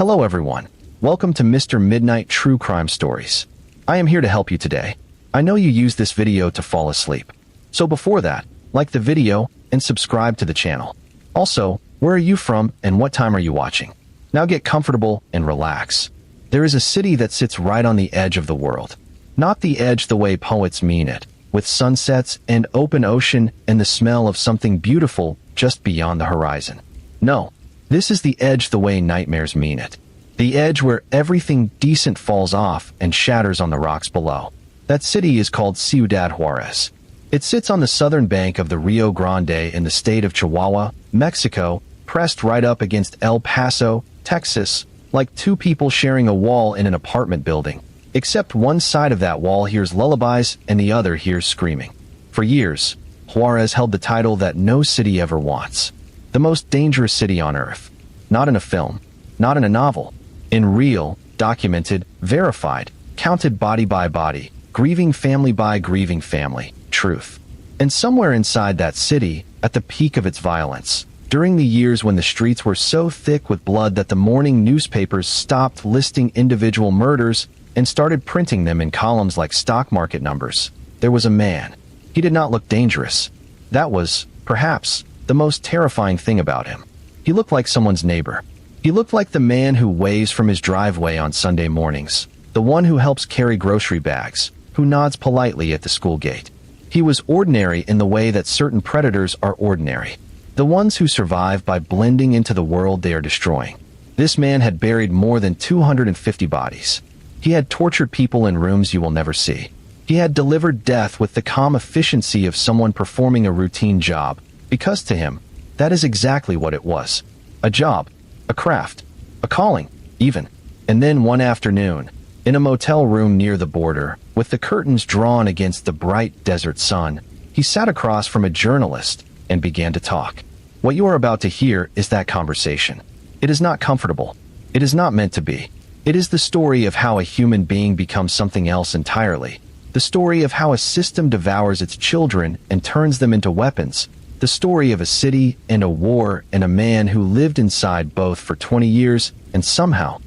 Hello everyone. Welcome to Mr. Midnight True Crime Stories. I am here to help you today. I know you use this video to fall asleep. So before that, like the video and subscribe to the channel. Also, where are you from and what time are you watching? Now get comfortable and relax. There is a city that sits right on the edge of the world. Not the edge the way poets mean it, with sunsets and open ocean and the smell of something beautiful just beyond the horizon. No, this is the edge the way nightmares mean it. The edge where everything decent falls off and shatters on the rocks below. That city is called Ciudad Juarez. It sits on the southern bank of the Rio Grande in the state of Chihuahua, Mexico, pressed right up against El Paso, Texas, like two people sharing a wall in an apartment building. Except one side of that wall hears lullabies and the other hears screaming. For years, Juarez held the title that no city ever wants. The most dangerous city on earth. Not in a film, not in a novel. In real, documented, verified, counted body by body, grieving family by grieving family, truth. And somewhere inside that city, at the peak of its violence, during the years when the streets were so thick with blood that the morning newspapers stopped listing individual murders and started printing them in columns like stock market numbers, there was a man. He did not look dangerous. That was, perhaps, the most terrifying thing about him. He looked like someone's neighbor. He looked like the man who waves from his driveway on Sunday mornings, the one who helps carry grocery bags, who nods politely at the school gate. He was ordinary in the way that certain predators are ordinary, the ones who survive by blending into the world they are destroying. This man had buried more than 250 bodies. He had tortured people in rooms you will never see. He had delivered death with the calm efficiency of someone performing a routine job, because to him, that is exactly what it was. A job, a craft, a calling, even. And then one afternoon, in a motel room near the border, with the curtains drawn against the bright desert sun, he sat across from a journalist and began to talk. What you are about to hear is that conversation. It is not comfortable. It is not meant to be. It is the story of how a human being becomes something else entirely. The story of how a system devours its children and turns them into weapons. The story of a city and a war and a man who lived inside both for 20 years and somehow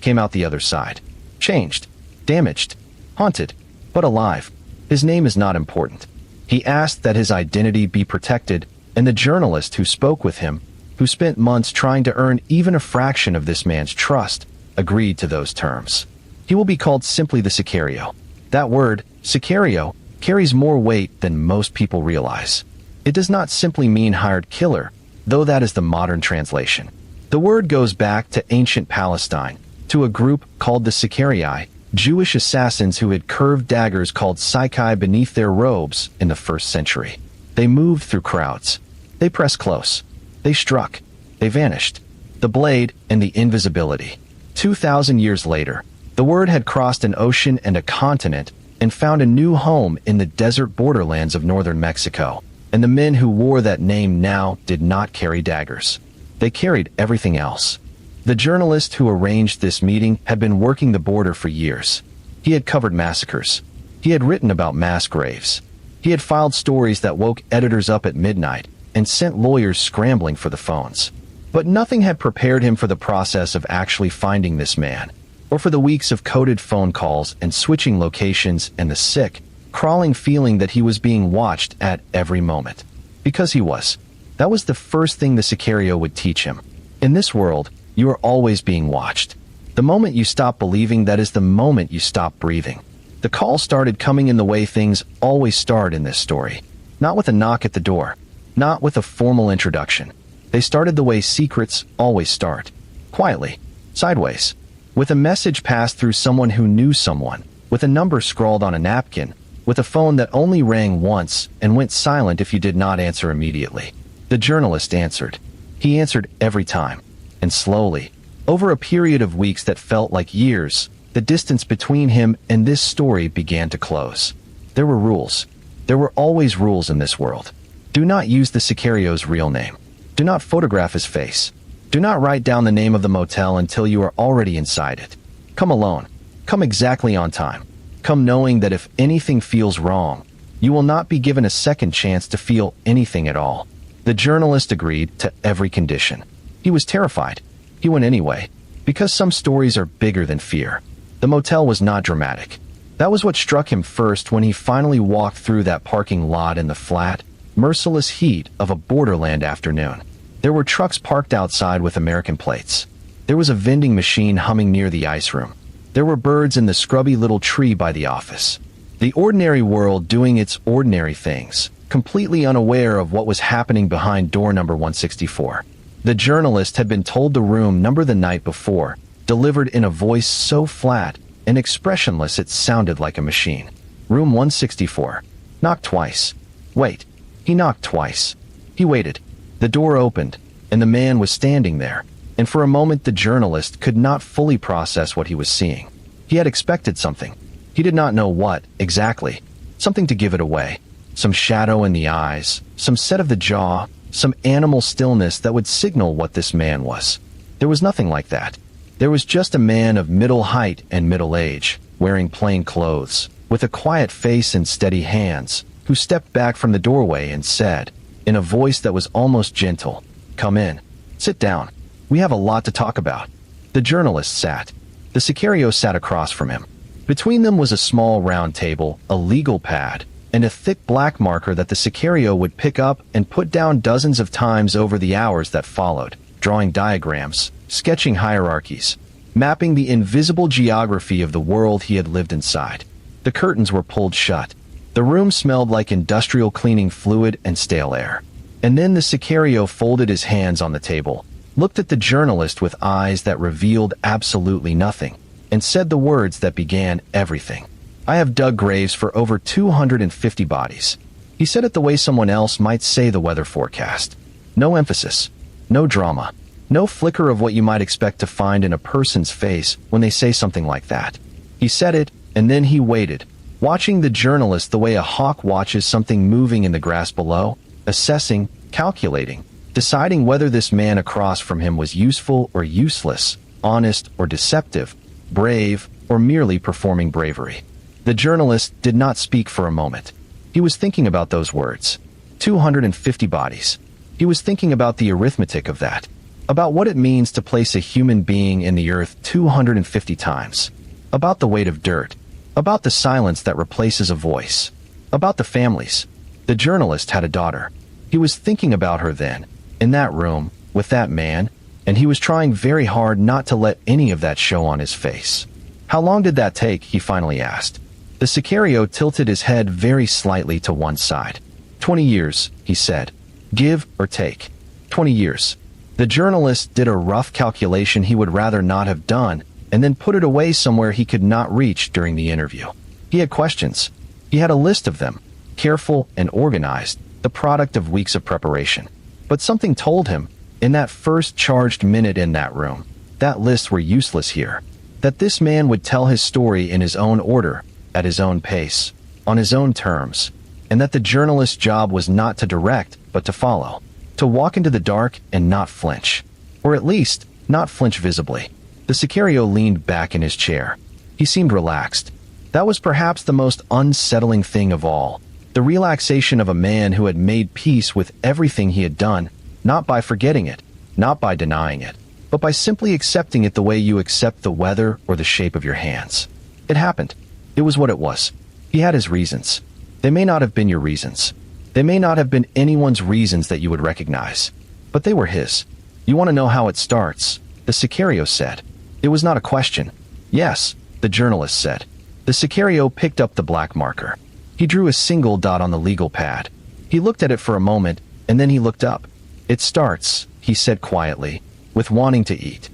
came out the other side. Changed, damaged, haunted, but alive. His name is not important. He asked that his identity be protected, and the journalist who spoke with him, who spent months trying to earn even a fraction of this man's trust, agreed to those terms. He will be called simply the Sicario. That word, Sicario, carries more weight than most people realize. It does not simply mean hired killer, though that is the modern translation. The word goes back to ancient Palestine, to a group called the Sicarii, Jewish assassins who had curved daggers called psychi beneath their robes in the 1st century. They moved through crowds. They pressed close. They struck. They vanished. The blade and the invisibility. 2,000 years later, the word had crossed an ocean and a continent and found a new home in the desert borderlands of northern Mexico. And the men who wore that name now did not carry daggers. They carried everything else. The journalist who arranged this meeting had been working the border for years. He had covered massacres. He had written about mass graves. He had filed stories that woke editors up at midnight and sent lawyers scrambling for the phones. But nothing had prepared him for the process of actually finding this man, or for the weeks of coded phone calls and switching locations and the sick, crawling feeling that he was being watched at every moment. Because he was. That was the first thing the Sicario would teach him. In this world, you are always being watched. The moment you stop believing, that is the moment you stop breathing. The call started coming in the way things always start in this story. Not with a knock at the door. Not with a formal introduction. They started the way secrets always start. Quietly. Sideways. With a message passed through someone who knew someone. With a number scrawled on a napkin. With a phone that only rang once and went silent if you did not answer immediately. The journalist answered. He answered every time. And slowly, over a period of weeks that felt like years, the distance between him and this story began to close. There were rules. There were always rules in this world. Do not use the Sicario's real name. Do not photograph his face. Do not write down the name of the motel until you are already inside it. Come alone. Come exactly on time. Come knowing that if anything feels wrong, you will not be given a second chance to feel anything at all. The journalist agreed to every condition. He was terrified. He went anyway, because some stories are bigger than fear. The motel was not dramatic. That was what struck him first when he finally walked through that parking lot in the flat, merciless heat of a borderland afternoon. There were trucks parked outside with American plates. There was a vending machine humming near the ice room. There were birds in the scrubby little tree by the office. The ordinary world doing its ordinary things, completely unaware of what was happening behind door number 164. The journalist had been told the room number the night before, delivered in a voice so flat and expressionless it sounded like a machine. Room 164. Knocked twice. Wait. He knocked twice. He waited. The door opened, and the man was standing there, and for a moment the journalist could not fully process what he was seeing. He had expected something. He did not know what, exactly. Something to give it away. Some shadow in the eyes, some set of the jaw, some animal stillness that would signal what this man was. There was nothing like that. There was just a man of middle height and middle age, wearing plain clothes, with a quiet face and steady hands, who stepped back from the doorway and said, in a voice that was almost gentle, "Come in. Sit down. We have a lot to talk about." The journalist sat. The Sicario sat across from him. Between them was a small round table, a legal pad, and a thick black marker that the Sicario would pick up and put down dozens of times over the hours that followed, drawing diagrams, sketching hierarchies, mapping the invisible geography of the world he had lived inside. The curtains were pulled shut. The room smelled like industrial cleaning fluid and stale air. And then the Sicario folded his hands on the table, looked at the journalist with eyes that revealed absolutely nothing, and said the words that began everything. "I have dug graves for over 250 bodies." He said it the way someone else might say the weather forecast. No emphasis, no drama, no flicker of what you might expect to find in a person's face when they say something like that. He said it, and then he waited, watching the journalist the way a hawk watches something moving in the grass below, assessing, calculating, deciding whether this man across from him was useful or useless, honest or deceptive, brave or merely performing bravery. The journalist did not speak for a moment. He was thinking about those words. 250 bodies. He was thinking about the arithmetic of that, about what it means to place a human being in the earth 250 times, about the weight of dirt, about the silence that replaces a voice, about the families. The journalist had a daughter. He was thinking about her then, in that room, with that man, and he was trying very hard not to let any of that show on his face. "How long did that take?" he finally asked. The Sicario tilted his head very slightly to one side. 20 years, he said. "Give or take. 20 years. The journalist did a rough calculation he would rather not have done, and then put it away somewhere he could not reach during the interview. He had questions. He had a list of them, careful and organized, the product of weeks of preparation. But something told him, in that first charged minute in that room, that lists were useless here, that this man would tell his story in his own order, at his own pace, on his own terms, and that the journalist's job was not to direct, but to follow, to walk into the dark and not flinch, or at least, not flinch visibly. The Sicario leaned back in his chair. He seemed relaxed. That was perhaps the most unsettling thing of all, the relaxation of a man who had made peace with everything he had done, not by forgetting it, not by denying it, but by simply accepting it the way you accept the weather or the shape of your hands. It happened. It was what it was. He had his reasons. They may not have been your reasons. They may not have been anyone's reasons that you would recognize, but they were his. "You want to know how it starts?" the Sicario said. It was not a question. "Yes," the journalist said. The Sicario picked up the black marker. He drew a single dot on the legal pad. He looked at it for a moment, and then he looked up. "It starts," he said quietly, "with wanting to eat."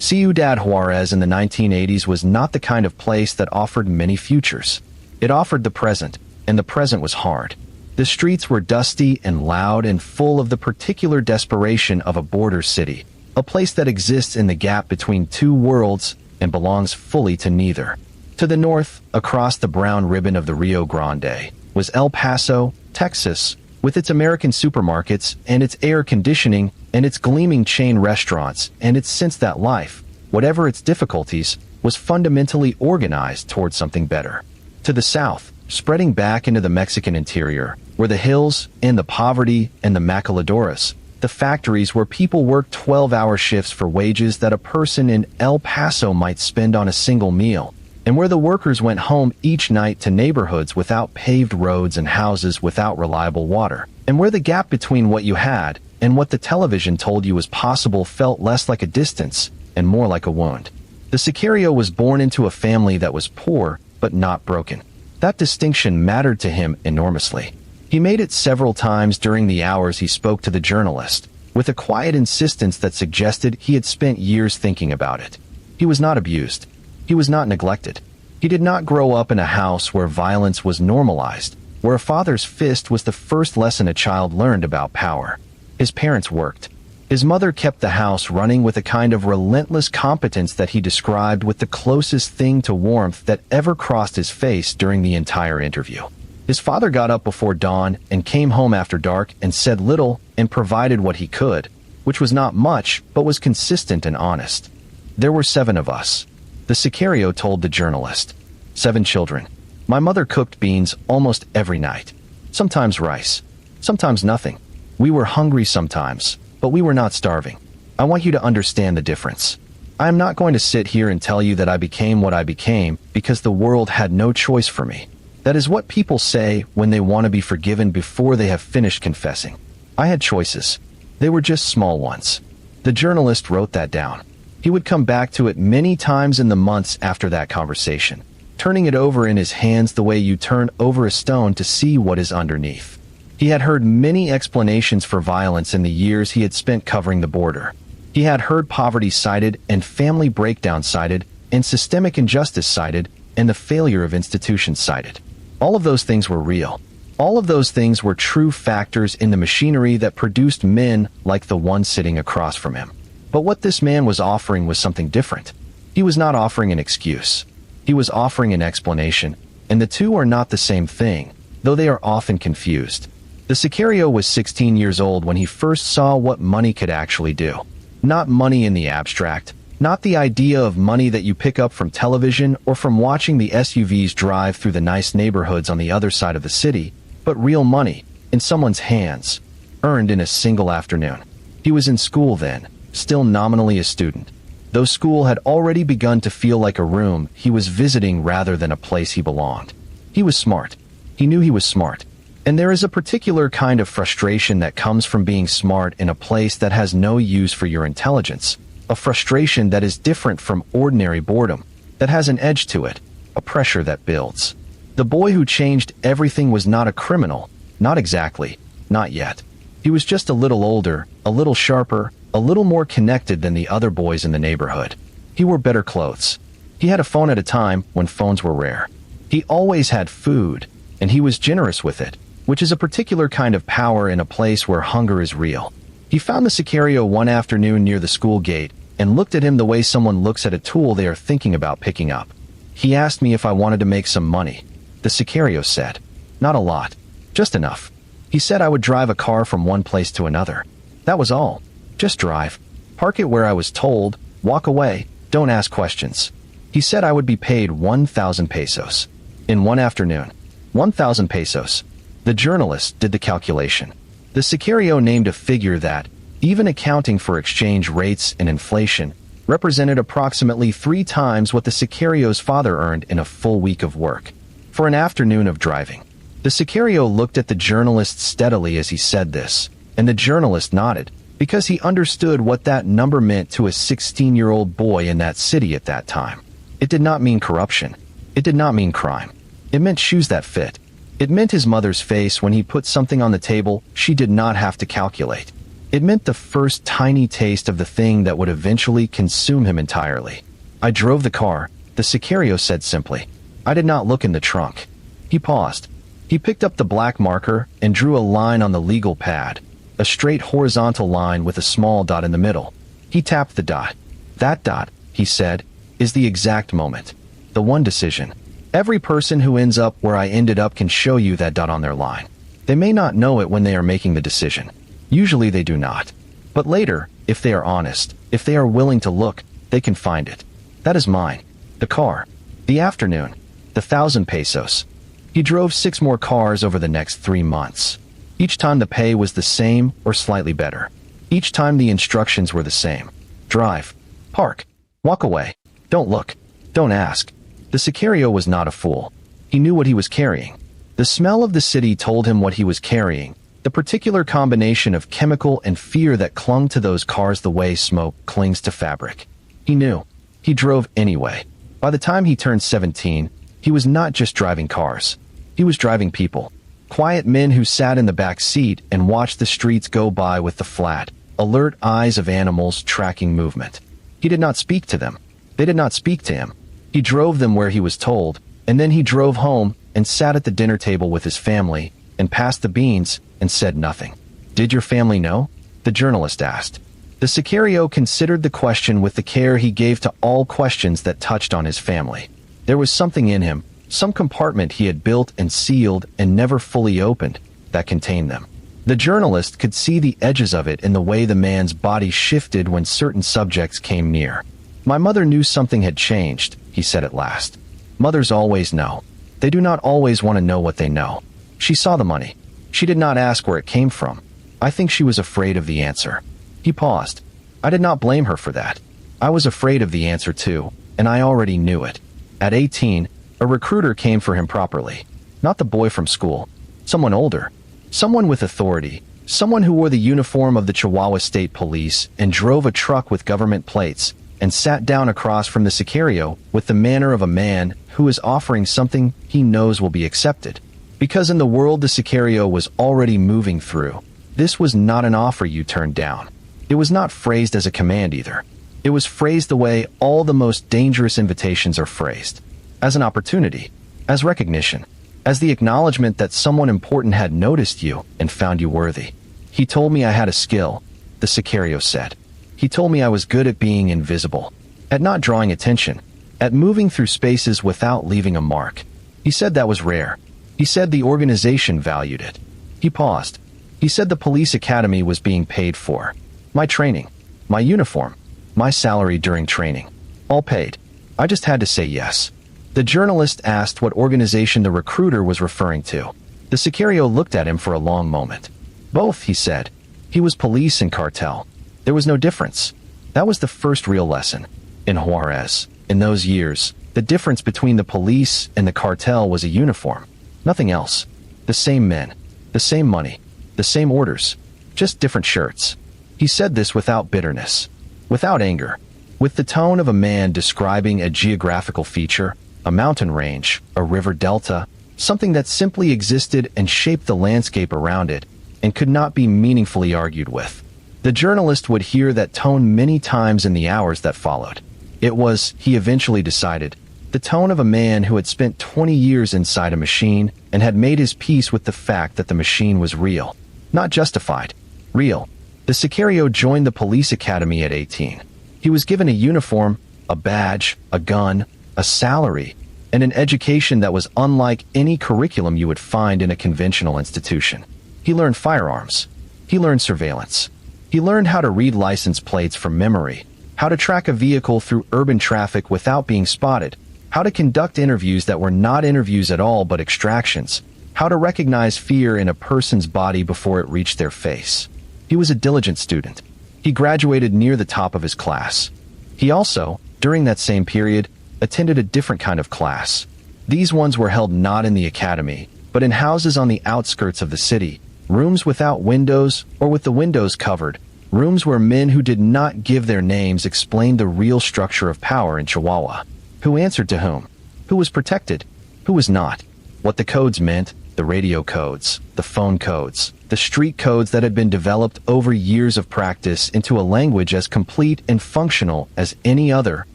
Ciudad Juarez in the 1980s was not the kind of place that offered many futures. It offered the present, and the present was hard. The streets were dusty and loud and full of the particular desperation of a border city, a place that exists in the gap between two worlds and belongs fully to neither. To the north, across the brown ribbon of the Rio Grande, was El Paso, Texas, with its American supermarkets and its air conditioning and its gleaming chain restaurants and its sense that life, whatever its difficulties, was fundamentally organized towards something better. To the south, spreading back into the Mexican interior, were the hills and the poverty and the maquiladoras, The factories where people worked 12-hour shifts for wages that a person in El Paso might spend on a single meal, and where the workers went home each night to neighborhoods without paved roads and houses without reliable water, and where the gap between what you had and what the television told you was possible felt less like a distance and more like a wound. The Sicario was born into a family that was poor but not broken. That distinction mattered to him enormously. He made it several times during the hours he spoke to the journalist, with a quiet insistence that suggested he had spent years thinking about it. He was not abused. He was not neglected. He did not grow up in a house where violence was normalized, where a father's fist was the first lesson a child learned about power. His parents worked. His mother kept the house running with a kind of relentless competence that he described with the closest thing to warmth that ever crossed his face during the entire interview. His father got up before dawn and came home after dark and said little and provided what he could, which was not much but was consistent and honest. There were 7 of us. The Sicario told the journalist. 7 children. My mother cooked beans almost every night. Sometimes rice. Sometimes nothing. We were hungry sometimes, but we were not starving. I want you to understand the difference. I am not going to sit here and tell you that I became what I became because the world had no choice for me. That is what people say when they want to be forgiven before they have finished confessing. I had choices. They were just small ones. The journalist wrote that down. He would come back to it many times in the months after that conversation, turning it over in his hands the way you turn over a stone to see what is underneath. He had heard many explanations for violence in the years he had spent covering the border. He had heard poverty cited and family breakdown cited and systemic injustice cited and the failure of institutions cited. All of those things were real. All of those things were true factors in the machinery that produced men like the one sitting across from him. But what this man was offering was something different. He was not offering an excuse. He was offering an explanation, and the two are not the same thing, though they are often confused. The Sicario was 16 years old when he first saw what money could actually do. Not money in the abstract, not the idea of money that you pick up from television or from watching the SUVs drive through the nice neighborhoods on the other side of the city, but real money, in someone's hands, earned in a single afternoon. He was in school then, still nominally a student, though school had already begun to feel like a room he was visiting rather than a place he belonged. He was smart. He knew he was smart. And there is a particular kind of frustration that comes from being smart in a place that has no use for your intelligence, a frustration that is different from ordinary boredom, that has an edge to it, a pressure that builds. The boy who changed everything was not a criminal, not exactly, not yet. He was just a little older, a little sharper, a little more connected than the other boys in the neighborhood. He wore better clothes. He had a phone at a time when phones were rare. He always had food, and he was generous with it, which is a particular kind of power in a place where hunger is real. He found the Sicario one afternoon near the school gate and looked at him the way someone looks at a tool they are thinking about picking up. He asked me if I wanted to make some money. The Sicario said, "Not a lot, just enough." He said I would drive a car from one place to another. That was all. Just drive. Park it where I was told, walk away, don't ask questions. He said I would be paid 1,000 pesos. In one afternoon. 1,000 pesos. The journalist did the calculation. The Sicario named a figure that, even accounting for exchange rates and inflation, represented approximately 3 times what the Sicario's father earned in a full week of work. For an afternoon of driving. The Sicario looked at the journalist steadily as he said this, and the journalist nodded, because he understood what that number meant to a 16-year-old boy in that city at that time. It did not mean corruption. It did not mean crime. It meant shoes that fit. It meant his mother's face when he put something on the table she did not have to calculate. It meant the first tiny taste of the thing that would eventually consume him entirely. I drove the car, the Sicario said simply. I did not look in the trunk. He paused. He picked up the black marker and drew a line on the legal pad, a straight horizontal line with a small dot in the middle. He tapped the dot. That dot, he said, is the exact moment. The one decision. Every person who ends up where I ended up can show you that dot on their line. They may not know it when they are making the decision. Usually they do not. But later, if they are honest, if they are willing to look, they can find it. That is mine. The car. The afternoon. The 1,000 pesos. He drove 6 more cars over the next 3 months. Each time the pay was the same or slightly better. Each time the instructions were the same. Drive. Park. Walk away. Don't look. Don't ask. The Sicario was not a fool. He knew what he was carrying. The smell of the city told him what he was carrying, the particular combination of chemical and fear that clung to those cars the way smoke clings to fabric. He knew. He drove anyway. By the time he turned 17, he was not just driving cars. He was driving people. Quiet men who sat in the back seat and watched the streets go by with the flat, alert eyes of animals tracking movement. He did not speak to them. They did not speak to him. He drove them where he was told, and then he drove home and sat at the dinner table with his family and passed the beans and said nothing. "Did your family know?" the journalist asked. The Sicario considered the question with the care he gave to all questions that touched on his family. There was something in him, some compartment he had built and sealed and never fully opened, that contained them. The journalist could see the edges of it in the way the man's body shifted when certain subjects came near. "My mother knew something had changed," he said at last. "Mothers always know. They do not always want to know what they know. She saw the money. She did not ask where it came from. I think she was afraid of the answer." He paused. I did not blame her for that. I was afraid of the answer too, and I already knew it. At 18, a recruiter came for him properly. Not the boy from school. Someone older. Someone with authority. Someone who wore the uniform of the Chihuahua State Police and drove a truck with government plates and sat down across from the Sicario with the manner of a man who is offering something he knows will be accepted. Because in the world the Sicario was already moving through, this was not an offer you turned down. It was not phrased as a command either. It was phrased the way all the most dangerous invitations are phrased. As an opportunity, as recognition, as the acknowledgement that someone important had noticed you and found you worthy. "He told me I had a skill," the Sicario said. "He told me I was good at being invisible, at not drawing attention, at moving through spaces without leaving a mark. He said that was rare. He said the organization valued it." He paused. He said the police academy was being paid for. My training, my uniform, my salary during training. All paid. I just had to say yes. The journalist asked what organization the recruiter was referring to. The Sicario looked at him for a long moment. "Both," he said. He was police and cartel. There was no difference. That was the first real lesson. In Juarez, in those years, the difference between the police and the cartel was a uniform. Nothing else. The same men, the same money, the same orders, just different shirts. He said this without bitterness, without anger, with the tone of a man describing a geographical feature, a mountain range, a river delta, something that simply existed and shaped the landscape around it and could not be meaningfully argued with. The journalist would hear that tone many times in the hours that followed. It was, he eventually decided, the tone of a man who had spent 20 years inside a machine and had made his peace with the fact that the machine was real, not justified, real. The Sicario joined the police academy at 18. He was given a uniform, a badge, a gun, a salary, and an education that was unlike any curriculum you would find in a conventional institution. He learned firearms. He learned surveillance. He learned how to read license plates from memory, how to track a vehicle through urban traffic without being spotted, how to conduct interviews that were not interviews at all but extractions, how to recognize fear in a person's body before it reached their face. He was a diligent student. He graduated near the top of his class. He also, during that same period, attended a different kind of class. These ones were held not in the academy, but in houses on the outskirts of the city, rooms without windows or with the windows covered, rooms where men who did not give their names explained the real structure of power in Chihuahua. Who answered to whom? Who was protected? Who was not? What the codes meant, the radio codes, the phone codes, the street codes that had been developed over years of practice into a language as complete and functional as any other,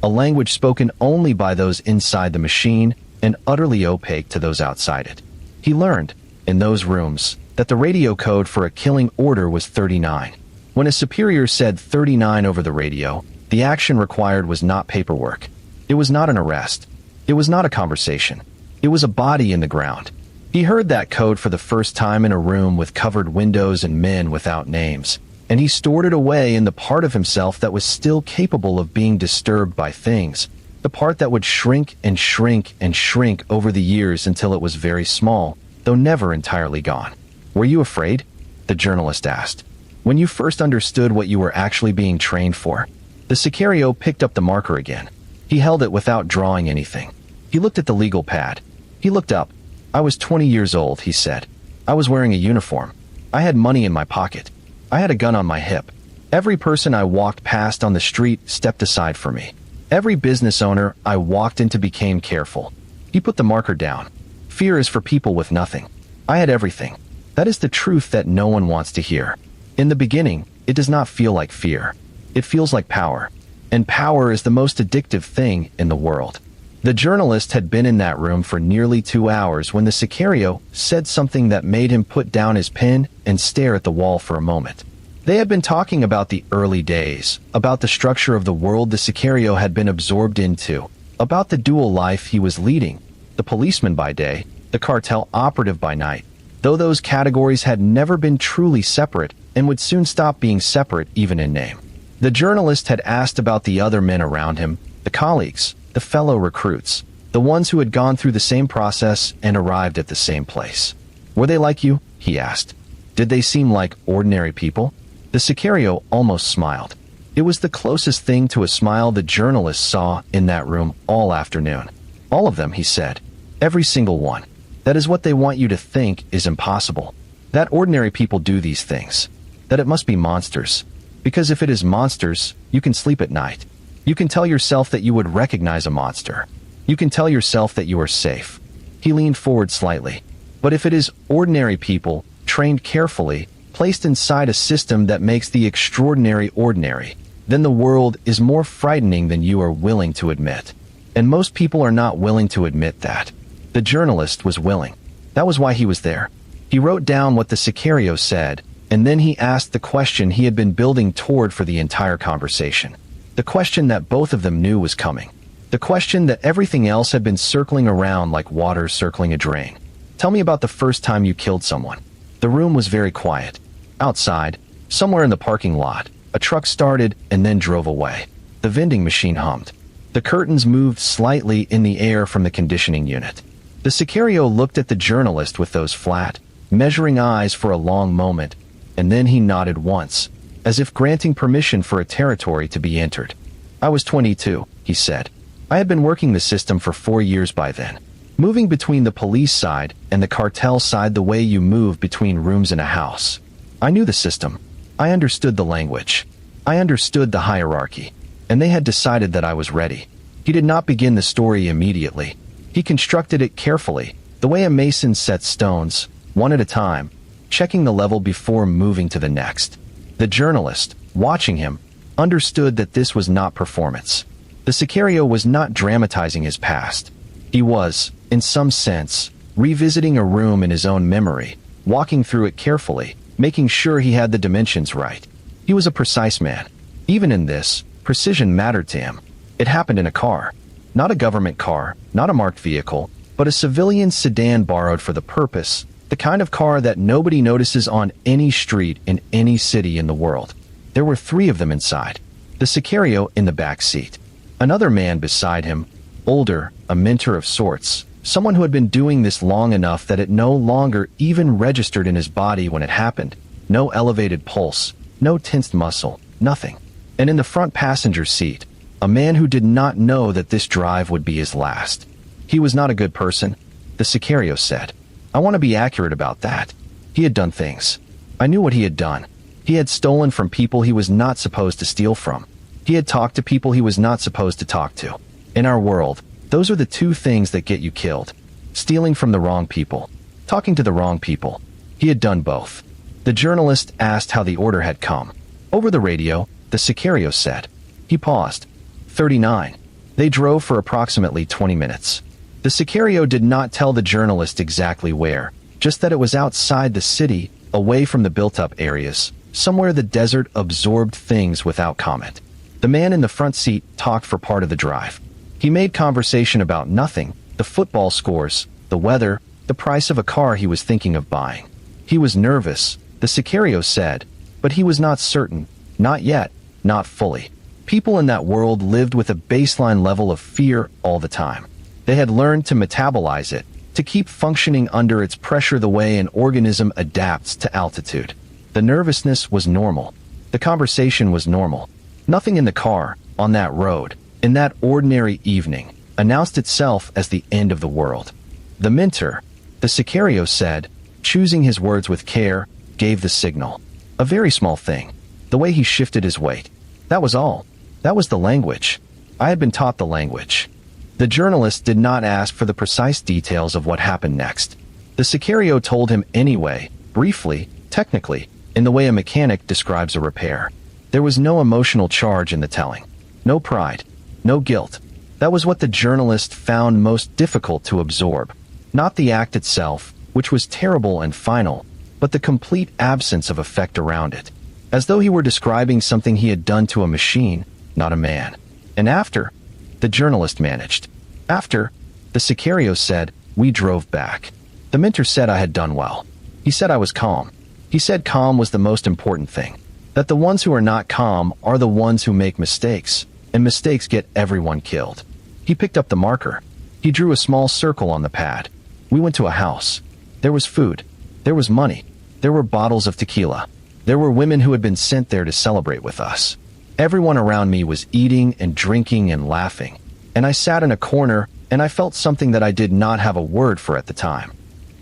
a language spoken only by those inside the machine and utterly opaque to those outside it. He learned, in those rooms, that the radio code for a killing order was 39. When a superior said 39 over the radio, the action required was not paperwork. It was not an arrest. It was not a conversation. It was a body in the ground. He heard that code for the first time in a room with covered windows and men without names, and he stored it away in the part of himself that was still capable of being disturbed by things, the part that would shrink and shrink and shrink over the years until it was very small, though never entirely gone. "Were you afraid?" the journalist asked. When you first understood what you were actually being trained for? The Sicario picked up the marker again. He held it without drawing anything. He looked at the legal pad. He looked up. I was 20 years old, he said. I was wearing a uniform. I had money in my pocket. I had a gun on my hip. Every person I walked past on the street stepped aside for me. Every business owner I walked into became careful. He put the marker down. Fear is for people with nothing. I had everything. That is the truth that no one wants to hear. In the beginning, it does not feel like fear. It feels like power. And power is the most addictive thing in the world. The journalist had been in that room for nearly 2 hours when the Sicario said something that made him put down his pen and stare at the wall for a moment. They had been talking about the early days, about the structure of the world the Sicario had been absorbed into, about the dual life he was leading, the policeman by day, the cartel operative by night, though those categories had never been truly separate and would soon stop being separate even in name. The journalist had asked about the other men around him, the colleagues, the fellow recruits, the ones who had gone through the same process and arrived at the same place. Were they like you? He asked. Did they seem like ordinary people? The Sicario almost smiled. It was the closest thing to a smile the journalist saw in that room all afternoon. All of them, he said. Every single one. That is what they want you to think is impossible. That ordinary people do these things. That it must be monsters. Because if it is monsters, you can sleep at night. You can tell yourself that you would recognize a monster. You can tell yourself that you are safe. He leaned forward slightly. But if it is ordinary people, trained carefully, placed inside a system that makes the extraordinary ordinary, then the world is more frightening than you are willing to admit. And most people are not willing to admit that. The journalist was willing. That was why he was there. He wrote down what the Sicario said, and then he asked the question he had been building toward for the entire conversation. The question that both of them knew was coming. The question that everything else had been circling around like water circling a drain. Tell me about the first time you killed someone. The room was very quiet. Outside, somewhere in the parking lot, a truck started and then drove away. The vending machine hummed. The curtains moved slightly in the air from the conditioning unit. The Sicario looked at the journalist with those flat, measuring eyes for a long moment, and then he nodded once, as if granting permission for a territory to be entered. I was 22, he said. I had been working the system for 4 years by then, moving between the police side and the cartel side the way you move between rooms in a house. I knew the system. I understood the language. I understood the hierarchy. And they had decided that I was ready. He did not begin the story immediately. He constructed it carefully, the way a mason sets stones, one at a time, checking the level before moving to the next. The journalist, watching him, understood that this was not performance. The Sicario was not dramatizing his past. He was, in some sense, revisiting a room in his own memory, walking through it carefully, making sure he had the dimensions right. He was a precise man. Even in this, precision mattered to him. It happened in a car. Not a government car, not a marked vehicle, but a civilian sedan borrowed for the purpose, the kind of car that nobody notices on any street in any city in the world. There were 3 of them inside. The Sicario in the back seat. Another man beside him, older, a mentor of sorts, someone who had been doing this long enough that it no longer even registered in his body when it happened. No elevated pulse, no tensed muscle, nothing. And in the front passenger seat, a man who did not know that this drive would be his last. He was not a good person, the Sicario said. I want to be accurate about that. He had done things. I knew what he had done. He had stolen from people he was not supposed to steal from. He had talked to people he was not supposed to talk to. In our world, those are the 2 things that get you killed. Stealing from the wrong people. Talking to the wrong people. He had done both. The journalist asked how the order had come. Over the radio, the Sicario said. He paused. 39. They drove for approximately 20 minutes. The Sicario did not tell the journalist exactly where, just that it was outside the city, away from the built-up areas, somewhere the desert absorbed things without comment. The man in the front seat talked for part of the drive. He made conversation about nothing, the football scores, the weather, the price of a car he was thinking of buying. He was nervous, the Sicario said, but he was not certain, not yet, not fully. People in that world lived with a baseline level of fear all the time. They had learned to metabolize it, to keep functioning under its pressure the way an organism adapts to altitude. The nervousness was normal. The conversation was normal. Nothing in the car, on that road, in that ordinary evening, announced itself as the end of the world. The Minter, the Sicario said, choosing his words with care, gave the signal. A very small thing. The way he shifted his weight. That was all. That was the language. I had been taught the language. The journalist did not ask for the precise details of what happened next. The Sicario told him anyway, briefly, technically, in the way a mechanic describes a repair. There was no emotional charge in the telling. No pride. No guilt. That was what the journalist found most difficult to absorb. Not the act itself, which was terrible and final, but the complete absence of effect around it. As though he were describing something he had done to a machine, not a man. And after, the journalist managed. After, the Sicario said, we drove back. The Minter said I had done well. He said I was calm. He said calm was the most important thing. That the ones who are not calm are the ones who make mistakes, and mistakes get everyone killed. He picked up the marker. He drew a small circle on the pad. We went to a house. There was food. There was money. There were bottles of tequila. There were women who had been sent there to celebrate with us. Everyone around me was eating and drinking and laughing. And I sat in a corner, and I felt something that I did not have a word for at the time.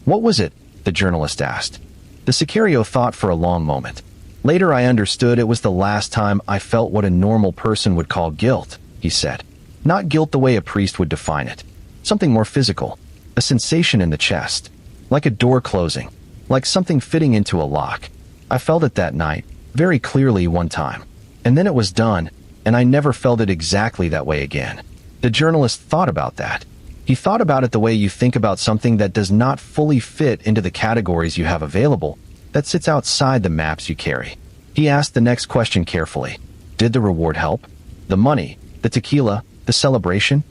What was it? The journalist asked. The Sicario thought for a long moment. Later I understood it was the last time I felt what a normal person would call guilt, he said. Not guilt the way a priest would define it. Something more physical. A sensation in the chest. Like a door closing. Like something fitting into a lock. I felt it that night, very clearly one time. And then it was done, and I never felt it exactly that way again. The journalist thought about that. He thought about it the way you think about something that does not fully fit into the categories you have available, that sits outside the maps you carry. He asked the next question carefully. Did the reward help? The money, the tequila, the celebration?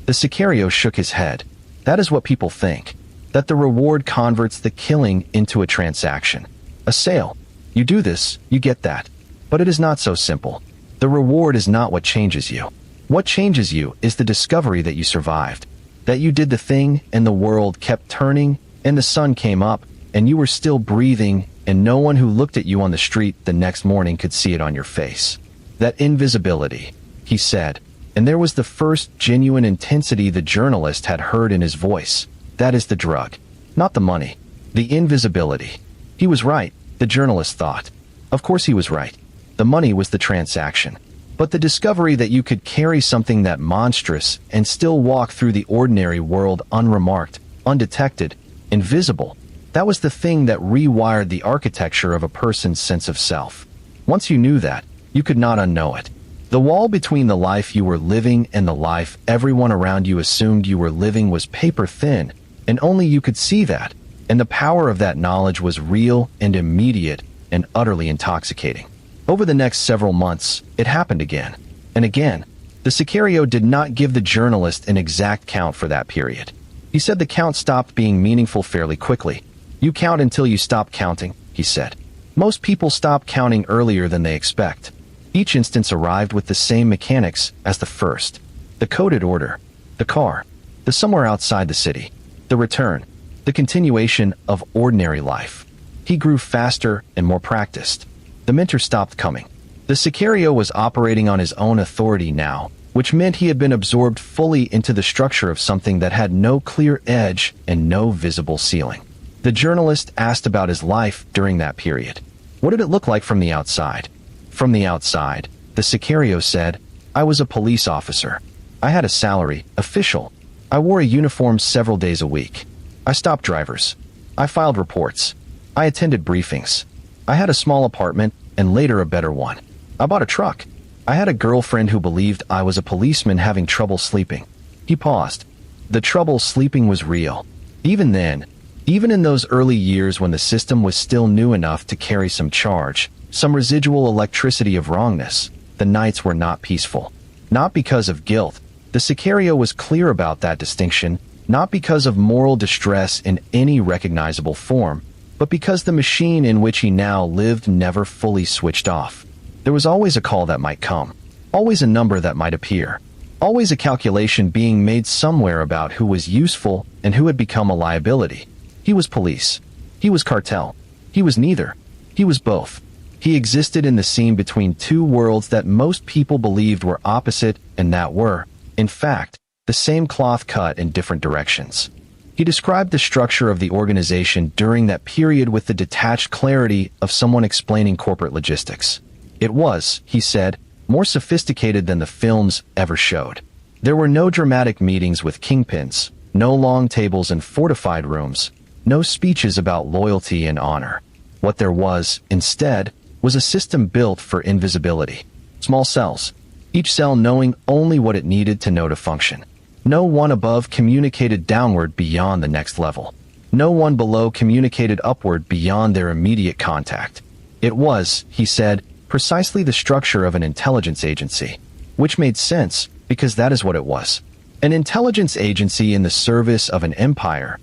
The Sicario shook his head. That is what people think. That the reward converts the killing into a transaction. A sale. You do this, you get that. But it is not so simple. The reward is not what changes you. What changes you is the discovery that you survived. That you did the thing, and the world kept turning, and the sun came up, and you were still breathing, and no one who looked at you on the street the next morning could see it on your face. That invisibility, he said, and there was the first genuine intensity the journalist had heard in his voice. That is the drug. Not the money. The invisibility. He was right, the journalist thought. Of course he was right. The money was the transaction. But the discovery that you could carry something that monstrous and still walk through the ordinary world unremarked, undetected, invisible, that was the thing that rewired the architecture of a person's sense of self. Once you knew that, you could not unknow it. The wall between the life you were living and the life everyone around you assumed you were living was paper thin, and only you could see that, and the power of that knowledge was real and immediate and utterly intoxicating. Over the next several months, it happened again and again. The Sicario did not give the journalist an exact count for that period. He said the count stopped being meaningful fairly quickly. You count until you stop counting, he said. Most people stop counting earlier than they expect. Each instance arrived with the same mechanics as the first. The coded order, the car, the somewhere outside the city, the return, the continuation of ordinary life. He grew faster and more practiced. The Minter stopped coming. The Sicario was operating on his own authority now, which meant he had been absorbed fully into the structure of something that had no clear edge and no visible ceiling. The journalist asked about his life during that period. What did it look like from the outside? From the outside, the Sicario said, I was a police officer. I had a salary, official. I wore a uniform several days a week. I stopped drivers. I filed reports. I attended briefings. I had a small apartment, and later a better one. I bought a truck. I had a girlfriend who believed I was a policeman having trouble sleeping. He paused. The trouble sleeping was real. Even then, even in those early years when the system was still new enough to carry some charge, some residual electricity of wrongness, the nights were not peaceful. Not because of guilt. The Sicario was clear about that distinction, not because of moral distress in any recognizable form, but because the machine in which he now lived never fully switched off. There was always a call that might come, always a number that might appear, always a calculation being made somewhere about who was useful and who had become a liability. He was police. He was cartel. He was neither. He was both. He existed in the seam between two worlds that most people believed were opposite and that were, in fact, the same cloth cut in different directions. He described the structure of the organization during that period with the detached clarity of someone explaining corporate logistics. It was, he said, more sophisticated than the films ever showed. There were no dramatic meetings with kingpins, no long tables and fortified rooms, no speeches about loyalty and honor. What there was, instead, was a system built for invisibility. Small cells, each cell knowing only what it needed to know to function. No one above communicated downward beyond the next level. No one below communicated upward beyond their immediate contact. It was, he said, precisely the structure of an intelligence agency. Which made sense, because that is what it was. An intelligence agency in the service of an empire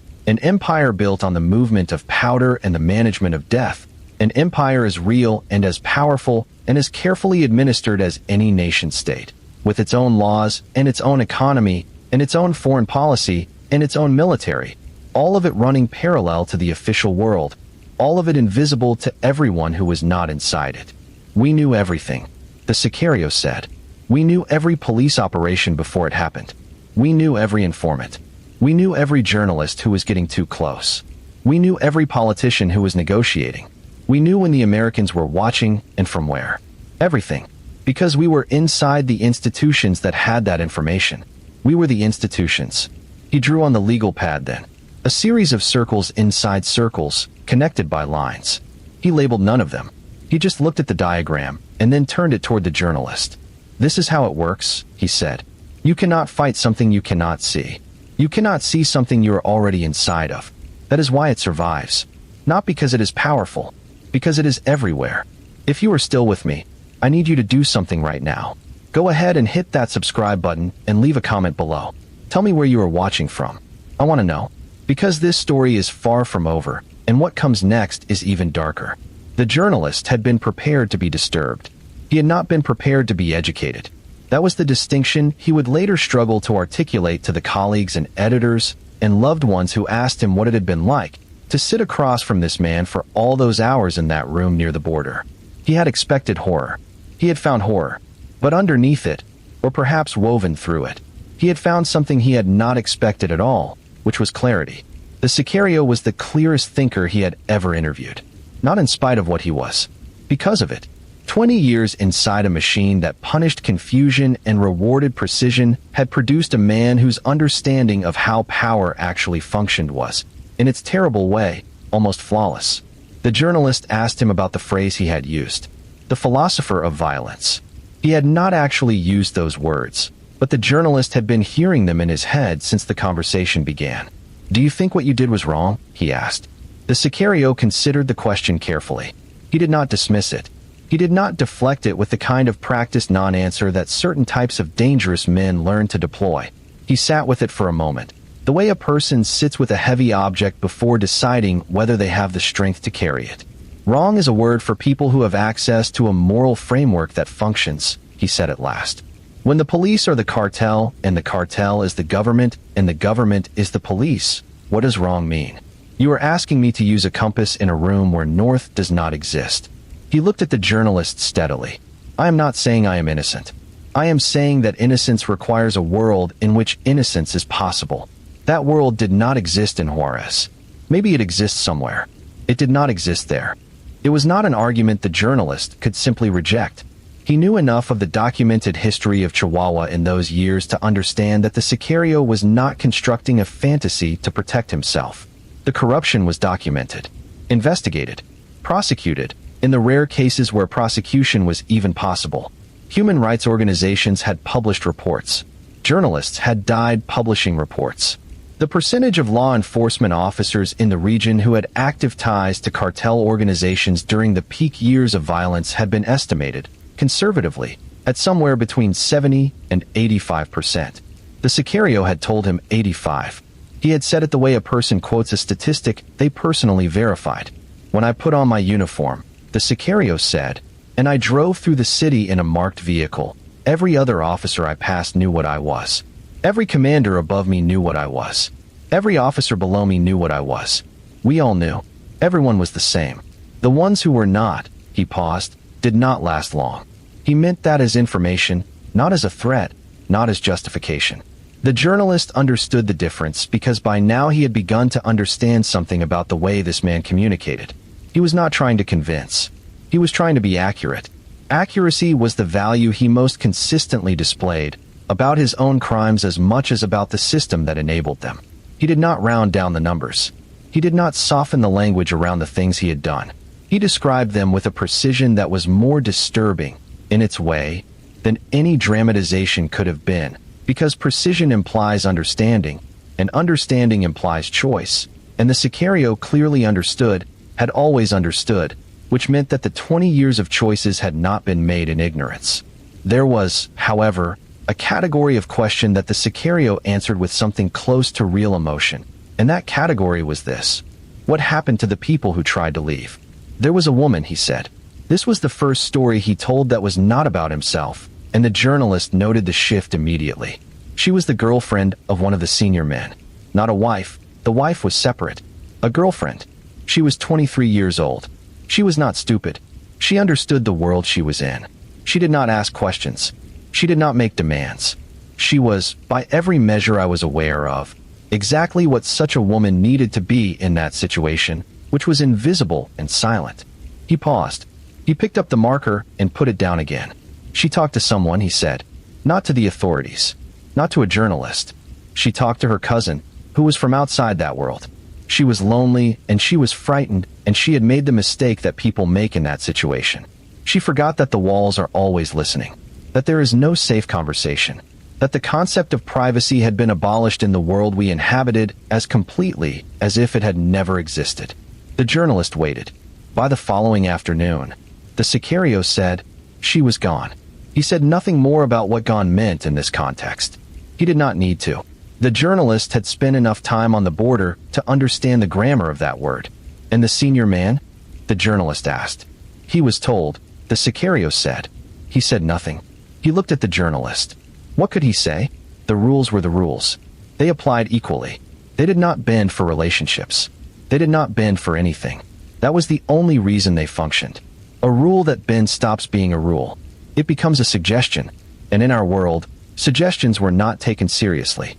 built on the movement of powder and the management of death, an empire as real and as powerful and as carefully administered as any nation-state, with its own laws and its own economy and its own foreign policy and its own military, all of it running parallel to the official world, all of it invisible to everyone who was not inside it. We knew everything, the Sicario said. We knew every police operation before it happened. We knew every informant. We knew every journalist who was getting too close. We knew every politician who was negotiating. We knew when the Americans were watching and from where. Everything. Because we were inside the institutions that had that information. We were the institutions. He drew on the legal pad then. A series of circles inside circles, connected by lines. He labeled none of them. He just looked at the diagram, and then turned it toward the journalist. This is how it works, he said. You cannot fight something you cannot see. You cannot see something you are already inside of. That is why it survives. Not because it is powerful, because it is everywhere. If you are still with me, I need you to do something right now. Go ahead and hit that subscribe button and leave a comment below. Tell me where you are watching from. I want to know. Because this story is far from over, and what comes next is even darker. The journalist had been prepared to be disturbed. He had not been prepared to be educated. That was the distinction he would later struggle to articulate to the colleagues and editors and loved ones who asked him what it had been like to sit across from this man for all those hours in that room near the border. He had expected horror. He had found horror. But underneath it, or perhaps woven through it, he had found something he had not expected at all, which was clarity. The Sicario was the clearest thinker he had ever interviewed. Not in spite of what he was. Because of it. 20 years inside a machine that punished confusion and rewarded precision had produced a man whose understanding of how power actually functioned was, in its terrible way, almost flawless. The journalist asked him about the phrase he had used. The philosopher of violence. He had not actually used those words, but the journalist had been hearing them in his head since the conversation began. Do you think what you did was wrong? He asked. The Sicario considered the question carefully. He did not dismiss it. He did not deflect it with the kind of practiced non-answer that certain types of dangerous men learn to deploy. He sat with it for a moment, the way a person sits with a heavy object before deciding whether they have the strength to carry it. Wrong is a word for people who have access to a moral framework that functions, he said at last. When the police are the cartel, and the cartel is the government, and the government is the police, what does wrong mean? You are asking me to use a compass in a room where north does not exist. He looked at the journalist steadily. I am not saying I am innocent. I am saying that innocence requires a world in which innocence is possible. That world did not exist in Juarez. Maybe it exists somewhere. It did not exist there. It was not an argument the journalist could simply reject. He knew enough of the documented history of Chihuahua in those years to understand that the Sicario was not constructing a fantasy to protect himself. The corruption was documented, investigated, prosecuted, in the rare cases where prosecution was even possible. Human rights organizations had published reports. Journalists had died publishing reports. The percentage of law enforcement officers in the region who had active ties to cartel organizations during the peak years of violence had been estimated, conservatively, at somewhere between 70 and 85%. The Sicario had told him 85. He had said it the way a person quotes a statistic they personally verified. When I put on my uniform, the Sicario said, and I drove through the city in a marked vehicle, every other officer I passed knew what I was. Every commander above me knew what I was. Every officer below me knew what I was. We all knew. Everyone was the same. The ones who were not, he paused, did not last long. He meant that as information, not as a threat, not as justification. The journalist understood the difference because by now he had begun to understand something about the way this man communicated. He was not trying to convince. He was trying to be accurate. Accuracy was the value he most consistently displayed, about his own crimes as much as about the system that enabled them. He did not round down the numbers. He did not soften the language around the things he had done. He described them with a precision that was more disturbing, in its way, than any dramatization could have been, because precision implies understanding, and understanding implies choice, and the Sicario clearly understood, had always understood, which meant that the 20 years of choices had not been made in ignorance. There was, however, a category of question that the Sicario answered with something close to real emotion, and that category was this: what happened to the people who tried to leave? There was a woman, he said. This was the first story he told that was not about himself, and the journalist noted the shift immediately. She was the girlfriend of one of the senior men. Not a wife. The wife was separate. A girlfriend. She was 23 years old. She was not stupid. She understood the world she was in. She did not ask questions. She did not make demands. She was, by every measure I was aware of, exactly what such a woman needed to be in that situation, which was invisible and silent. He paused. He picked up the marker and put it down again. She talked to someone, he said. Not to the authorities. Not to a journalist. She talked to her cousin, who was from outside that world. She was lonely, and she was frightened, and she had made the mistake that people make in that situation. She forgot that the walls are always listening. That there is no safe conversation. That the concept of privacy had been abolished in the world we inhabited as completely as if it had never existed. The journalist waited. By the following afternoon, the Sicario said, she was gone. He said nothing more about what gone meant in this context. He did not need to. The journalist had spent enough time on the border to understand the grammar of that word. And the senior man? The journalist asked. He was told, the Sicario said. He said nothing. He looked at the journalist. What could he say? The rules were the rules. They applied equally. They did not bend for relationships. They did not bend for anything. That was the only reason they functioned. A rule that bends stops being a rule. It becomes a suggestion. And in our world, suggestions were not taken seriously.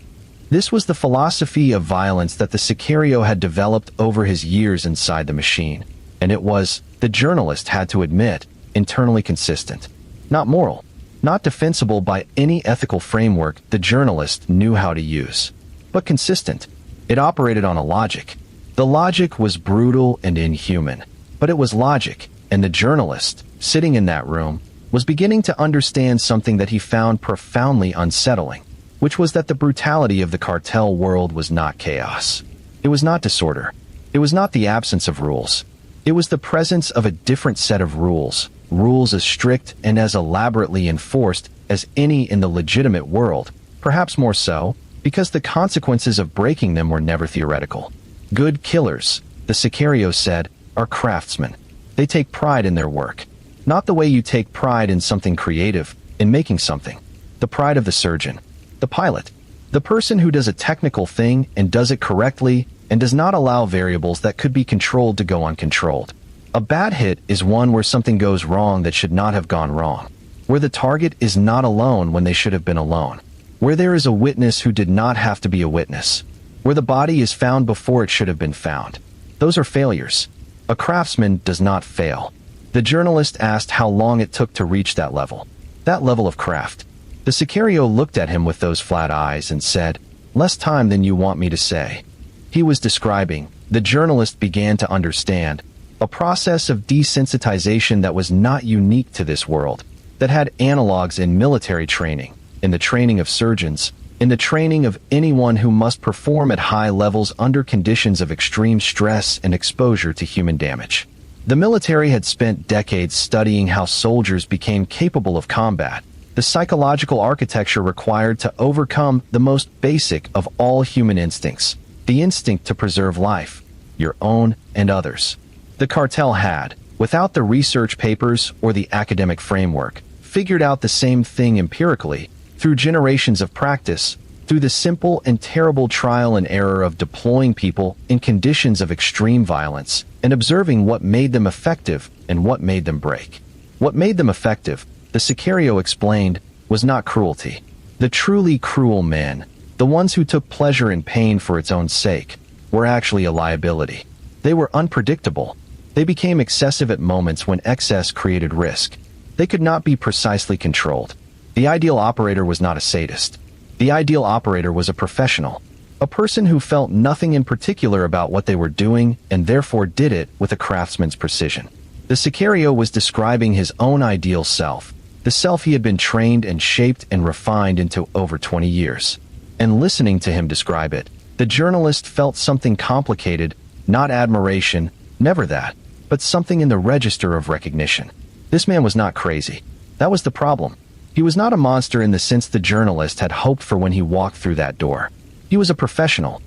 This was the philosophy of violence that the Sicario had developed over his years inside the machine. And it was, the journalist had to admit, internally consistent. Not moral. Not defensible by any ethical framework the journalist knew how to use. But consistent. It operated on a logic. The logic was brutal and inhuman. But it was logic, and the journalist, sitting in that room, was beginning to understand something that he found profoundly unsettling, which was that the brutality of the cartel world was not chaos. It was not disorder. It was not the absence of rules. It was the presence of a different set of rules, rules as strict and as elaborately enforced as any in the legitimate world, perhaps more so, because the consequences of breaking them were never theoretical. Good killers, the Sicario said, are craftsmen. They take pride in their work. Not the way you take pride in something creative, in making something. The pride of the surgeon. The pilot. The person who does a technical thing and does it correctly and does not allow variables that could be controlled to go uncontrolled. A bad hit is one where something goes wrong that should not have gone wrong. Where the target is not alone when they should have been alone. Where there is a witness who did not have to be a witness. Where the body is found before it should have been found. Those are failures. A craftsman does not fail. The journalist asked how long it took to reach that level. That level of craft. The Sicario looked at him with those flat eyes and said, less time than you want me to say. He was describing, the journalist began to understand, a process of desensitization that was not unique to this world, that had analogs in military training, in the training of surgeons, in the training of anyone who must perform at high levels under conditions of extreme stress and exposure to human damage. The military had spent decades studying how soldiers became capable of combat, the psychological architecture required to overcome the most basic of all human instincts, the instinct to preserve life, your own and others. The cartel had, without the research papers or the academic framework, figured out the same thing empirically, through generations of practice, through the simple and terrible trial and error of deploying people in conditions of extreme violence, and observing what made them effective and what made them break. What made them effective, the Sicario explained, was not cruelty. The truly cruel men, the ones who took pleasure in pain for its own sake, were actually a liability. They were unpredictable. They became excessive at moments when excess created risk. They could not be precisely controlled. The ideal operator was not a sadist. The ideal operator was a professional, a person who felt nothing in particular about what they were doing and therefore did it with a craftsman's precision. The Sicario was describing his own ideal self, the self he had been trained and shaped and refined into over 20 years. And listening to him describe it, the journalist felt something complicated, not admiration, never that, but something in the register of recognition. This man was not crazy. That was the problem. He was not a monster in the sense the journalist had hoped for when he walked through that door. He was a professional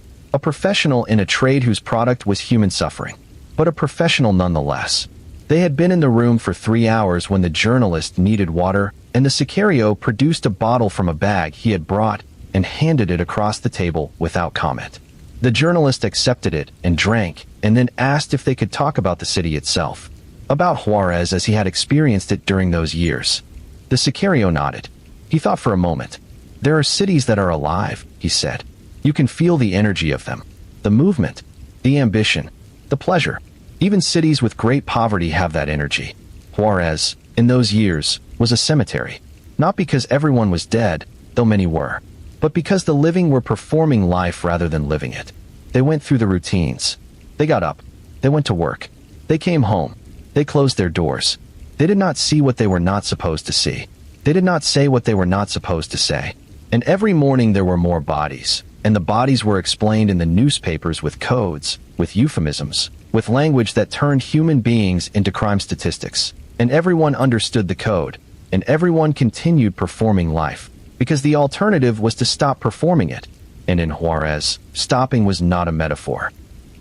in a trade whose product was human suffering, but a professional nonetheless. They had been in the room for 3 hours when the journalist needed water, and the Sicario produced a bottle from a bag he had brought and handed it across the table without comment. The journalist accepted it and drank, and then asked if they could talk about the city itself, about Juarez as he had experienced it during those years. The Sicario nodded. He thought for a moment. There are cities that are alive, he said. You can feel the energy of them, the movement, the ambition, the pleasure. Even cities with great poverty have that energy. Juarez, in those years, was a cemetery. Not because everyone was dead, though many were, but because the living were performing life rather than living it. They went through the routines. They got up. They went to work. They came home. They closed their doors. They did not see what they were not supposed to see. They did not say what they were not supposed to say. And every morning there were more bodies, and the bodies were explained in the newspapers with codes, with euphemisms, with language that turned human beings into crime statistics. And everyone understood the code, and everyone continued performing life, because the alternative was to stop performing it. And in Juarez, stopping was not a metaphor.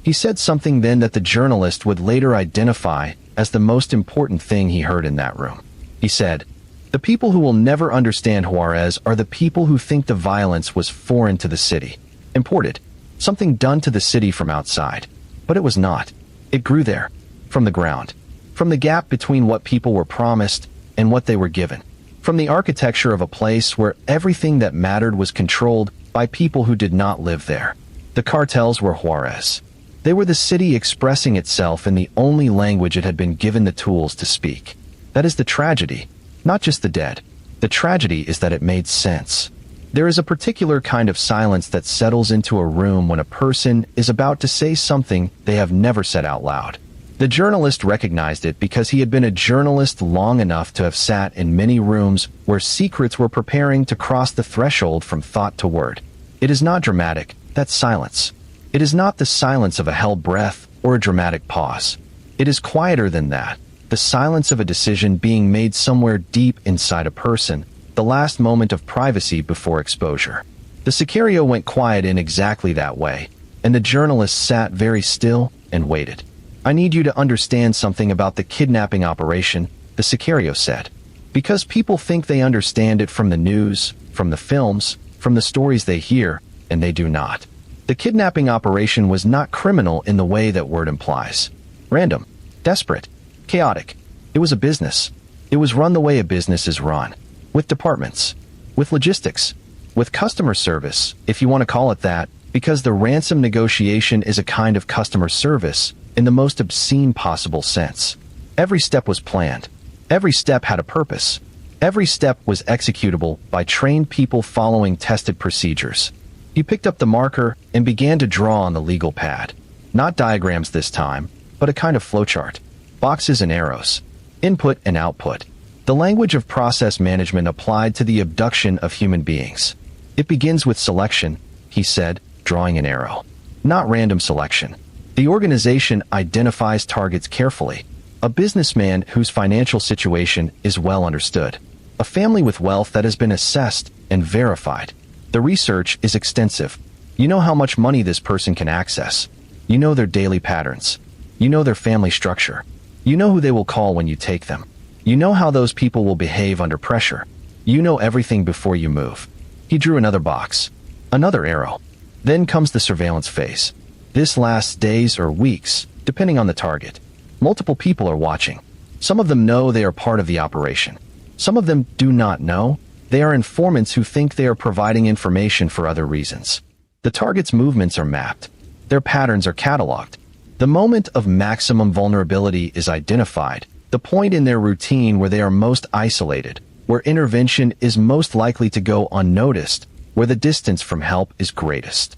He said something then that the journalist would later identify as the most important thing he heard in that room. He said, "The people who will never understand Juarez are the people who think the violence was foreign to the city, imported, something done to the city from outside. But it was not. It grew there, from the ground, from the gap between what people were promised and what they were given, from the architecture of a place where everything that mattered was controlled by people who did not live there. The cartels were Juarez. They were the city expressing itself in the only language it had been given the tools to speak. That is the tragedy, not just the dead. The tragedy is that it made sense. There is a particular kind of silence that settles into a room when a person is about to say something they have never said out loud. The journalist recognized it because he had been a journalist long enough to have sat in many rooms where secrets were preparing to cross the threshold from thought to word. It is not dramatic, that silence. It is not the silence of a held breath or a dramatic pause. It is quieter than that, the silence of a decision being made somewhere deep inside a person, the last moment of privacy before exposure. The Sicario went quiet in exactly that way, and the journalist sat very still and waited. "I need you to understand something about the kidnapping operation," the Sicario said. "Because people think they understand it from the news, from the films, from the stories they hear, and they do not. The kidnapping operation was not criminal in the way that word implies. Random, desperate, chaotic. It was a business. It was run the way a business is run. With departments, with logistics, with customer service, if you want to call it that, because the ransom negotiation is a kind of customer service in the most obscene possible sense. Every step was planned. Every step had a purpose. Every step was executable by trained people following tested procedures." He picked up the marker and began to draw on the legal pad. Not diagrams this time, but a kind of flowchart. Boxes and arrows. Input and output. The language of process management applied to the abduction of human beings. "It begins with selection," he said, drawing an arrow. "Not random selection. The organization identifies targets carefully. A businessman whose financial situation is well understood. A family with wealth that has been assessed and verified. The research is extensive. You know how much money this person can access. You know their daily patterns. You know their family structure. You know who they will call when you take them. You know how those people will behave under pressure. You know everything before you move." He drew another box. Another arrow. "Then comes the surveillance phase. This lasts days or weeks, depending on the target. Multiple people are watching. Some of them know they are part of the operation. Some of them do not know. They are informants who think they are providing information for other reasons. The target's movements are mapped. Their patterns are cataloged. The moment of maximum vulnerability is identified, the point in their routine where they are most isolated, where intervention is most likely to go unnoticed, where the distance from help is greatest.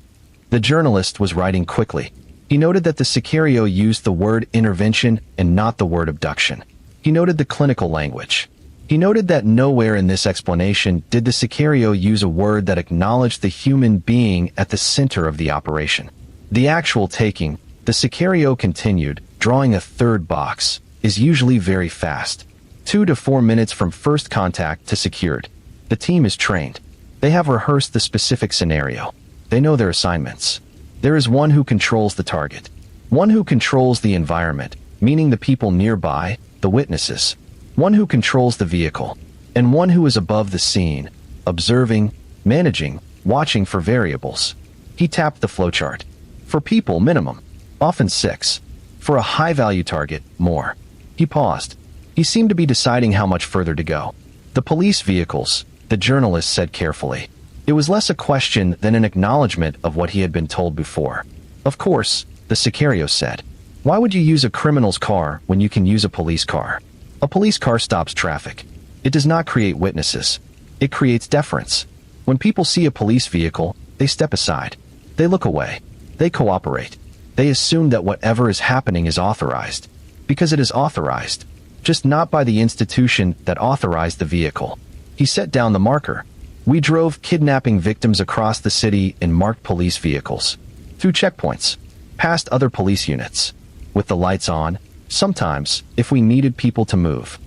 The journalist was writing quickly. He noted that the Sicario used the word intervention and not the word abduction. He noted the clinical language. He noted that nowhere in this explanation did the Sicario use a word that acknowledged the human being at the center of the operation. The actual taking, the Sicario continued, drawing a third box, is usually very fast. 2 to 4 minutes from first contact to secured. The team is trained. They have rehearsed the specific scenario. They know their assignments. There is one who controls the target. One who controls the environment, meaning the people nearby, the witnesses. One who controls the vehicle. And one who is above the scene, observing, managing, watching for variables. He tapped the flowchart. For people, minimum. Often 6. For a high-value target, more. He paused. He seemed to be deciding how much further to go. The police vehicles, the journalist said carefully. It was less a question than an acknowledgement of what he had been told before. Of course, the Sicario said. Why would you use a criminal's car when you can use a police car? A police car stops traffic. It does not create witnesses. It creates deference. When people see a police vehicle, they step aside. They look away. They cooperate. They assume that whatever is happening is authorized. Because it is authorized. Just not by the institution that authorized the vehicle. He set down the marker. We drove kidnapping victims across the city in marked police vehicles. Through checkpoints. Past other police units. With the lights on. Sometimes, if we needed people to move.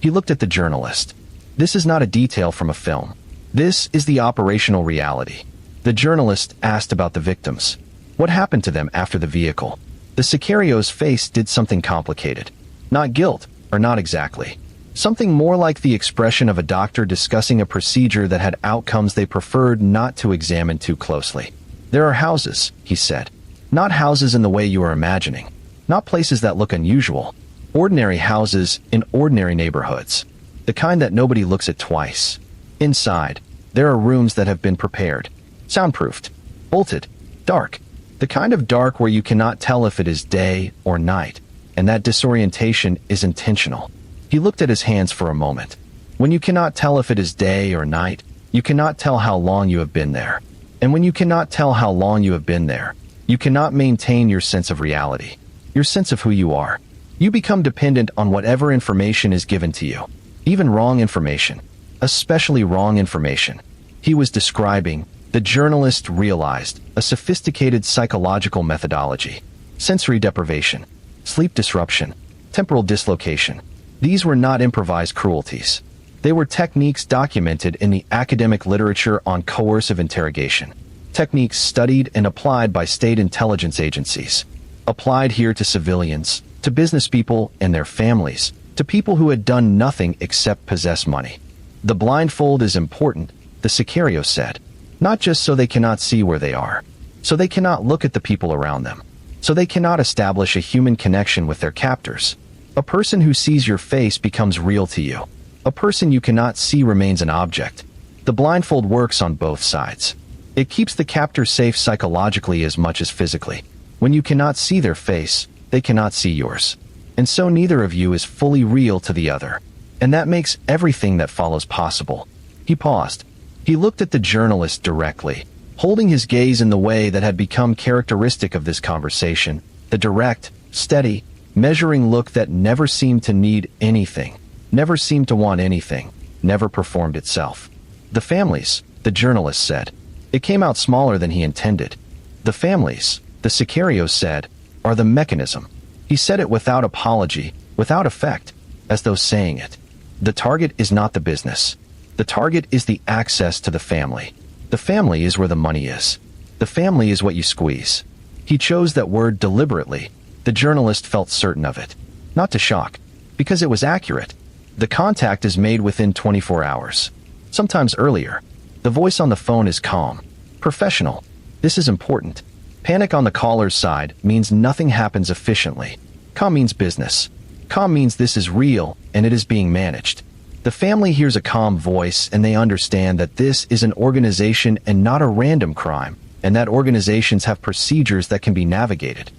He looked at the journalist. This is not a detail from a film. This is the operational reality. The journalist asked about the victims. What happened to them after the vehicle? The Sicario's face did something complicated. Not guilt, or not exactly. Something more like the expression of a doctor discussing a procedure that had outcomes they preferred not to examine too closely. There are houses, he said. Not houses in the way you are imagining. Not places that look unusual. Ordinary houses in ordinary neighborhoods. The kind that nobody looks at twice. Inside, there are rooms that have been prepared. Soundproofed. Bolted. Dark. The kind of dark where you cannot tell if it is day or night. And that disorientation is intentional. He looked at his hands for a moment. When you cannot tell if it is day or night, you cannot tell how long you have been there. And when you cannot tell how long you have been there, you cannot maintain your sense of reality. Your sense of who you are. You become dependent on whatever information is given to you. Even wrong information. Especially wrong information. He was describing, the journalist realized, a sophisticated psychological methodology. Sensory deprivation. Sleep disruption. Temporal dislocation. These were not improvised cruelties. They were techniques documented in the academic literature on coercive interrogation. Techniques studied and applied by state intelligence agencies. Applied here to civilians, to business people and their families, to people who had done nothing except possess money. The blindfold is important, the Sicario said. Not just so they cannot see where they are. So they cannot look at the people around them. So they cannot establish a human connection with their captors. A person who sees your face becomes real to you. A person you cannot see remains an object. The blindfold works on both sides. It keeps the captor safe psychologically as much as physically. When you cannot see their face, they cannot see yours. And so neither of you is fully real to the other. And that makes everything that follows possible. He paused. He looked at the journalist directly, holding his gaze in the way that had become characteristic of this conversation, the direct, steady, measuring look that never seemed to need anything, never seemed to want anything, never performed itself. The families, the journalist said. It came out smaller than he intended. The families, the Sicario said, are the mechanism. He said it without apology, without effect, as though saying it. The target is not the business. The target is the access to the family. The family is where the money is. The family is what you squeeze. He chose that word deliberately. The journalist felt certain of it. Not to shock, because it was accurate. The contact is made within 24 hours. Sometimes earlier. The voice on the phone is calm. Professional. This is important. Panic on the caller's side means nothing happens efficiently. Calm means business. Calm means this is real and it is being managed. The family hears a calm voice and they understand that this is an organization and not a random crime, and that organizations have procedures that can be navigated.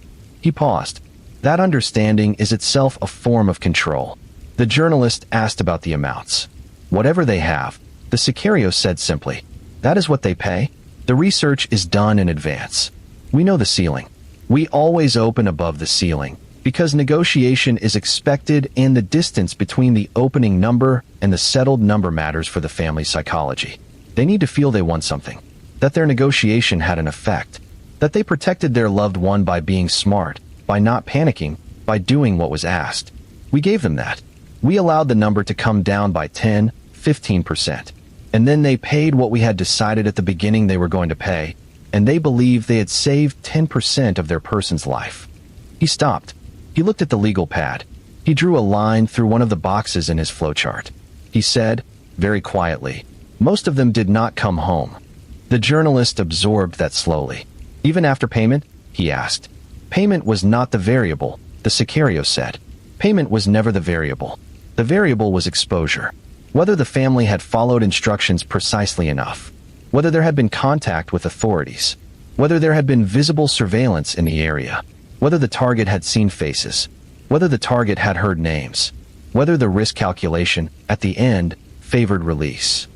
He paused. That understanding is itself a form of control. The journalist asked about the amounts. Whatever they have, the Sicario said simply. That is what they pay. The research is done in advance. We know the ceiling. We always open above the ceiling, because negotiation is expected and the distance between the opening number and the settled number matters for the family psychology. They need to feel they won something, that their negotiation had an effect, that they protected their loved one by being smart, by not panicking, by doing what was asked. We gave them that. We allowed the number to come down by 10, 15%. And then they paid what we had decided at the beginning they were going to pay, and they believed they had saved 10% of their person's life. He stopped. He looked at the legal pad. He drew a line through one of the boxes in his flowchart. He said, very quietly, most of them did not come home. The journalist absorbed that slowly. Even after payment? He asked. Payment was not the variable, the Sicario said. Payment was never the variable. The variable was exposure. Whether the family had followed instructions precisely enough. Whether there had been contact with authorities. Whether there had been visible surveillance in the area. Whether the target had seen faces. Whether the target had heard names. Whether the risk calculation, at the end, favored release.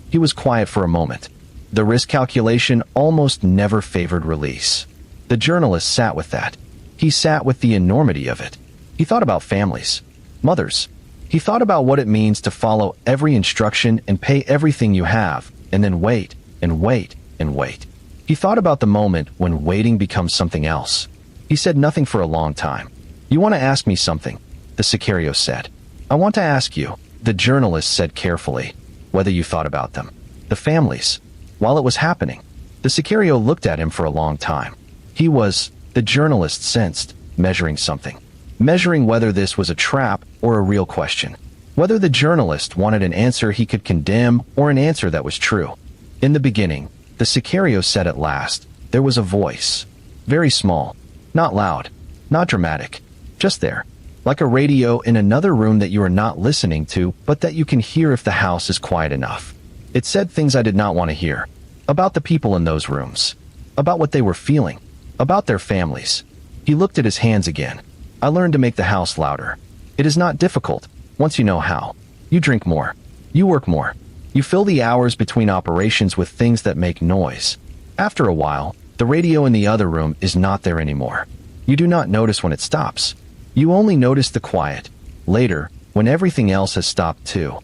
He was quiet for a moment. The risk calculation almost never favored release. The journalist sat with that. He sat with the enormity of it. He thought about families. Mothers. He thought about what it means to follow every instruction and pay everything you have, and then wait, and wait, and wait. He thought about the moment when waiting becomes something else. He said nothing for a long time. You want to ask me something? The Sicario said. I want to ask you, the journalist said carefully, whether you thought about them. The families. While it was happening, the Sicario looked at him for a long time. He was, the journalist sensed, measuring something. Measuring whether this was a trap or a real question. Whether the journalist wanted an answer he could condemn or an answer that was true. In the beginning, the Sicario said at last, there was a voice. Very small. Not loud. Not dramatic. Just there. Like a radio in another room that you are not listening to, but that you can hear if the house is quiet enough. It said things I did not want to hear. About the people in those rooms. About what they were feeling. About their families. He looked at his hands again. I learned to make the house louder. It is not difficult, once you know how. You drink more. You work more. You fill the hours between operations with things that make noise. After a while, the radio in the other room is not there anymore. You do not notice when it stops. You only notice the quiet. Later, when everything else has stopped too.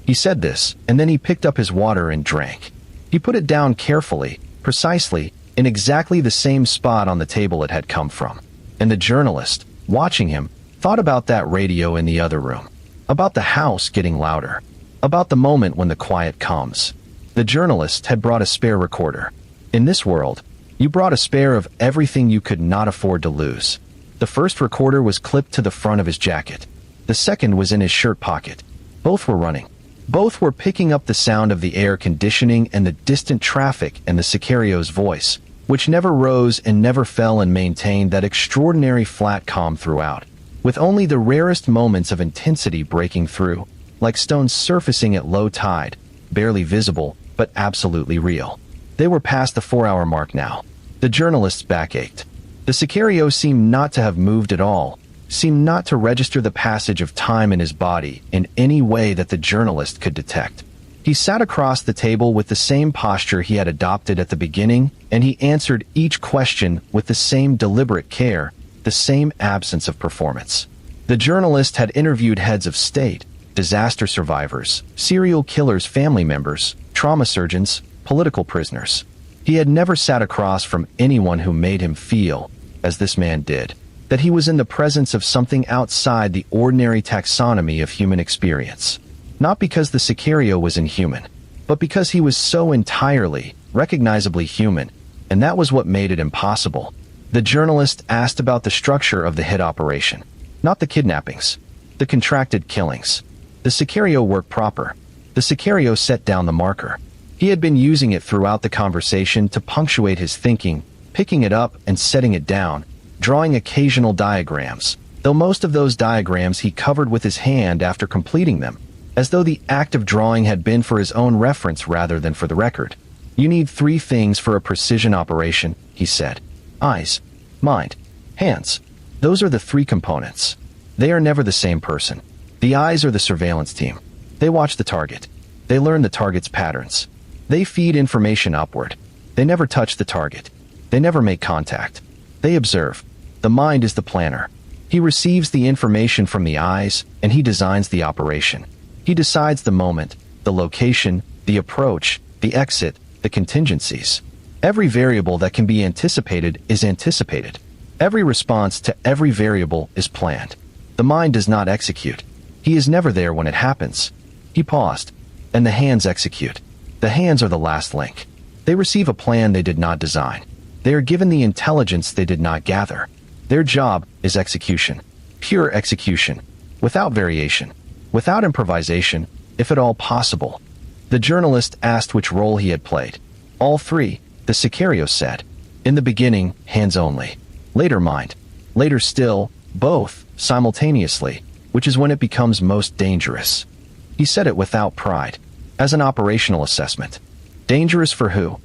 He said this, and then he picked up his water and drank. He put it down carefully, precisely, in exactly the same spot on the table it had come from. And the journalist, watching him, thought about that radio in the other room. About the house getting louder. About the moment when the quiet comes. The journalist had brought a spare recorder. In this world, you brought a spare of everything you could not afford to lose. The first recorder was clipped to the front of his jacket. The second was in his shirt pocket. Both were running. Both were picking up the sound of the air conditioning and the distant traffic and the Sicario's voice, which never rose and never fell and maintained that extraordinary flat calm throughout, with only the rarest moments of intensity breaking through, like stones surfacing at low tide, barely visible, but absolutely real. They were past the 4-hour mark now. The journalist's back ached. The Sicario seemed not to have moved at all, seemed not to register the passage of time in his body in any way that the journalist could detect. He sat across the table with the same posture he had adopted at the beginning, and he answered each question with the same deliberate care, the same absence of performance. The journalist had interviewed heads of state, disaster survivors, serial killers' family members, trauma surgeons, political prisoners. He had never sat across from anyone who made him feel, as this man did, that he was in the presence of something outside the ordinary taxonomy of human experience. Not because the Sicario was inhuman, but because he was so entirely, recognizably human, and that was what made it impossible. The journalist asked about the structure of the hit operation, not the kidnappings, the contracted killings. The Sicario worked proper. The Sicario set down the marker. He had been using it throughout the conversation to punctuate his thinking, picking it up and setting it down, drawing occasional diagrams, though most of those diagrams he covered with his hand after completing them, as though the act of drawing had been for his own reference rather than for the record. "You need 3 things for a precision operation," he said. "Eyes, mind, hands. Those are the 3 components. They are never the same person. The eyes are the surveillance team. They watch the target. They learn the target's patterns. They feed information upward. They never touch the target. They never make contact. They observe. The mind is the planner. He receives the information from the eyes, and he designs the operation. He decides the moment, the location, the approach, the exit, the contingencies. Every variable that can be anticipated is anticipated. Every response to every variable is planned. The mind does not execute. He is never there when it happens." He paused. "And the hands execute. The hands are the last link. They receive a plan they did not design. They are given the intelligence they did not gather. Their job is execution. Pure execution. Without variation. Without improvisation, if at all possible." The journalist asked which role he had played. "All 3, the Sicario said. "In the beginning, hands only. Later mind. Later still, both, simultaneously, which is when it becomes most dangerous." He said it without pride, as an operational assessment. "Dangerous for who?"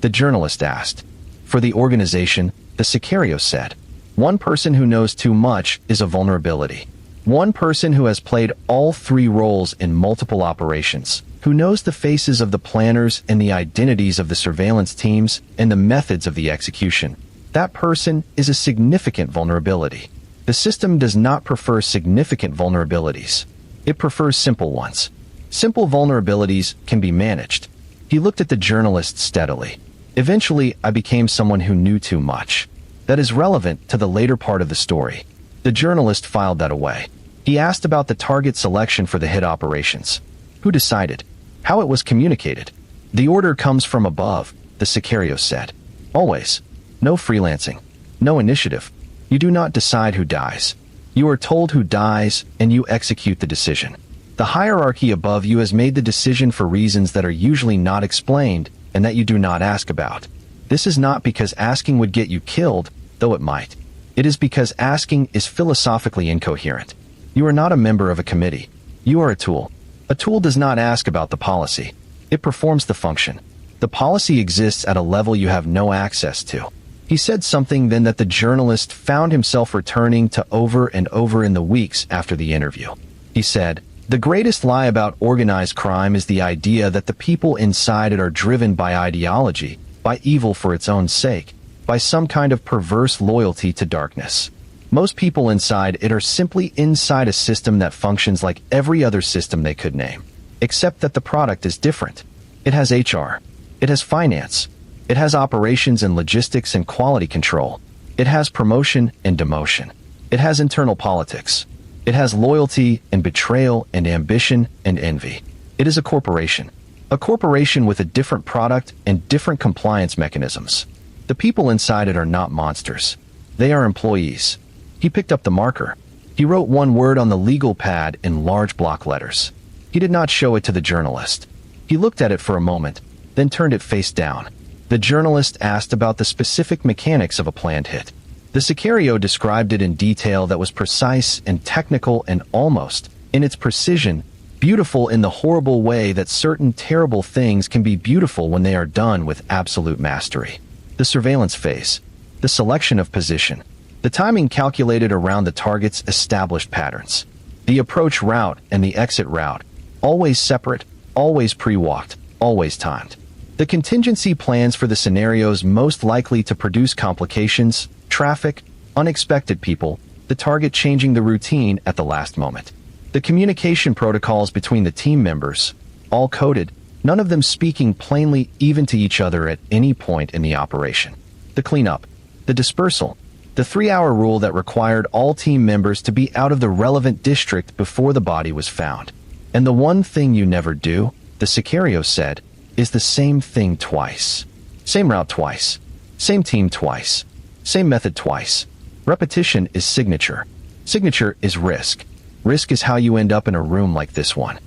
the journalist asked. "For the organization," the Sicario said. "One person who knows too much is a vulnerability. One person who has played all 3 roles in multiple operations, who knows the faces of the planners and the identities of the surveillance teams and the methods of the execution. That person is a significant vulnerability. The system does not prefer significant vulnerabilities. It prefers simple ones. Simple vulnerabilities can be managed." He looked at the journalist steadily. "Eventually, I became someone who knew too much. That is relevant to the later part of the story." The journalist filed that away. He asked about the target selection for the hit operations. "Who decided? How it was communicated?" "The order comes from above," the Sicario said. "Always. No freelancing. No initiative. You do not decide who dies. You are told who dies, and you execute the decision. The hierarchy above you has made the decision for reasons that are usually not explained and that you do not ask about. This is not because asking would get you killed, though it might. It is because asking is philosophically incoherent. You are not a member of a committee. You are a tool. A tool does not ask about the policy. It performs the function. The policy exists at a level you have no access to." He said something then that the journalist found himself returning to over and over in the weeks after the interview. He said, "The greatest lie about organized crime is the idea that the people inside it are driven by ideology, by evil for its own sake, by some kind of perverse loyalty to darkness. Most people inside it are simply inside a system that functions like every other system they could name, except that the product is different. It has HR. It has finance. It has operations and logistics and quality control. It has promotion and demotion. It has internal politics. It has loyalty and betrayal and ambition and envy. It is a corporation. A corporation with a different product and different compliance mechanisms. The people inside it are not monsters. They are employees." He picked up the marker. He wrote one word on the legal pad in large block letters. He did not show it to the journalist. He looked at it for a moment, then turned it face down. The journalist asked about the specific mechanics of a planned hit. The Sicario described it in detail that was precise and technical and almost, in its precision, beautiful in the horrible way that certain terrible things can be beautiful when they are done with absolute mastery. The surveillance phase, the selection of position, the timing calculated around the target's established patterns, the approach route and the exit route, always separate, always pre-walked, always timed. The contingency plans for the scenarios most likely to produce complications, traffic, unexpected people, the target changing the routine at the last moment. The communication protocols between the team members, all coded, none of them speaking plainly even to each other at any point in the operation. The cleanup, the dispersal, the 3-hour rule that required all team members to be out of the relevant district before the body was found. And the one thing you never do, the Sicario said, is the same thing twice. Same route twice. Same team twice. Same method twice. Repetition is signature. Signature is risk. Risk is how you end up in a room like this one.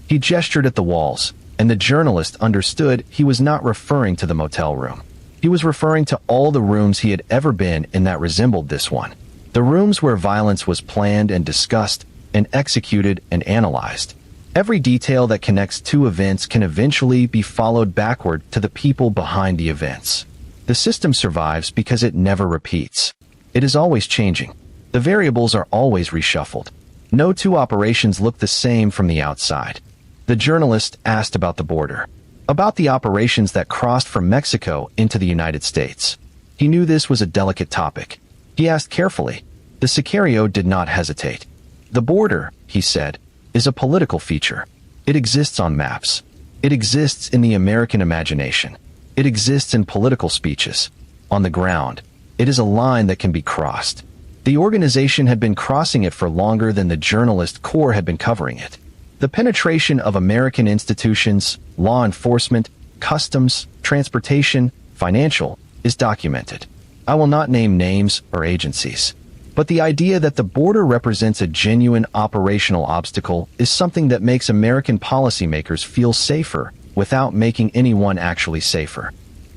He gestured at the walls, and the journalist understood he was not referring to the motel room. He was referring to all the rooms he had ever been in that resembled this one. The rooms where violence was planned and discussed and executed and analyzed. Every detail that connects two events can eventually be followed backward to the people behind the events. The system survives because it never repeats. It is always changing. The variables are always reshuffled. No two operations look the same from the outside. The journalist asked about the border, about the operations that crossed from Mexico into the United States. He knew this was a delicate topic. He asked carefully. The Sicario did not hesitate. The border, he said, is a political feature. It exists on maps. It exists in the American imagination. It exists in political speeches. On the ground, it is a line that can be crossed. The organization had been crossing it for longer than the journalist corps had been covering it. The penetration of American institutions, law enforcement, customs, transportation, financial, is documented. I will not name names or agencies. But the idea that the border represents a genuine operational obstacle is something that makes American policymakers feel safer without making anyone actually safer.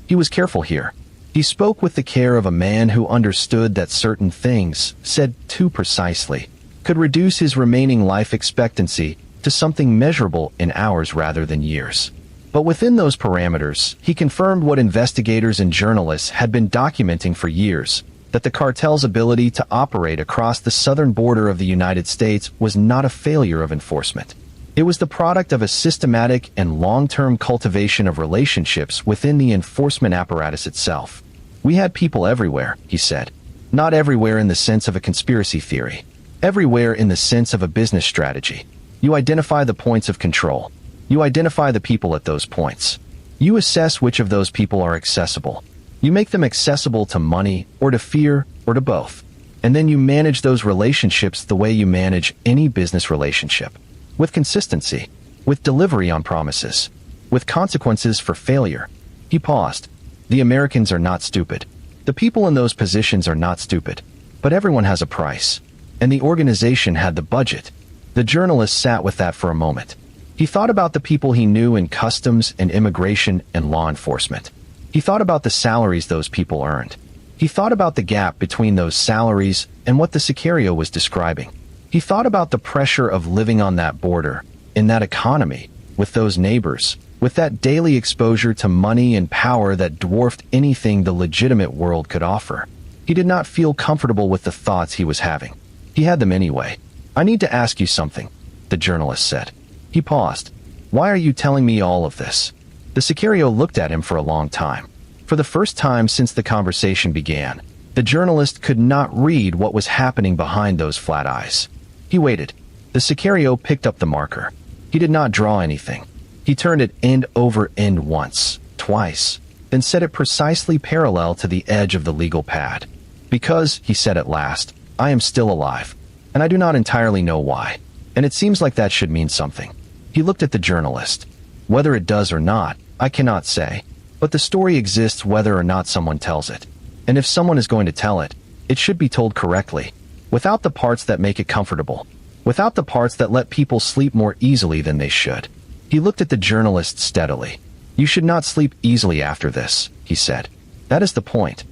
He was careful here. He spoke with the care of a man who understood that certain things, said too precisely, could reduce his remaining life expectancy to something measurable in hours rather than years. But within those parameters, he confirmed what investigators and journalists had been documenting for years, that the cartel's ability to operate across the southern border of the United States was not a failure of enforcement. It was the product of a systematic and long-term cultivation of relationships within the enforcement apparatus itself. We had people everywhere, he said. Not everywhere in the sense of a conspiracy theory. Everywhere in the sense of a business strategy. You identify the points of control. You identify the people at those points. You assess which of those people are accessible. You make them accessible to money, or to fear, or to both. And then you manage those relationships the way you manage any business relationship. With consistency. With delivery on promises. With consequences for failure. He paused. The Americans are not stupid. The people in those positions are not stupid. But everyone has a price. And the organization had the budget. The journalist sat with that for a moment. He thought about the people he knew in customs and immigration and law enforcement. He thought about the salaries those people earned. He thought about the gap between those salaries and what the Sicario was describing. He thought about the pressure of living on that border, in that economy, with those neighbors, with that daily exposure to money and power that dwarfed anything the legitimate world could offer. He did not feel comfortable with the thoughts he was having. He had them anyway. I need to ask you something, the journalist said. He paused. Why are you telling me all of this? The Sicario looked at him for a long time. For the first time since the conversation began, the journalist could not read what was happening behind those flat eyes. He waited. The Sicario picked up the marker. He did not draw anything. He turned it end over end once, twice, then set it precisely parallel to the edge of the legal pad. Because, he said at last, I am still alive, and I do not entirely know why, and it seems like that should mean something. He looked at the journalist. Whether it does or not, I cannot say, but the story exists whether or not someone tells it. And if someone is going to tell it, it should be told correctly, without the parts that make it comfortable, without the parts that let people sleep more easily than they should. He looked at the journalist steadily. You should not sleep easily after this, he said. That is the point.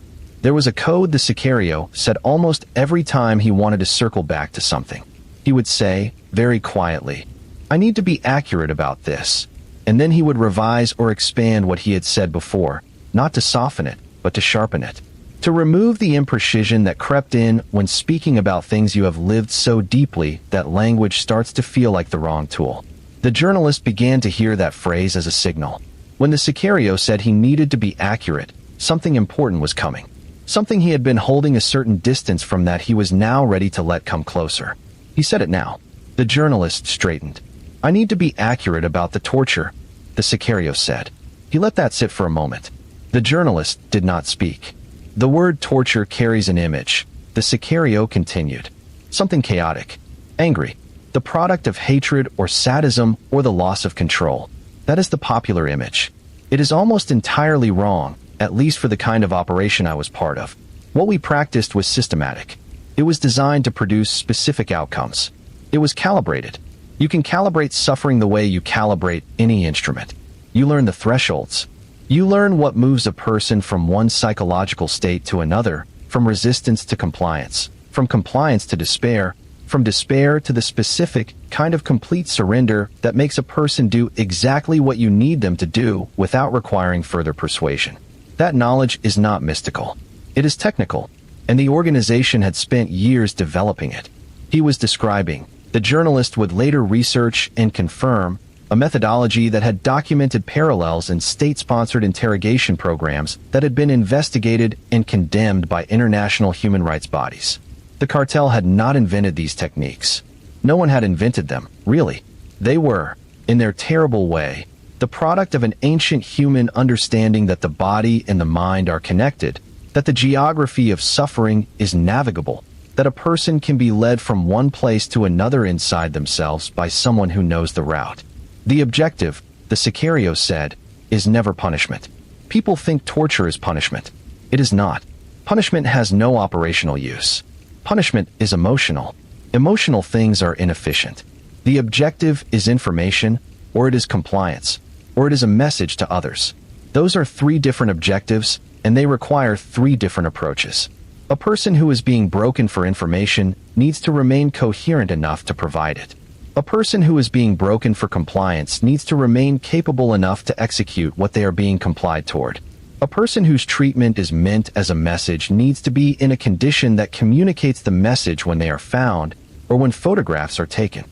There was a code the Sicario said almost every time he wanted to circle back to something. He would say, very quietly, I need to be accurate about this. And then he would revise or expand what he had said before, not to soften it, but to sharpen it. To remove the imprecision that crept in when speaking about things you have lived so deeply that language starts to feel like the wrong tool. The journalist began to hear that phrase as a signal. When the Sicario said he needed to be accurate, something important was coming. Something he had been holding a certain distance from that he was now ready to let come closer. He said it now. The journalist straightened. I need to be accurate about the torture, the Sicario said. He let that sit for a moment. The journalist did not speak. The word torture carries an image, the Sicario continued. Something chaotic, angry, the product of hatred or sadism or the loss of control. That is the popular image. It is almost entirely wrong, at least for the kind of operation I was part of. What we practiced was systematic. It was designed to produce specific outcomes. It was calibrated. You can calibrate suffering the way you calibrate any instrument. You learn the thresholds. You learn what moves a person from one psychological state to another, from resistance to compliance, from compliance to despair, from despair to the specific kind of complete surrender that makes a person do exactly what you need them to do without requiring further persuasion. That knowledge is not mystical. It is technical, and the organization had spent years developing it. He was describing, the journalist would later research and confirm, a methodology that had documented parallels in state-sponsored interrogation programs that had been investigated and condemned by international human rights bodies. The cartel had not invented these techniques. No one had invented them, really. They were, in their terrible way, the product of an ancient human understanding that the body and the mind are connected, that the geography of suffering is navigable, that a person can be led from one place to another inside themselves by someone who knows the route. The objective, the Sicario said, is never punishment. People think torture is punishment. It is not. Punishment has no operational use. Punishment is emotional. Emotional things are inefficient. The objective is information, or it is compliance, or it is a message to others. Those are three different objectives, and they require three different approaches. A person who is being broken for information needs to remain coherent enough to provide it. A person who is being broken for compliance needs to remain capable enough to execute what they are being complied toward. A person whose treatment is meant as a message needs to be in a condition that communicates the message when they are found, or when photographs are taken.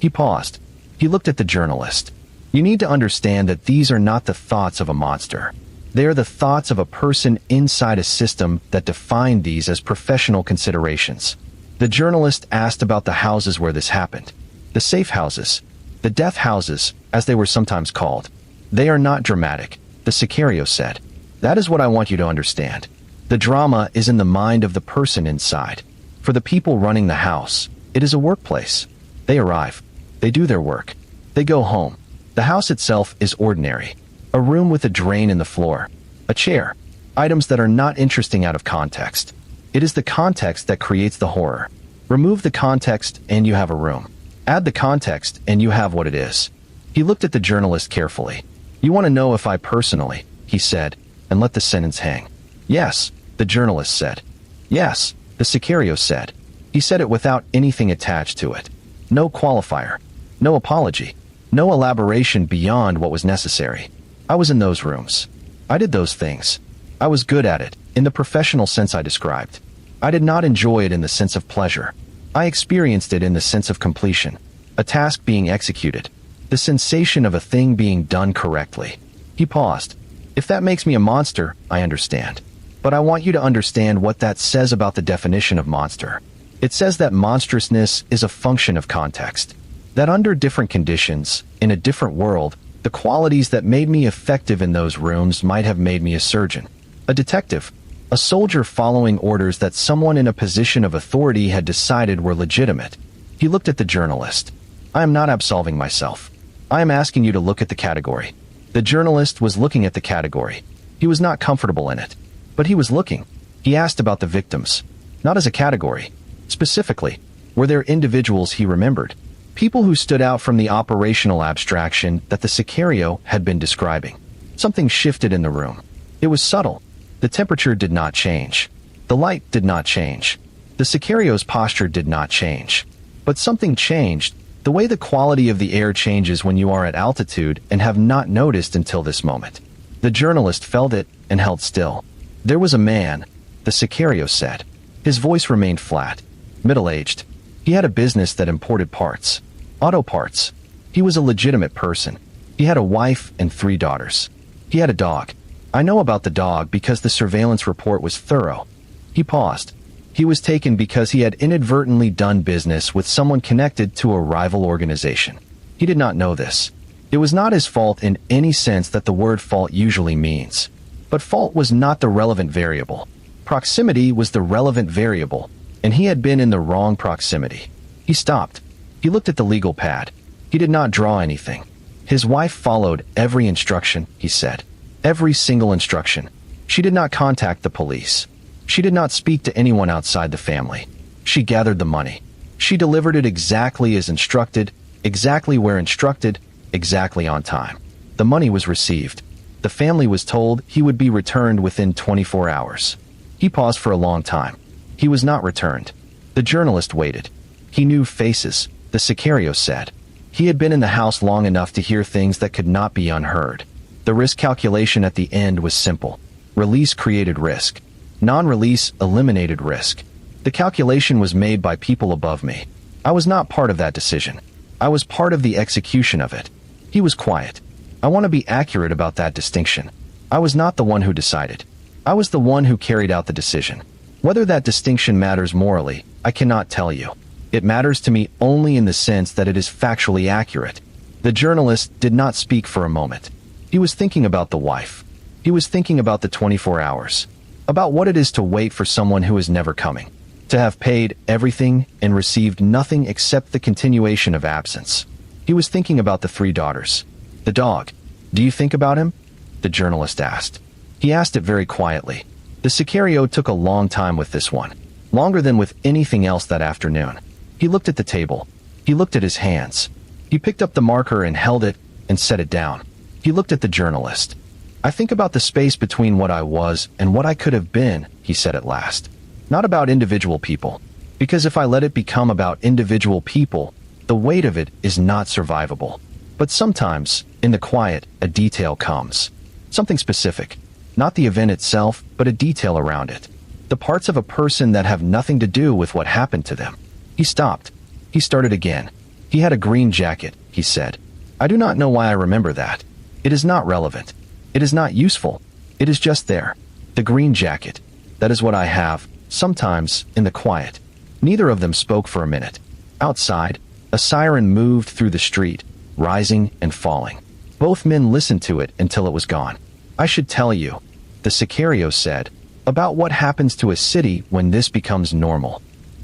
He paused. He looked at the journalist. You need to understand that these are not the thoughts of a monster. They are the thoughts of a person inside a system that defined these as professional considerations. The journalist asked about the houses where this happened. The safe houses, the death houses, as they were sometimes called. They are not dramatic, the Sicario said. That is what I want you to understand. The drama is in the mind of the person inside. For the people running the house, it is a workplace. They arrive. They do their work. They go home. The house itself is ordinary. A room with a drain in the floor. A chair. Items that are not interesting out of context. It is the context that creates the horror. Remove the context and you have a room. Add the context and you have what it is. He looked at the journalist carefully. You want to know if I personally, he said, and let the sentence hang. Yes, the journalist said. Yes, the Sicario said. He said it without anything attached to it. No qualifier. No apology. No elaboration beyond what was necessary. I was in those rooms. I did those things. I was good at it, in the professional sense I described. I did not enjoy it in the sense of pleasure. I experienced it in the sense of completion, a task being executed, the sensation of a thing being done correctly. He paused. If that makes me a monster, I understand. But I want you to understand what that says about the definition of monster. It says that monstrousness is a function of context. That under different conditions, in a different world, the qualities that made me effective in those rooms might have made me a surgeon, a detective, a soldier following orders that someone in a position of authority had decided were legitimate. He looked at the journalist. I am not absolving myself. I am asking you to look at the category. The journalist was looking at the category. He was not comfortable in it. But he was looking. He asked about the victims. Not as a category. Specifically, were there individuals he remembered? People who stood out from the operational abstraction that the Sicario had been describing. Something shifted in the room. It was subtle. The temperature did not change. The light did not change. The Sicario's posture did not change. But something changed, the way the quality of the air changes when you are at altitude and have not noticed until this moment. The journalist felt it and held still. There was a man, the Sicario said. His voice remained flat, middle-aged. He had a business that imported parts. Auto parts. He was a legitimate person. He had a wife and 3 daughters. He had a dog. I know about the dog because the surveillance report was thorough. He paused. He was taken because he had inadvertently done business with someone connected to a rival organization. He did not know this. It was not his fault in any sense that the word fault usually means. But fault was not the relevant variable. Proximity was the relevant variable, and he had been in the wrong proximity. He stopped. He looked at the legal pad. He did not draw anything. His wife followed every instruction, he said. Every single instruction. She did not contact the police. She did not speak to anyone outside the family. She gathered the money. She delivered it exactly as instructed, exactly where instructed, exactly on time. The money was received. The family was told he would be returned within 24 hours. He paused for a long time. He was not returned. The journalist waited. He knew faces, the Sicario said. He had been in the house long enough to hear things that could not be unheard. The risk calculation at the end was simple. Release created risk. Non-release eliminated risk. The calculation was made by people above me. I was not part of that decision. I was part of the execution of it. He was quiet. I want to be accurate about that distinction. I was not the one who decided. I was the one who carried out the decision. Whether that distinction matters morally, I cannot tell you. It matters to me only in the sense that it is factually accurate. The journalist did not speak for a moment. He was thinking about the wife. He was thinking about the 24 hours. About what it is to wait for someone who is never coming. To have paid everything and received nothing except the continuation of absence. He was thinking about the 3 daughters. The dog. Do you think about him? The journalist asked. He asked it very quietly. The Sicario took a long time with this one. Longer than with anything else that afternoon. He looked at the table. He looked at his hands. He picked up the marker and held it and set it down. He looked at the journalist. I think about the space between what I was and what I could have been, he said at last. Not about individual people. Because if I let it become about individual people, the weight of it is not survivable. But sometimes, in the quiet, a detail comes. Something specific. Not the event itself, but a detail around it. The parts of a person that have nothing to do with what happened to them. He stopped. He started again. He had a green jacket, he said. I do not know why I remember that. It is not relevant. It is not useful. It is just there. The green jacket. That is what I have, sometimes, in the quiet. Neither of them spoke for a minute. Outside, a siren moved through the street, rising and falling. Both men listened to it until it was gone. I should tell you, the Sicario said, about what happens to a city when this becomes normal.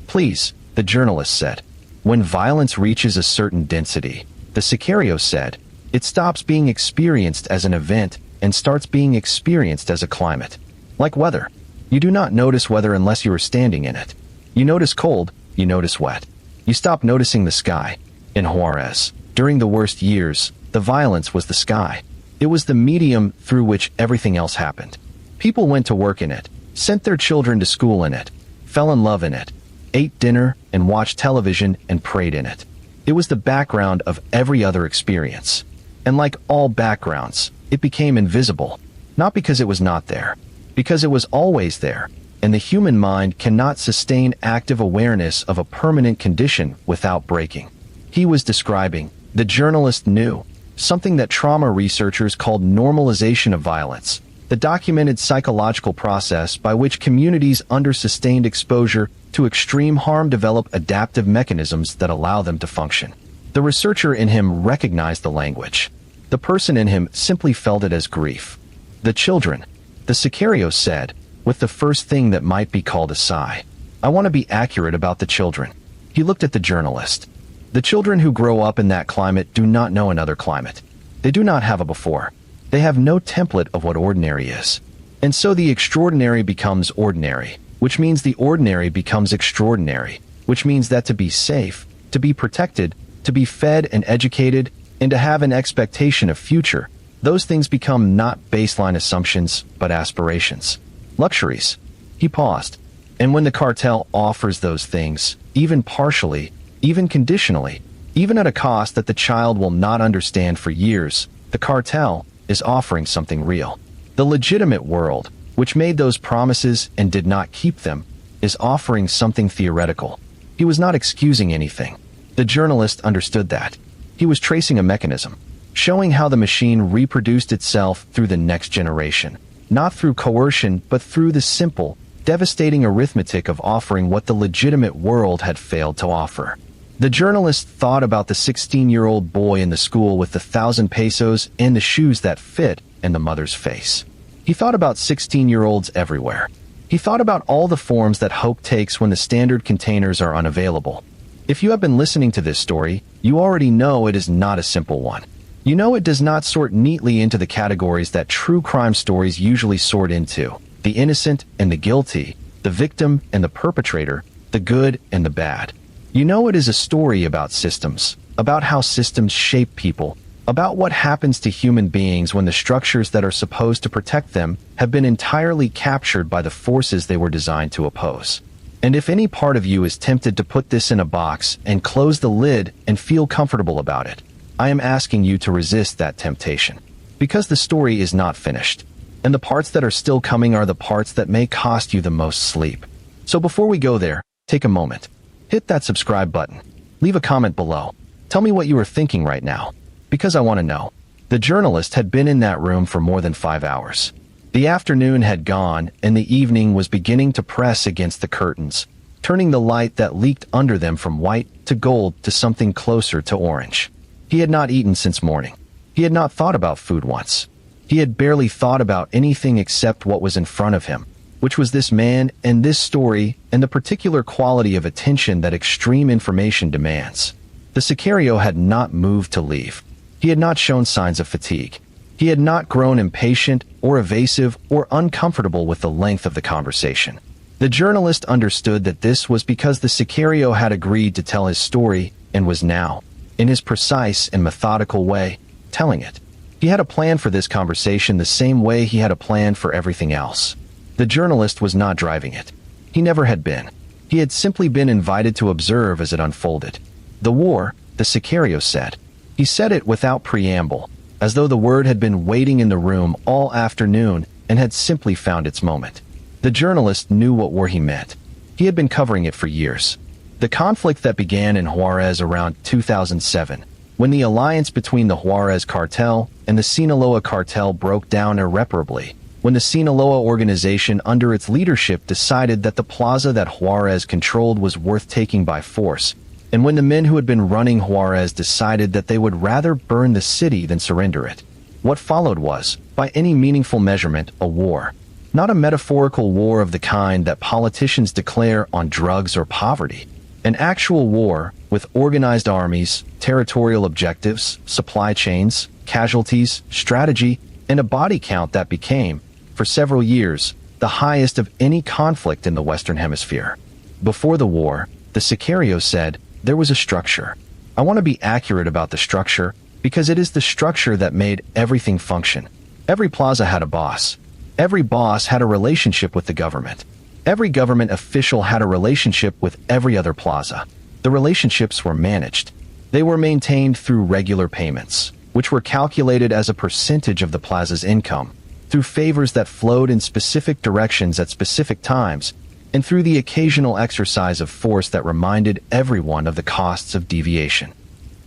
Please, the journalist said. When violence reaches a certain density, the Sicario said, it stops being experienced as an event and starts being experienced as a climate. Like weather. You do not notice weather unless you are standing in it. You notice cold, you notice wet. You stop noticing the sky. In Juarez, during the worst years, the violence was the sky. It was the medium through which everything else happened. People went to work in it, sent their children to school in it, fell in love in it, ate dinner and watched television and prayed in it. It was the background of every other experience. And like all backgrounds, it became invisible. Not because it was not there. Because it was always there, and the human mind cannot sustain active awareness of a permanent condition without breaking. He was describing, the journalist knew, something that trauma researchers called normalization of violence, the documented psychological process by which communities under sustained exposure to extreme harm develop adaptive mechanisms that allow them to function. The researcher in him recognized the language. The person in him simply felt it as grief. The children, the Sicario said, with the first thing that might be called a sigh. I want to be accurate about the children. He looked at the journalist. The children who grow up in that climate do not know another climate. They do not have a before. They have no template of what ordinary is. And so the extraordinary becomes ordinary, which means the ordinary becomes extraordinary, which means that to be safe, to be protected, to be fed and educated, and to have an expectation of future, those things become not baseline assumptions, but aspirations. Luxuries. He paused. And when the cartel offers those things, even partially, even conditionally, even at a cost that the child will not understand for years, the cartel is offering something real. The legitimate world, which made those promises and did not keep them, is offering something theoretical. He was not excusing anything. The journalist understood that. He was tracing a mechanism, showing how the machine reproduced itself through the next generation, not through coercion but through the simple, devastating arithmetic of offering what the legitimate world had failed to offer. The journalist thought about the 16-year-old boy in the school with the 1,000 pesos and the shoes that fit and the mother's face. He thought about 16-year-olds everywhere. He thought about all the forms that hope takes when the standard containers are unavailable. If you have been listening to this story, you already know it is not a simple one. You know it does not sort neatly into the categories that true crime stories usually sort into: the innocent and the guilty, the victim and the perpetrator, the good and the bad. You know it is a story about systems, about how systems shape people, about what happens to human beings when the structures that are supposed to protect them have been entirely captured by the forces they were designed to oppose. And if any part of you is tempted to put this in a box and close the lid and feel comfortable about it, I am asking you to resist that temptation. Because the story is not finished. And the parts that are still coming are the parts that may cost you the most sleep. So before we go there, take a moment. Hit that subscribe button. Leave a comment below. Tell me what you are thinking right now. Because I want to know. The journalist had been in that room for more than 5 hours. The afternoon had gone, and the evening was beginning to press against the curtains, turning the light that leaked under them from white to gold to something closer to orange. He had not eaten since morning. He had not thought about food once. He had barely thought about anything except what was in front of him, which was this man and this story and the particular quality of attention that extreme information demands. The Sicario had not moved to leave. He had not shown signs of fatigue. He had not grown impatient or evasive or uncomfortable with the length of the conversation. The journalist understood that this was because the Sicario had agreed to tell his story and was now, in his precise and methodical way, telling it. He had a plan for this conversation the same way he had a plan for everything else. The journalist was not driving it. He never had been. He had simply been invited to observe as it unfolded. The war, the Sicario said. He said it without preamble, as though the word had been waiting in the room all afternoon and had simply found its moment. The journalist knew what war he meant. He had been covering it for years. The conflict that began in Juarez around 2007, when the alliance between the Juarez cartel and the Sinaloa cartel broke down irreparably, when the Sinaloa organization under its leadership decided that the plaza that Juarez controlled was worth taking by force, and when the men who had been running Juarez decided that they would rather burn the city than surrender it. What followed was, by any meaningful measurement, a war. Not a metaphorical war of the kind that politicians declare on drugs or poverty. An actual war with organized armies, territorial objectives, supply chains, casualties, strategy, and a body count that became, for several years, the highest of any conflict in the Western Hemisphere. Before the war, the Sicario said, there was a structure. I want to be accurate about the structure because it is the structure that made everything function. Every plaza had a boss. Every boss had a relationship with the government. Every government official had a relationship with every other plaza. The relationships were managed. They were maintained through regular payments, which were calculated as a percentage of the plaza's income, through favors that flowed in specific directions at specific times, and through the occasional exercise of force that reminded everyone of the costs of deviation.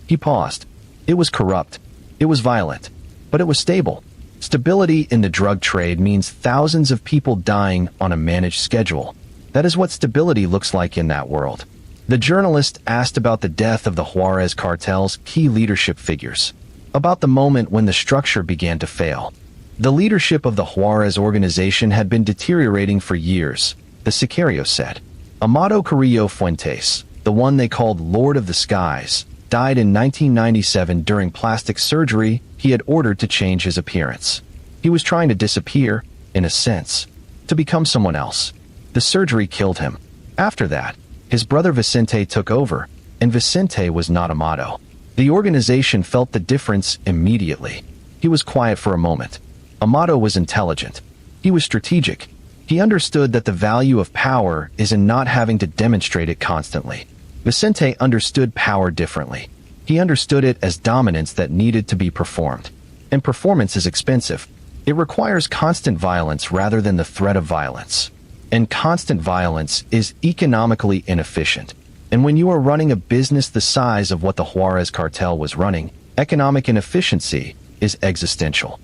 He paused. It was corrupt. It was violent. But it was stable. Stability in the drug trade means thousands of people dying on a managed schedule. That is what stability looks like in that world. The journalist asked about the death of the Juarez cartel's key leadership figures, about the moment when the structure began to fail. The leadership of the Juarez organization had been deteriorating for years, the Sicario said. Amado Carrillo Fuentes, the one they called Lord of the Skies, died in 1997 during plastic surgery he had ordered to change his appearance. He was trying to disappear, in a sense, to become someone else. The surgery killed him. After that, his brother Vicente took over, and Vicente was not Amado. The organization felt the difference immediately. He was quiet for a moment. Amado was intelligent. He was strategic. He understood that the value of power is in not having to demonstrate it constantly. Vicente understood power differently. He understood it as dominance that needed to be performed. And performance is expensive. It requires constant violence rather than the threat of violence. And constant violence is economically inefficient. And when you are running a business the size of what the Juarez cartel was running, economic inefficiency is existential.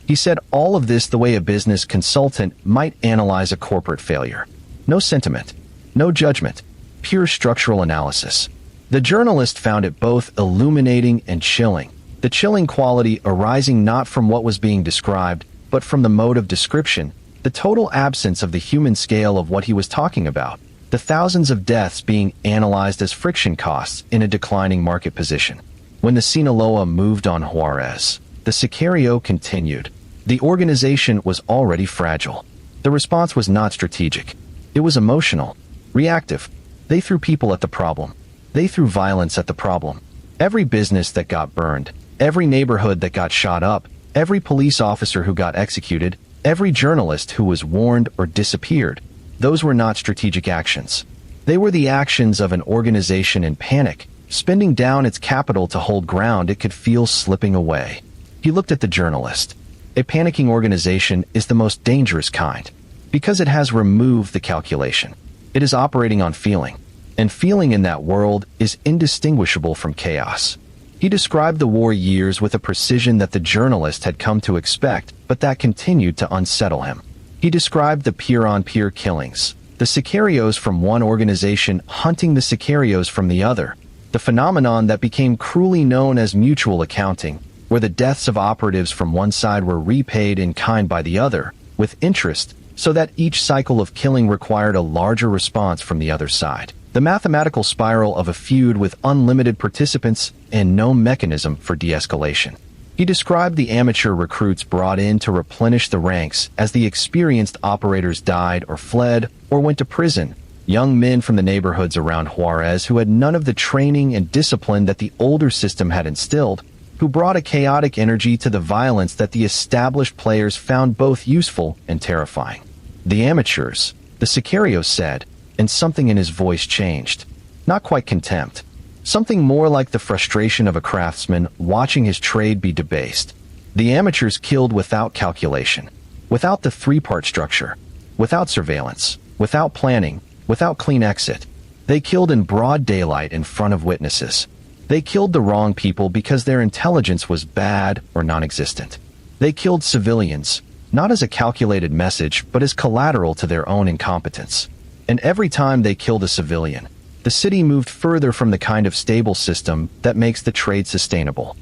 He said all of this the way a business consultant might analyze a corporate failure. No sentiment. No judgment. Pure structural analysis. The journalist found it both illuminating and chilling, the chilling quality arising not from what was being described, but from the mode of description, the total absence of the human scale of what he was talking about, the thousands of deaths being analyzed as friction costs in a declining market position. When the Sinaloa moved on Juarez, the Sicario continued. The organization was already fragile. The response was not strategic. It was emotional, reactive. They threw people at the problem. They threw violence at the problem. Every business that got burned, Every neighborhood that got shot up, every police officer who got executed, every journalist who was warned or disappeared, those were not strategic actions. They were the actions of an organization in panic, spending down its capital to hold ground it could feel slipping away. He looked at the journalist. A panicking organization is the most dangerous kind, because it has removed the calculation. It is operating on feeling, and feeling in that world is indistinguishable from chaos. He described the war years with a precision that the journalist had come to expect, but that continued to unsettle him. He described the peer-on-peer killings, the sicarios from one organization hunting the sicarios from the other, the phenomenon that became cruelly known as mutual accounting, where the deaths of operatives from one side were repaid in kind by the other, with interest, so that each cycle of killing required a larger response from the other side. The mathematical spiral of a feud with unlimited participants and no mechanism for de-escalation. He described the amateur recruits brought in to replenish the ranks as the experienced operators died or fled or went to prison, young men from the neighborhoods around Juarez who had none of the training and discipline that the older system had instilled, who brought a chaotic energy to the violence that the established players found both useful and terrifying. The amateurs, the sicario said, and something in his voice changed. Not quite contempt. Something more like the frustration of a craftsman watching his trade be debased. The amateurs killed without calculation, without the three-part structure, without surveillance, without planning, without clean exit. They killed in broad daylight in front of witnesses. They killed the wrong people because their intelligence was bad or non-existent. They killed civilians, not as a calculated message, but as collateral to their own incompetence. And every time they killed a civilian, the city moved further from the kind of stable system that makes the trade sustainable.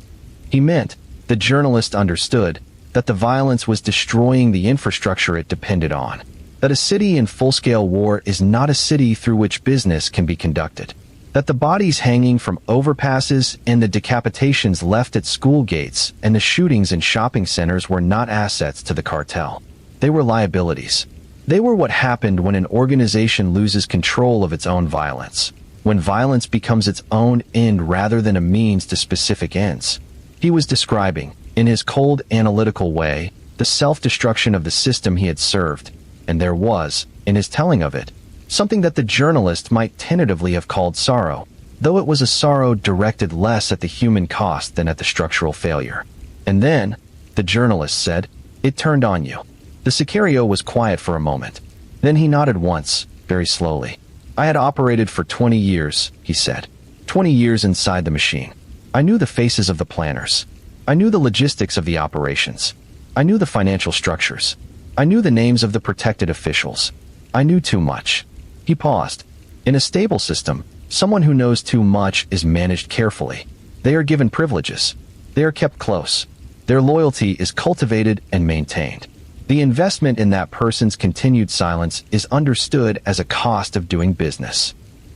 He meant, the journalist understood, that the violence was destroying the infrastructure it depended on. That a city in full-scale war is not a city through which business can be conducted. That the bodies hanging from overpasses and the decapitations left at school gates and the shootings in shopping centers were not assets to the cartel. They were liabilities. They were what happened when an organization loses control of its own violence, when violence becomes its own end rather than a means to specific ends. He was describing, in his cold, analytical way, the self-destruction of the system he had served, and there was, in his telling of it, something that the journalist might tentatively have called sorrow, though it was a sorrow directed less at the human cost than at the structural failure. And then, the journalist said, it turned on you. The sicario was quiet for a moment. Then he nodded once, very slowly. I had operated for 20 years, he said. 20 years inside the machine. I knew the faces of the planners. I knew the logistics of the operations. I knew the financial structures. I knew the names of the protected officials. I knew too much. He paused. In a stable system, someone who knows too much is managed carefully. They are given privileges. They are kept close. Their loyalty is cultivated and maintained. The investment in that person's continued silence is understood as a cost of doing business.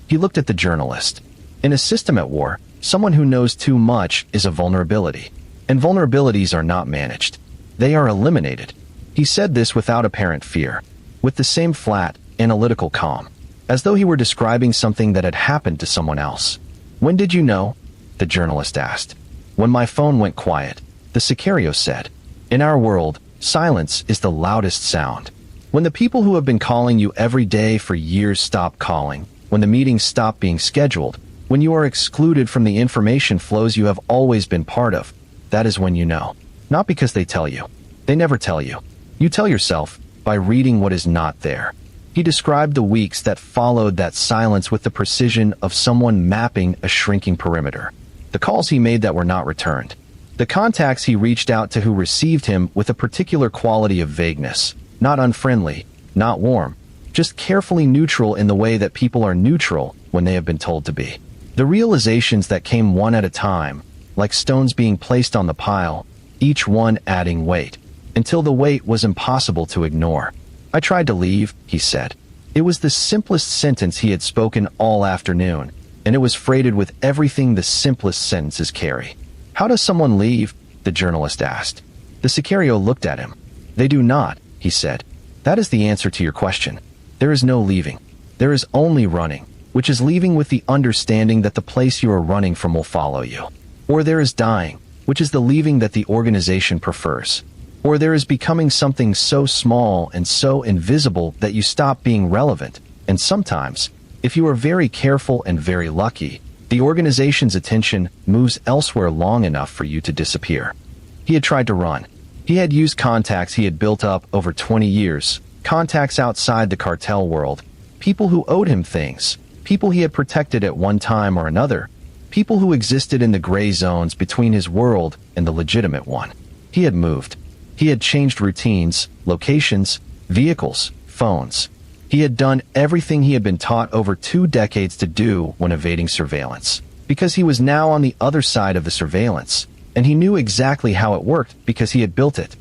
He looked at the journalist. In a system at war, someone who knows too much is a vulnerability. And vulnerabilities are not managed. They are eliminated. He said this without apparent fear, with the same flat, analytical calm, as though he were describing something that had happened to someone else. When did you know? The journalist asked. When my phone went quiet, the sicario said. In our world, silence is the loudest sound. When the people who have been calling you every day for years stop calling, when the meetings stop being scheduled, when you are excluded from the information flows you have always been part of, that is when you know. Not because they tell you. They never tell you. You tell yourself by reading what is not there. He described the weeks that followed that silence with the precision of someone mapping a shrinking perimeter. The calls he made that were not returned. The contacts he reached out to who received him with a particular quality of vagueness. Not unfriendly, not warm, just carefully neutral in the way that people are neutral when they have been told to be. The realizations that came one at a time, like stones being placed on the pile, each one adding weight, until the weight was impossible to ignore. I tried to leave, he said. It was the simplest sentence he had spoken all afternoon, and it was freighted with everything the simplest sentences carry. How does someone leave? The journalist asked. The sicario looked at him. They do not, he said. That is the answer to your question. There is no leaving. There is only running, which is leaving with the understanding that the place you are running from will follow you. Or there is dying, which is the leaving that the organization prefers. Or there is becoming something so small and so invisible that you stop being relevant, and sometimes, if you are very careful and very lucky, the organization's attention moves elsewhere long enough for you to disappear. He had tried to run. He had used contacts he had built up over 20 years, contacts outside the cartel world, people who owed him things, people he had protected at one time or another, people who existed in the gray zones between his world and the legitimate one. He had moved. He had changed routines, locations, vehicles, phones. He had done everything he had been taught over 2 decades to do when evading surveillance, because he was now on the other side of the surveillance, and he knew exactly how it worked because he had built it.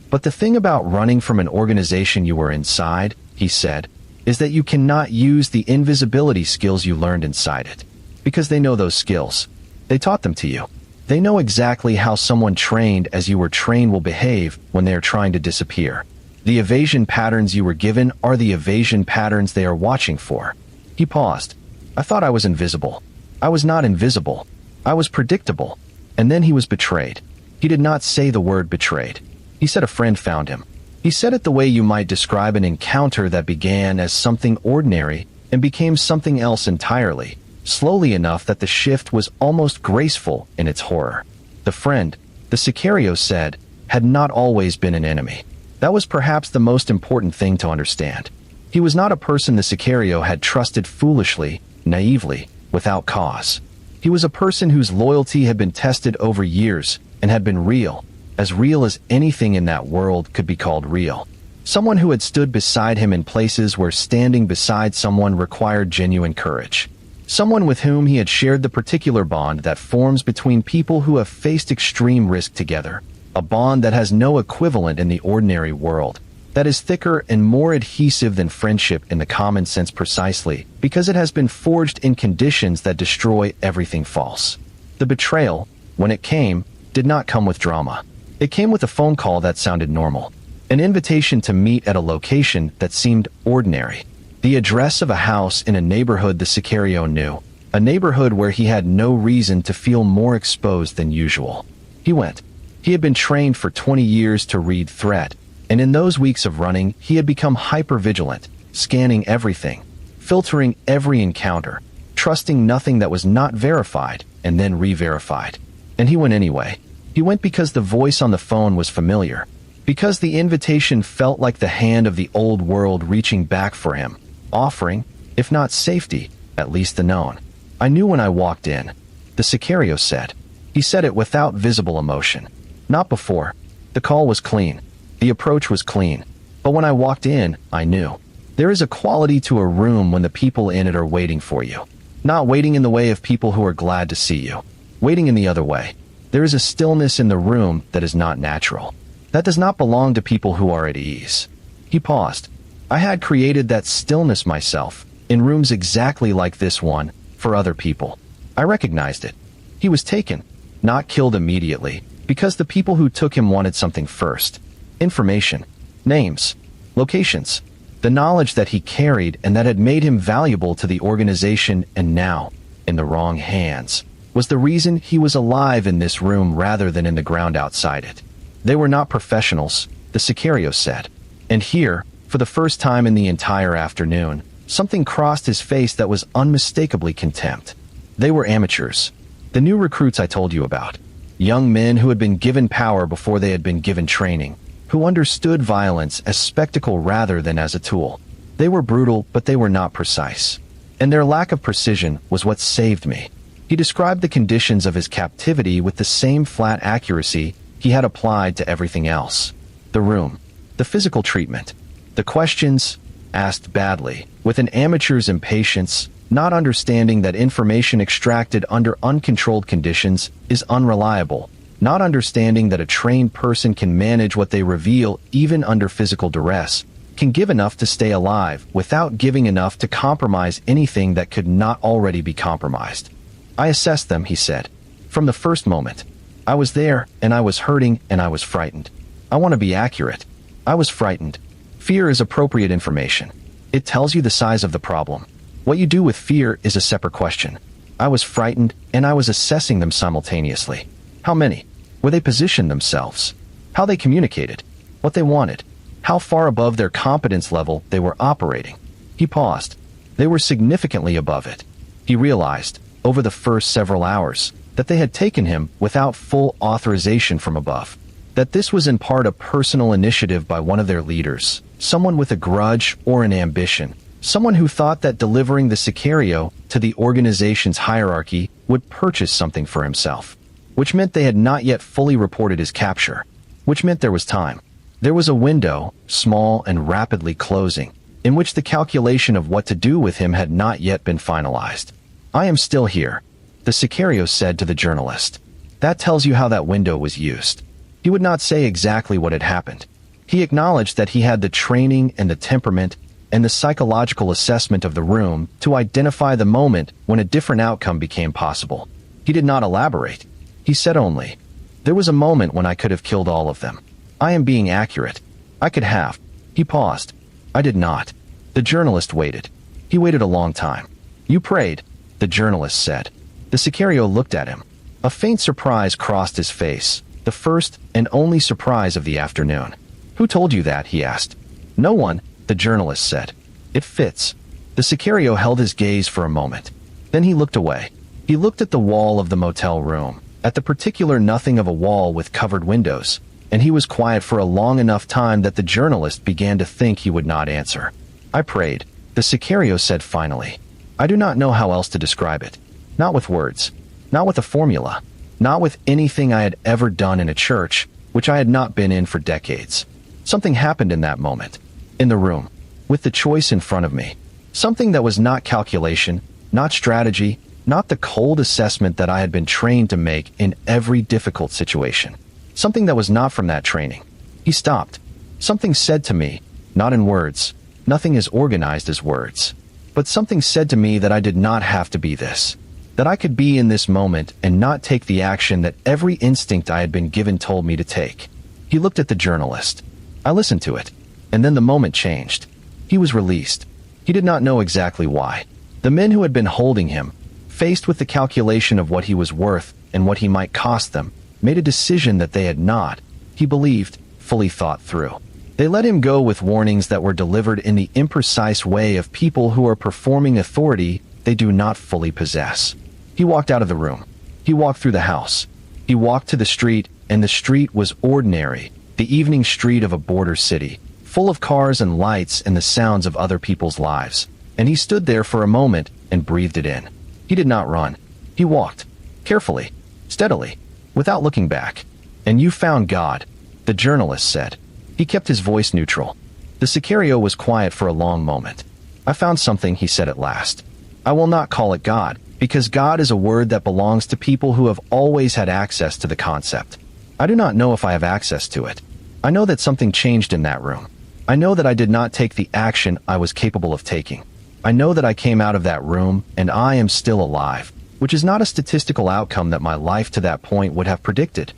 But the thing about running from an organization you were inside, he said, is that you cannot use the invisibility skills you learned inside it. Because they know those skills. They taught them to you. They know exactly how someone trained as you were trained will behave when they are trying to disappear. The evasion patterns you were given are the evasion patterns they are watching for. He paused. I thought I was invisible. I was not invisible. I was predictable. And then he was betrayed. He did not say the word betrayed. He said a friend found him. He said it the way you might describe an encounter that began as something ordinary and became something else entirely, slowly enough that the shift was almost graceful in its horror. The friend, the Sicario said, had not always been an enemy. That was perhaps the most important thing to understand. He was not a person the Sicario had trusted foolishly, naively, without cause. He was a person whose loyalty had been tested over years and had been real as anything in that world could be called real. Someone who had stood beside him in places where standing beside someone required genuine courage. Someone with whom he had shared the particular bond that forms between people who have faced extreme risk together. A bond that has no equivalent in the ordinary world, that is thicker and more adhesive than friendship in the common sense precisely because it has been forged in conditions that destroy everything false. The betrayal, when it came, did not come with drama. It came with a phone call that sounded normal, an invitation to meet at a location that seemed ordinary, the address of a house in a neighborhood the Sicario knew, a neighborhood where he had no reason to feel more exposed than usual. He went. He had been trained for 20 years to read threat, and in those weeks of running, he had become hyper-vigilant, scanning everything, filtering every encounter, trusting nothing that was not verified, and then re-verified. And he went anyway. He went because the voice on the phone was familiar, because the invitation felt like the hand of the old world reaching back for him, offering, if not safety, at least the known. I knew when I walked in, the Sicario said. He said it without visible emotion. Not before. The call was clean. The approach was clean. But when I walked in, I knew. There is a quality to a room when the people in it are waiting for you. Not waiting in the way of people who are glad to see you. Waiting in the other way. There is a stillness in the room that is not natural. That does not belong to people who are at ease. He paused. I had created that stillness myself, in rooms exactly like this one, for other people. I recognized it. He was taken, not killed immediately, because the people who took him wanted something first. Information, names, locations, the knowledge that he carried and that had made him valuable to the organization and now, in the wrong hands, was the reason he was alive in this room rather than in the ground outside it. They were not professionals, the Sicario said. And here, for the first time in the entire afternoon, something crossed his face that was unmistakably contempt. They were amateurs. The new recruits I told you about. Young men who had been given power before they had been given training, who understood violence as spectacle rather than as a tool. They were brutal, but they were not precise. And their lack of precision was what saved me. He described the conditions of his captivity with the same flat accuracy he had applied to everything else. The room, the physical treatment, the questions asked badly, with an amateur's impatience, not understanding that information extracted under uncontrolled conditions is unreliable, not understanding that a trained person can manage what they reveal even under physical duress, can give enough to stay alive without giving enough to compromise anything that could not already be compromised. I assessed them, he said. From the first moment. I was there, and I was hurting, and I was frightened. I want to be accurate. I was frightened. Fear is appropriate information. It tells you the size of the problem. What you do with fear is a separate question. I was frightened, and I was assessing them simultaneously. How many? where they positioned themselves, how they communicated, what they wanted, how far above their competence level they were operating. He paused. They were significantly above it. He realized, over the first several hours, that they had taken him without full authorization from above. That this was in part a personal initiative by one of their leaders, someone with a grudge or an ambition, someone who thought that delivering the Sicario to the organization's hierarchy would purchase something for himself, which meant they had not yet fully reported his capture, which meant there was time. There was a window, small and rapidly closing, in which the calculation of what to do with him had not yet been finalized. "I am still here," the Sicario said to the journalist. That tells you how that window was used. He would not say exactly what had happened. He acknowledged that he had the training and the temperament and the psychological assessment of the room to identify the moment when a different outcome became possible. He did not elaborate. He said only, "There was a moment when I could have killed all of them. I am being accurate. I could have." He paused. "I did not." The journalist waited. He waited a long time. "You prayed," the journalist said. The Sicario looked at him. A faint surprise crossed his face, the first and only surprise of the afternoon. "Who told you that?" he asked. "No one," the journalist said. "It fits." The Sicario held his gaze for a moment. Then he looked away. He looked at the wall of the motel room, at the particular nothing of a wall with covered windows, and he was quiet for a long enough time that the journalist began to think he would not answer. "I prayed," the Sicario said finally. "I do not know how else to describe it. Not with words. Not with a formula. Not with anything I had ever done in a church, which I had not been in for decades. Something happened in that moment. In the room. With the choice in front of me. Something that was not calculation, not strategy, not the cold assessment that I had been trained to make in every difficult situation. Something that was not from that training." He stopped. Something said to me, not in words, nothing as organized as words, but something said to me that I did not have to be this. That I could be in this moment and not take the action that every instinct I had been given told me to take. He looked at the journalist. I listened to it. And then the moment changed. He was released. He did not know exactly why. The men who had been holding him, faced with the calculation of what he was worth and what he might cost them, made a decision that they had not, he believed, fully thought through. They let him go with warnings that were delivered in the imprecise way of people who are performing authority they do not fully possess. He walked out of the room. He walked through the house. He walked to the street, and the street was ordinary, the evening street of a border city, full of cars and lights and the sounds of other people's lives. And he stood there for a moment and breathed it in. He did not run. He walked, carefully, steadily, without looking back. "And you found God," the journalist said. He kept his voice neutral. The Sicario was quiet for a long moment. "I found something," he said at last. "I will not call it God, because God is a word that belongs to people who have always had access to the concept. I do not know if I have access to it. I know that something changed in that room. I know that I did not take the action I was capable of taking. I know that I came out of that room and I am still alive, which is not a statistical outcome that my life to that point would have predicted."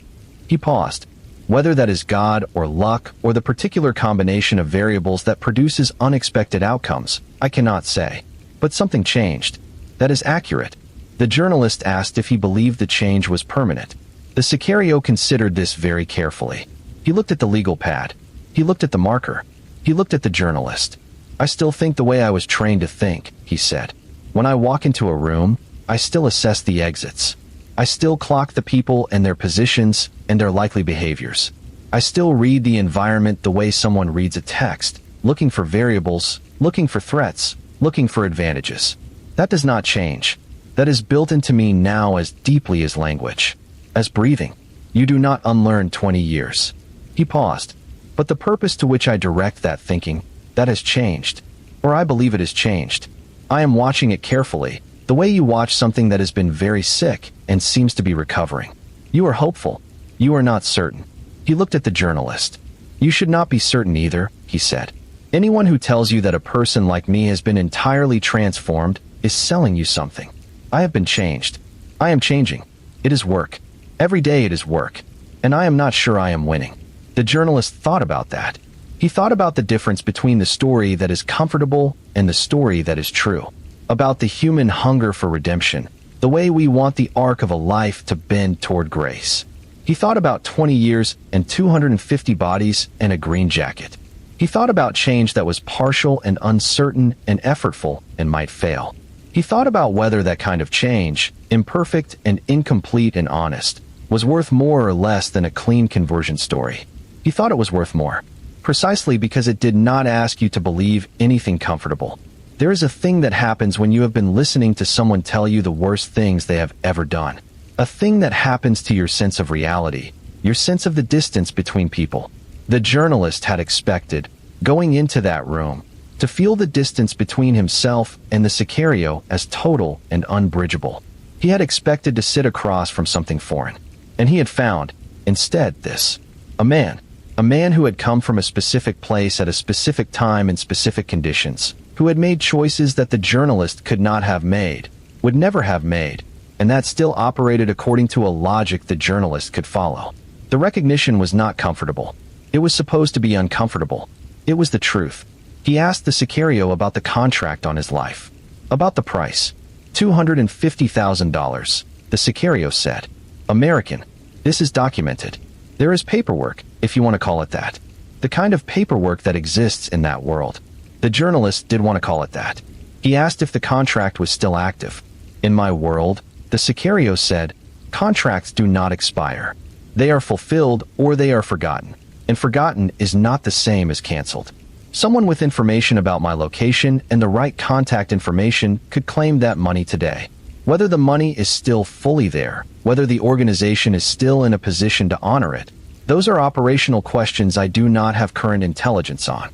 He paused. "Whether that is God or luck or the particular combination of variables that produces unexpected outcomes, I cannot say. But something changed. That is accurate." The journalist asked if he believed the change was permanent. The Sicario considered this very carefully. He looked at the legal pad. He looked at the marker. He looked at the journalist. "I still think the way I was trained to think," he said. "When I walk into a room, I still assess the exits. I still clock the people and their positions and their likely behaviors. I still read the environment the way someone reads a text, looking for variables, looking for threats, looking for advantages. That does not change. That is built into me now as deeply as language, as breathing. You do not unlearn 20 years. He paused. "But the purpose to which I direct that thinking, that has changed. Or I believe it has changed. I am watching it carefully, the way you watch something that has been very sick and seems to be recovering. You are hopeful. You are not certain." He looked at the journalist. "You should not be certain either," he said. "Anyone who tells you that a person like me has been entirely transformed is selling you something. I have been changed. I am changing. It is work. Every day it is work. And I am not sure I am winning." The journalist thought about that. He thought about the difference between the story that is comfortable and the story that is true. About the human hunger for redemption, the way we want the arc of a life to bend toward grace. He thought about 20 years and 250 bodies and a green jacket. He thought about change that was partial and uncertain and effortful and might fail. He thought about whether that kind of change, imperfect and incomplete and honest, was worth more or less than a clean conversion story. He thought it was worth more, precisely because it did not ask you to believe anything comfortable. There is a thing that happens when you have been listening to someone tell you the worst things they have ever done. A thing that happens to your sense of reality, your sense of the distance between people. The journalist had expected, going into that room, to feel the distance between himself and the Sicario as total and unbridgeable. He had expected to sit across from something foreign, and he had found, instead, this. A man who had come from a specific place at a specific time in specific conditions, who had made choices that the journalist could not have made, would never have made, and that still operated according to a logic the journalist could follow. The recognition was not comfortable. It was supposed to be uncomfortable. It was the truth. He asked the Sicario about the contract on his life. About the price. $250,000. The Sicario said. American. This is documented. There is paperwork, if you want to call it that. The kind of paperwork that exists in that world. The journalist did want to call it that. He asked if the contract was still active. In my world, the Sicario said, contracts do not expire. They are fulfilled or they are forgotten. And forgotten is not the same as canceled. Someone with information about my location and the right contact information could claim that money today. Whether the money is still fully there, whether the organization is still in a position to honor it, those are operational questions I do not have current intelligence on.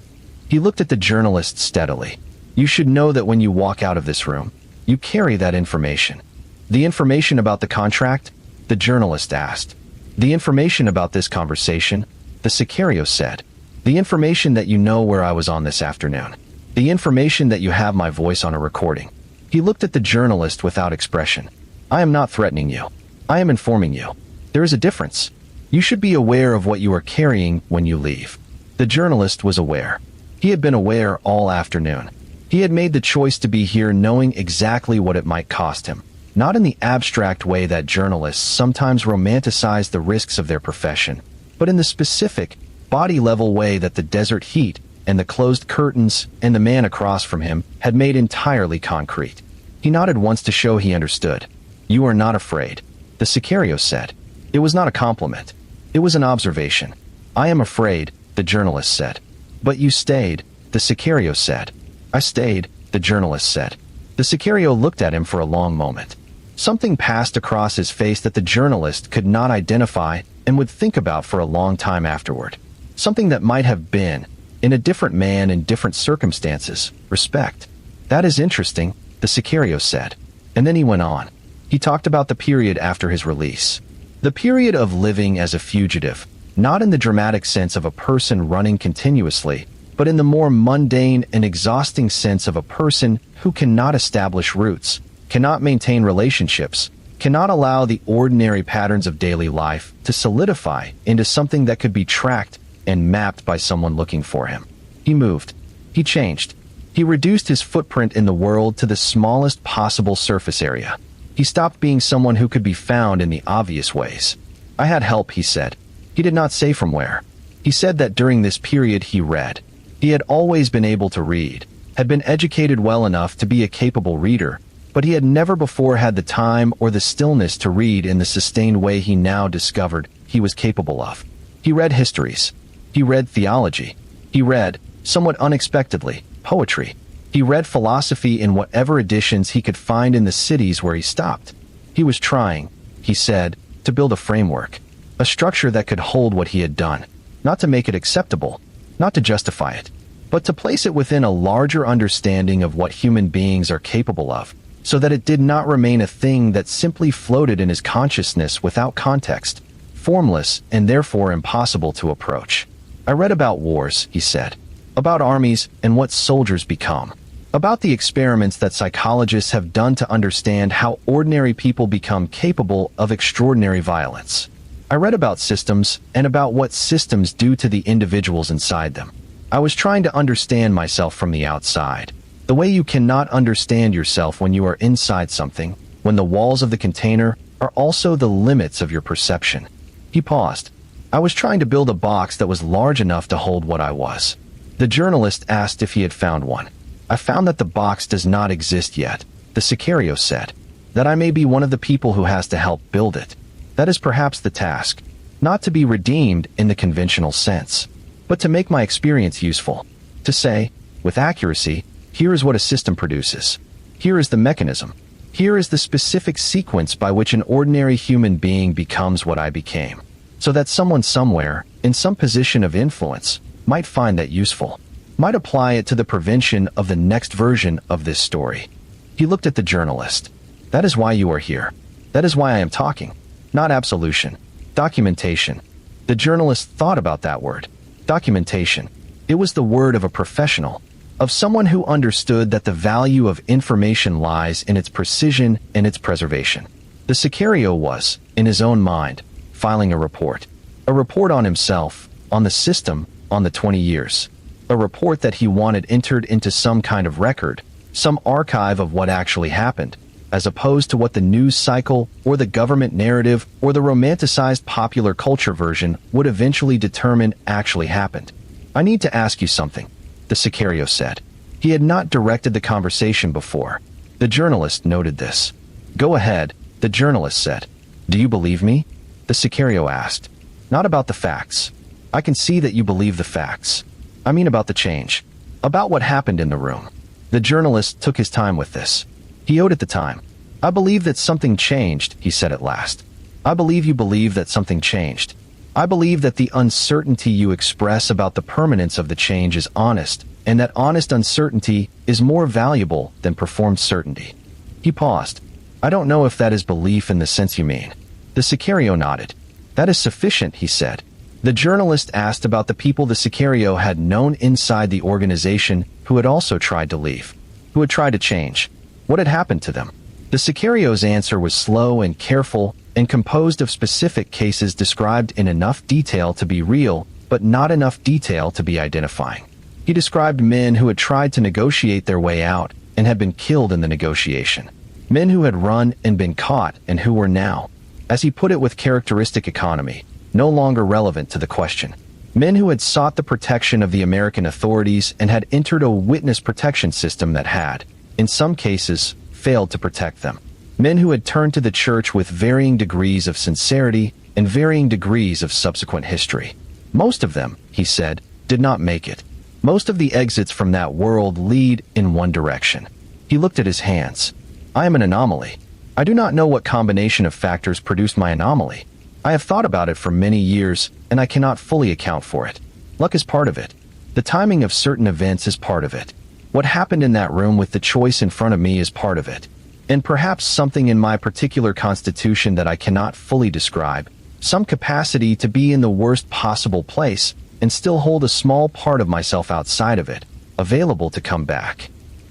He looked at the journalist steadily. You should know that when you walk out of this room, you carry that information. The information about the contract? The journalist asked. The information about this conversation? The Sicario said. The information that you know where I was on this afternoon. The information that you have my voice on a recording. He looked at the journalist without expression. I am not threatening you. I am informing you. There is a difference. You should be aware of what you are carrying when you leave. The journalist was aware. He had been aware all afternoon. He had made the choice to be here knowing exactly what it might cost him. Not in the abstract way that journalists sometimes romanticize the risks of their profession, but in the specific, body-level way that the desert heat and the closed curtains and the man across from him had made entirely concrete. He nodded once to show he understood. You are not afraid, the Sicario said. It was not a compliment. It was an observation. I am afraid, the journalist said. But you stayed, the Sicario said. I stayed, the journalist said. The Sicario looked at him for a long moment. Something passed across his face that the journalist could not identify and would think about for a long time afterward. Something that might have been, in a different man in different circumstances, respect. That is interesting, the Sicario said. And then he went on. He talked about the period after his release. The period of living as a fugitive, not in the dramatic sense of a person running continuously, but in the more mundane and exhausting sense of a person who cannot establish roots, cannot maintain relationships, cannot allow the ordinary patterns of daily life to solidify into something that could be tracked and mapped by someone looking for him. He moved. He changed. He reduced his footprint in the world to the smallest possible surface area. He stopped being someone who could be found in the obvious ways. I had help, he said. He did not say from where. He said that during this period he read. He had always been able to read, had been educated well enough to be a capable reader, but he had never before had the time or the stillness to read in the sustained way he now discovered he was capable of. He read histories. He read theology. He read, somewhat unexpectedly, poetry. He read philosophy in whatever editions he could find in the cities where he stopped. He was trying, he said, to build a framework, a structure that could hold what he had done, not to make it acceptable, not to justify it, but to place it within a larger understanding of what human beings are capable of, so that it did not remain a thing that simply floated in his consciousness without context, formless and therefore impossible to approach. I read about wars, he said, about armies and what soldiers become, about the experiments that psychologists have done to understand how ordinary people become capable of extraordinary violence. I read about systems and about what systems do to the individuals inside them. I was trying to understand myself from the outside, the way you cannot understand yourself when you are inside something, when the walls of the container are also the limits of your perception. He paused. I was trying to build a box that was large enough to hold what I was. The journalist asked if he had found one. I found that the box does not exist yet, the Sicario said. That I may be one of the people who has to help build it. That is perhaps the task. Not to be redeemed in the conventional sense, but to make my experience useful. To say, with accuracy, here is what a system produces. Here is the mechanism. Here is the specific sequence by which an ordinary human being becomes what I became. So that someone somewhere, in some position of influence, might find that useful. Might apply it to the prevention of the next version of this story. He looked at the journalist. That is why you are here. That is why I am talking. Not absolution. Documentation. The journalist thought about that word. Documentation. It was the word of a professional, of someone who understood that the value of information lies in its precision and its preservation. The Sicario was, in his own mind, filing a report. A report on himself, on the system, on the 20 years. A report that he wanted entered into some kind of record, some archive of what actually happened, as opposed to what the news cycle or the government narrative or the romanticized popular culture version would eventually determine actually happened. I need to ask you something, the Sicario said. He had not directed the conversation before. The journalist noted this. Go ahead, the journalist said. Do you believe me? The Sicario asked. Not about the facts. I can see that you believe the facts. I mean about the change. About what happened in the room. The journalist took his time with this. He owed it the time. I believe that something changed, he said at last. I believe you believe that something changed. I believe that the uncertainty you express about the permanence of the change is honest, and that honest uncertainty is more valuable than performed certainty. He paused. I don't know if that is belief in the sense you mean. The Sicario nodded. That is sufficient, he said. The journalist asked about the people the Sicario had known inside the organization who had also tried to leave, who had tried to change. What had happened to them? The Sicario's answer was slow and careful and composed of specific cases described in enough detail to be real, but not enough detail to be identifying. He described men who had tried to negotiate their way out and had been killed in the negotiation. Men who had run and been caught and who were now, as he put it with characteristic economy, no longer relevant to the question. Men who had sought the protection of the American authorities and had entered a witness protection system that had, in some cases, failed to protect them. Men who had turned to the church with varying degrees of sincerity and varying degrees of subsequent history. Most of them, he said, did not make it. Most of the exits from that world lead in one direction. He looked at his hands. I am an anomaly. I do not know what combination of factors produced my anomaly. I have thought about it for many years, and I cannot fully account for it. Luck is part of it. The timing of certain events is part of it. What happened in that room with the choice in front of me is part of it. And perhaps something in my particular constitution that I cannot fully describe, some capacity to be in the worst possible place and still hold a small part of myself outside of it, available to come back.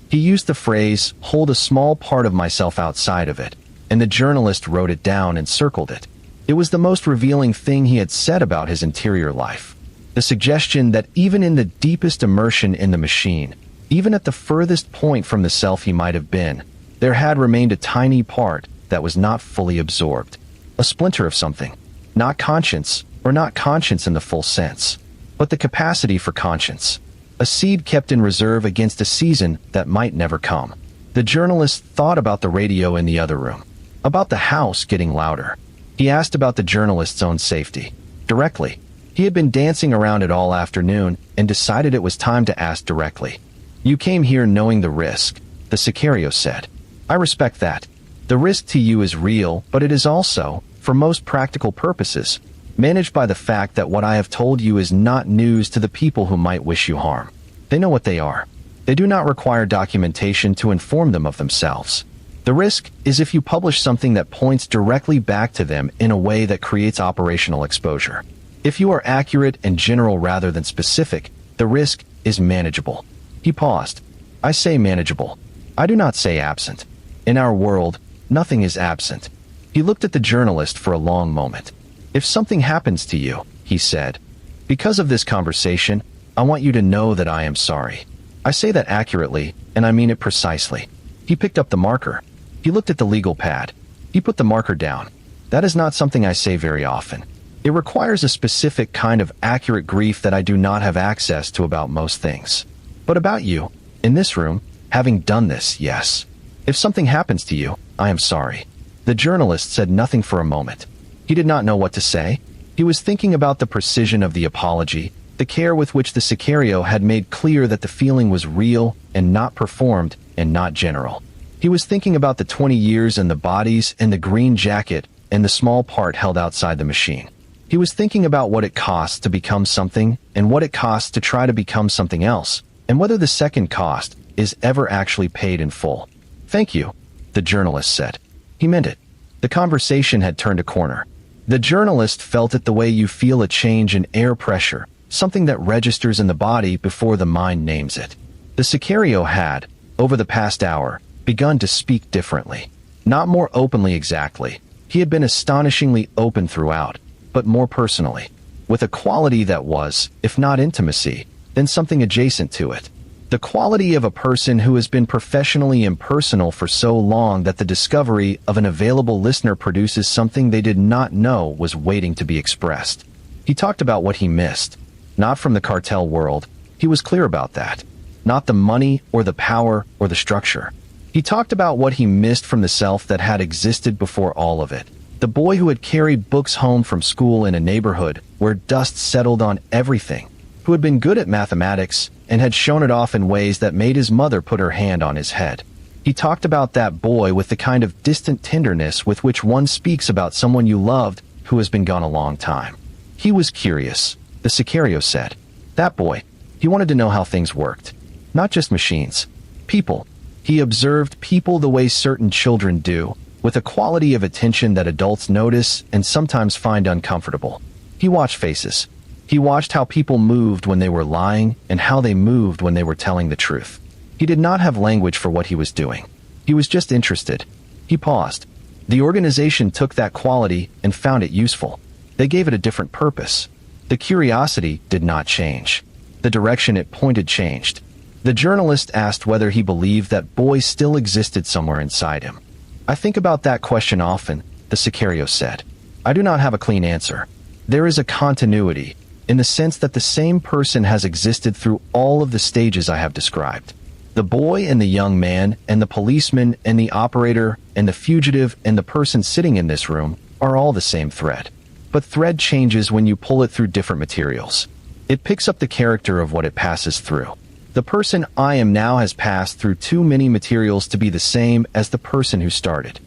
He used the phrase, hold a small part of myself outside of it, and the journalist wrote it down and circled it. It was the most revealing thing he had said about his interior life. The suggestion that even in the deepest immersion in the machine, even at the furthest point from the self he might have been, there had remained a tiny part that was not fully absorbed. A splinter of something. Not conscience, or not conscience in the full sense, but the capacity for conscience. A seed kept in reserve against a season that might never come. The journalist thought about the radio in the other room, about the house getting louder. He asked about the journalist's own safety. Directly. He had been dancing around it all afternoon and decided it was time to ask directly. You came here knowing the risk, the Sicario said. I respect that. The risk to you is real, but it is also, for most practical purposes, managed by the fact that what I have told you is not news to the people who might wish you harm. They know what they are. They do not require documentation to inform them of themselves. The risk is if you publish something that points directly back to them in a way that creates operational exposure. If you are accurate and general rather than specific, the risk is manageable. He paused. I say manageable. I do not say absent. In our world, nothing is absent. He looked at the journalist for a long moment. If something happens to you, he said, because of this conversation, I want you to know that I am sorry. I say that accurately, and I mean it precisely. He picked up the marker. He looked at the legal pad. He put the marker down. That is not something I say very often. It requires a specific kind of accurate grief that I do not have access to about most things. But about you, in this room, having done this, yes. If something happens to you, I am sorry." The journalist said nothing for a moment. He did not know what to say. He was thinking about the precision of the apology, the care with which the Sicario had made clear that the feeling was real and not performed and not general. He was thinking about the 20 years and the bodies and the green jacket and the small part held outside the machine. He was thinking about what it costs to become something and what it costs to try to become something else, and whether the second cost is ever actually paid in full. "Thank you," the journalist said. He meant it. The conversation had turned a corner. The journalist felt it the way you feel a change in air pressure, something that registers in the body before the mind names it. The Sicario had, over the past hour, begun to speak differently. Not more openly exactly. He had been astonishingly open throughout, but more personally, with a quality that was, if not intimacy, then something adjacent to it. The quality of a person who has been professionally impersonal for so long that the discovery of an available listener produces something they did not know was waiting to be expressed. He talked about what he missed, not from the cartel world. He was clear about that. Not the money or the power or the structure. He talked about what he missed from the self that had existed before all of it. The boy who had carried books home from school in a neighborhood where dust settled on everything, who had been good at mathematics and had shown it off in ways that made his mother put her hand on his head. He talked about that boy with the kind of distant tenderness with which one speaks about someone you loved who has been gone a long time. He was curious, the Sicario said. That boy, he wanted to know how things worked. Not just machines. People. He observed people the way certain children do, with a quality of attention that adults notice and sometimes find uncomfortable. He watched faces. He watched how people moved when they were lying and how they moved when they were telling the truth. He did not have language for what he was doing. He was just interested. He paused. The organization took that quality and found it useful. They gave it a different purpose. The curiosity did not change. The direction it pointed changed. The journalist asked whether he believed that boy still existed somewhere inside him. I think about that question often, the Sicario said. I do not have a clean answer. There is a continuity, in the sense that the same person has existed through all of the stages I have described. The boy and the young man and the policeman and the operator and the fugitive and the person sitting in this room are all the same thread. But thread changes when you pull it through different materials. It picks up the character of what it passes through. The person I am now has passed through too many materials to be the same as the person who started.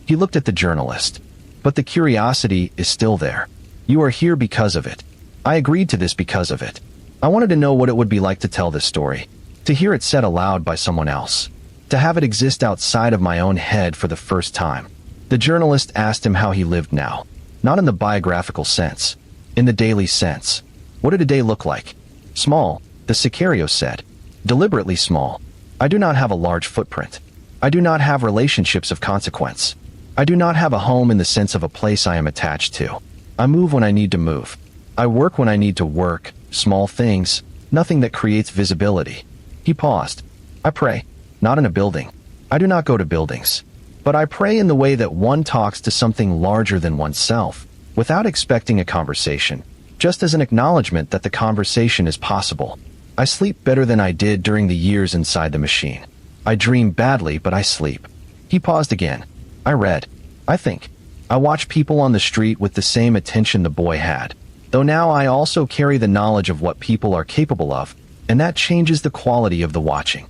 He looked at the journalist. But the curiosity is still there. You are here because of it. I agreed to this because of it. I wanted to know what it would be like to tell this story, to hear it said aloud by someone else, to have it exist outside of my own head for the first time. The journalist asked him how he lived now, not in the biographical sense, in the daily sense. What did a day look like? Small, the Sicario said. Deliberately small. I do not have a large footprint. I do not have relationships of consequence. I do not have a home in the sense of a place I am attached to. I move when I need to move. I work when I need to work, small things, nothing that creates visibility. He paused. I pray, not in a building. I do not go to buildings. But I pray in the way that one talks to something larger than oneself, without expecting a conversation, just as an acknowledgement that the conversation is possible. I sleep better than I did during the years inside the machine. I dream badly, but I sleep. He paused again. I read. I think. I watch people on the street with the same attention the boy had. Though now I also carry the knowledge of what people are capable of, and that changes the quality of the watching.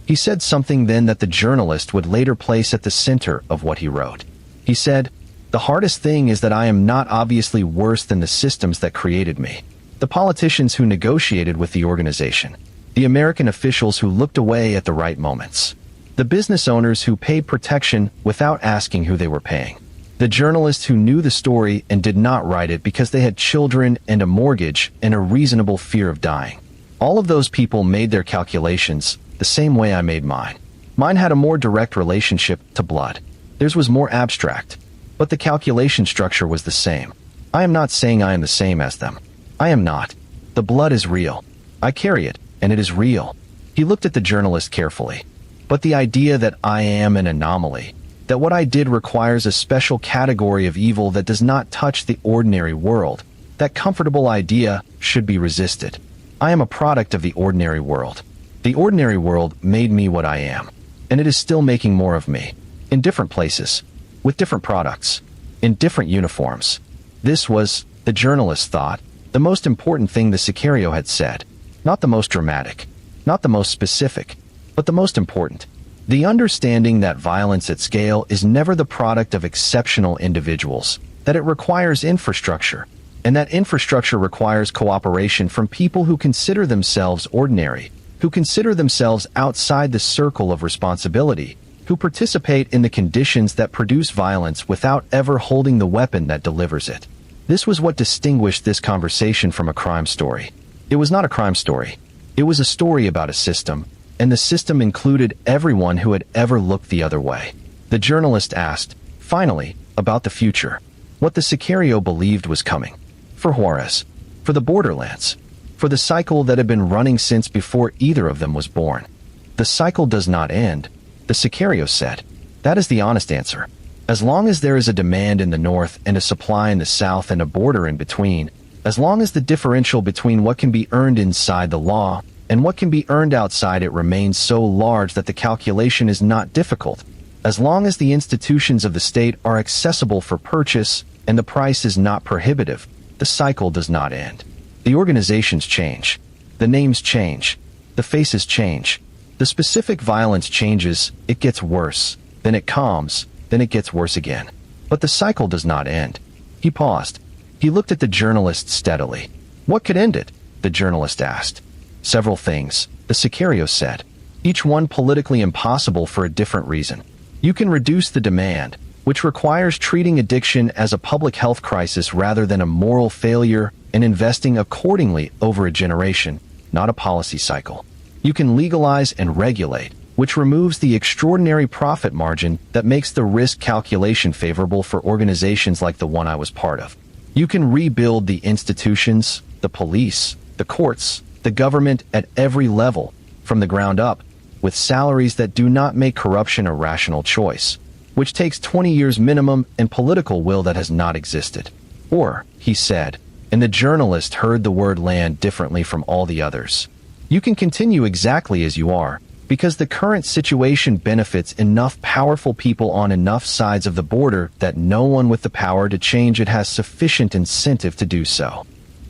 He said something then that the journalist would later place at the center of what he wrote. He said, the hardest thing is that I am not obviously worse than the systems that created me. The politicians who negotiated with the organization. The American officials who looked away at the right moments. The business owners who paid protection without asking who they were paying. The journalists who knew the story and did not write it because they had children and a mortgage and a reasonable fear of dying. All of those people made their calculations the same way I made mine. Mine had a more direct relationship to blood. Theirs was more abstract. But the calculation structure was the same. I am not saying I am the same as them. I am not. The blood is real. I carry it, and it is real. He looked at the journalist carefully. But the idea that I am an anomaly, that what I did requires a special category of evil that does not touch the ordinary world, That comfortable idea should be resisted. I am a product of the ordinary world. The ordinary world made me what I am, and it is still making more of me, in different places, with different products, in different uniforms. This was, the journalist thought, the most important thing the Sicario had said. Not the most dramatic, not the most specific, but the most important. The understanding that violence at scale is never the product of exceptional individuals, that it requires infrastructure, and that infrastructure requires cooperation from people who consider themselves ordinary, who consider themselves outside the circle of responsibility, who participate in the conditions that produce violence without ever holding the weapon that delivers it. This was what distinguished this conversation from a crime story. It was not a crime story. It was a story about a system, and the system included everyone who had ever looked the other way. The journalist asked, finally, about the future. What the Sicario believed was coming. For Juarez. For the borderlands. For the cycle that had been running since before either of them was born. The cycle does not end, the Sicario said. That is the honest answer. As long as there is a demand in the north and a supply in the south and a border in between, as long as the differential between what can be earned inside the law and what can be earned outside it remains so large that the calculation is not difficult, as long as the institutions of the state are accessible for purchase and the price is not prohibitive, the cycle does not end. The organizations change. The names change. The faces change. The specific violence changes, it gets worse, then it calms, then it gets worse again. But the cycle does not end. He paused. He looked at the journalist steadily. What could end it? The journalist asked. Several things, the Sicario said. Each one politically impossible for a different reason. You can reduce the demand, which requires treating addiction as a public health crisis rather than a moral failure, and investing accordingly over a generation, not a policy cycle. You can legalize and regulate, which removes the extraordinary profit margin that makes the risk calculation favorable for organizations like the one I was part of. You can rebuild the institutions, the police, the courts, the government at every level, from the ground up, with salaries that do not make corruption a rational choice, which takes 20 years minimum and political will that has not existed. Or, he said, and the journalist heard the word land differently from all the others. You can continue exactly as you are, because the current situation benefits enough powerful people on enough sides of the border that no one with the power to change it has sufficient incentive to do so.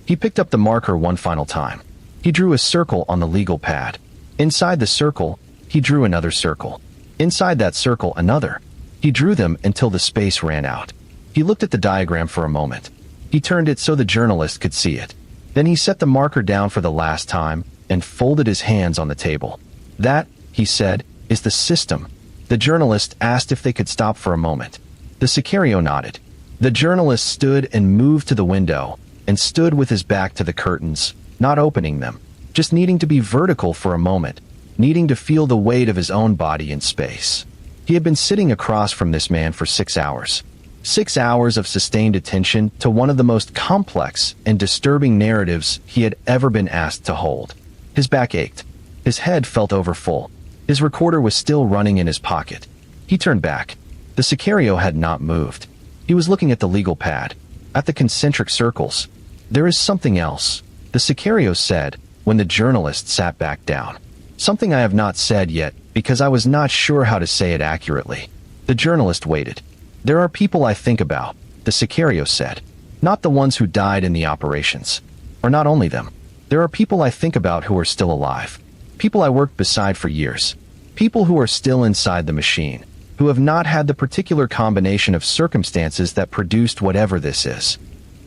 He picked up the marker one final time. He drew a circle on the legal pad. Inside the circle, he drew another circle. Inside that circle, another. He drew them until the space ran out. He looked at the diagram for a moment. He turned it so the journalist could see it. Then he set the marker down for the last time and folded his hands on the table. That, he said, is the system. The journalist asked if they could stop for a moment. The Sicario nodded. The journalist stood and moved to the window, and stood with his back to the curtains, not opening them, just needing to be vertical for a moment, needing to feel the weight of his own body in space. He had been sitting across from this man for 6 hours. 6 hours of sustained attention to one of the most complex and disturbing narratives he had ever been asked to hold. His back ached. His head felt overfull. His recorder was still running in his pocket. He turned back. The Sicario had not moved. He was looking at the legal pad, at the concentric circles. There is something else, the Sicario said, when the journalist sat back down. Something I have not said yet, because I was not sure how to say it accurately. The journalist waited. There are people I think about, the Sicario said. Not the ones who died in the operations. Or not only them. There are people I think about who are still alive. People I worked beside for years. People who are still inside the machine, who have not had the particular combination of circumstances that produced whatever this is.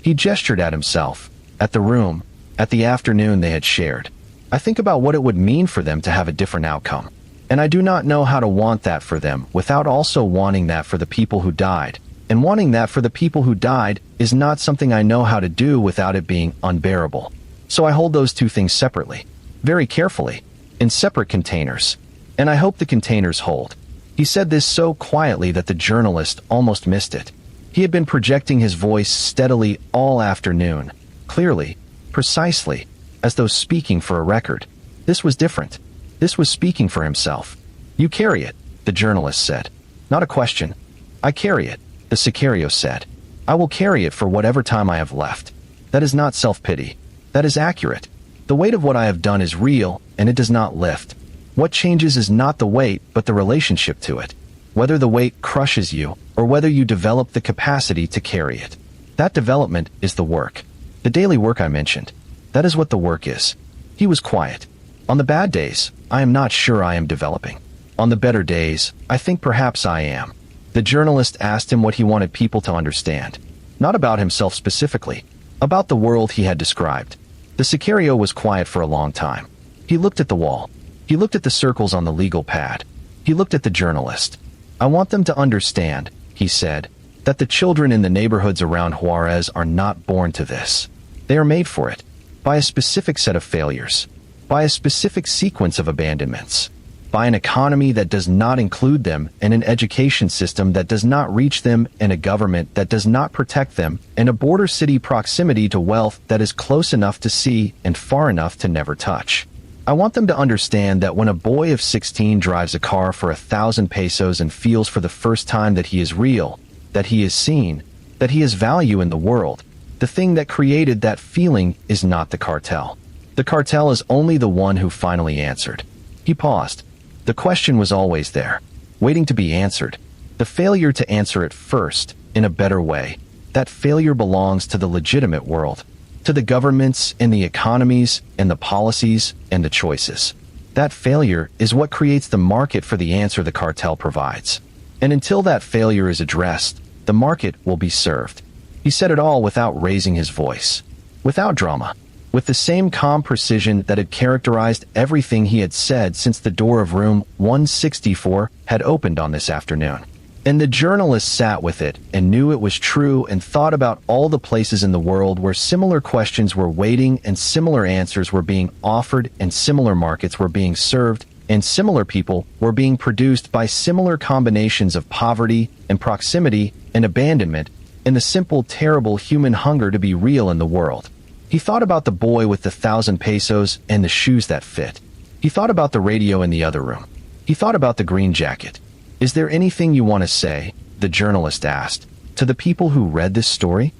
He gestured at himself, at the room, at the afternoon they had shared. I think about what it would mean for them to have a different outcome. And I do not know how to want that for them without also wanting that for the people who died. And wanting that for the people who died is not something I know how to do without it being unbearable. So I hold those two things separately, very carefully, in separate containers. And I hope the containers hold. He said this so quietly that the journalist almost missed it. He had been projecting his voice steadily all afternoon, clearly, precisely, as though speaking for a record. This was different. This was speaking for himself. You carry it, the journalist said. Not a question. I carry it, the Sicario said. I will carry it for whatever time I have left. That is not self-pity. That is accurate. The weight of what I have done is real, and it does not lift. What changes is not the weight, but the relationship to it. Whether the weight crushes you, or whether you develop the capacity to carry it. That development is the work. The daily work I mentioned. That is what the work is. He was quiet. On the bad days, I am not sure I am developing. On the better days, I think perhaps I am. The journalist asked him what he wanted people to understand. Not about himself specifically, about the world he had described. The Sicario was quiet for a long time. He looked at the wall. He looked at the circles on the legal pad. He looked at the journalist. I want them to understand, he said, that the children in the neighborhoods around Juarez are not born to this. They are made for it, by a specific set of failures, by a specific sequence of abandonments, by an economy that does not include them, and an education system that does not reach them, and a government that does not protect them, and a border city proximity to wealth that is close enough to see and far enough to never touch. I want them to understand that when a boy of 16 drives a car for 1,000 pesos and feels for the first time that he is real, that he is seen, that he has value in the world, the thing that created that feeling is not the cartel. The cartel is only the one who finally answered. He paused. The question was always there, waiting to be answered. The failure to answer it first, in a better way. That failure belongs to the legitimate world, to the governments and the economies and the policies and the choices. That failure is what creates the market for the answer the cartel provides. And until that failure is addressed, the market will be served. He said it all without raising his voice, without drama, with the same calm precision that had characterized everything he had said since the door of room 164 had opened on this afternoon. And the journalist sat with it and knew it was true and thought about all the places in the world where similar questions were waiting and similar answers were being offered and similar markets were being served and similar people were being produced by similar combinations of poverty and proximity and abandonment and the simple, terrible human hunger to be real in the world. He thought about the boy with the 1,000 pesos and the shoes that fit. He thought about the radio in the other room. He thought about the green jacket. Is there anything you want to say, the journalist asked, to the people who read this story?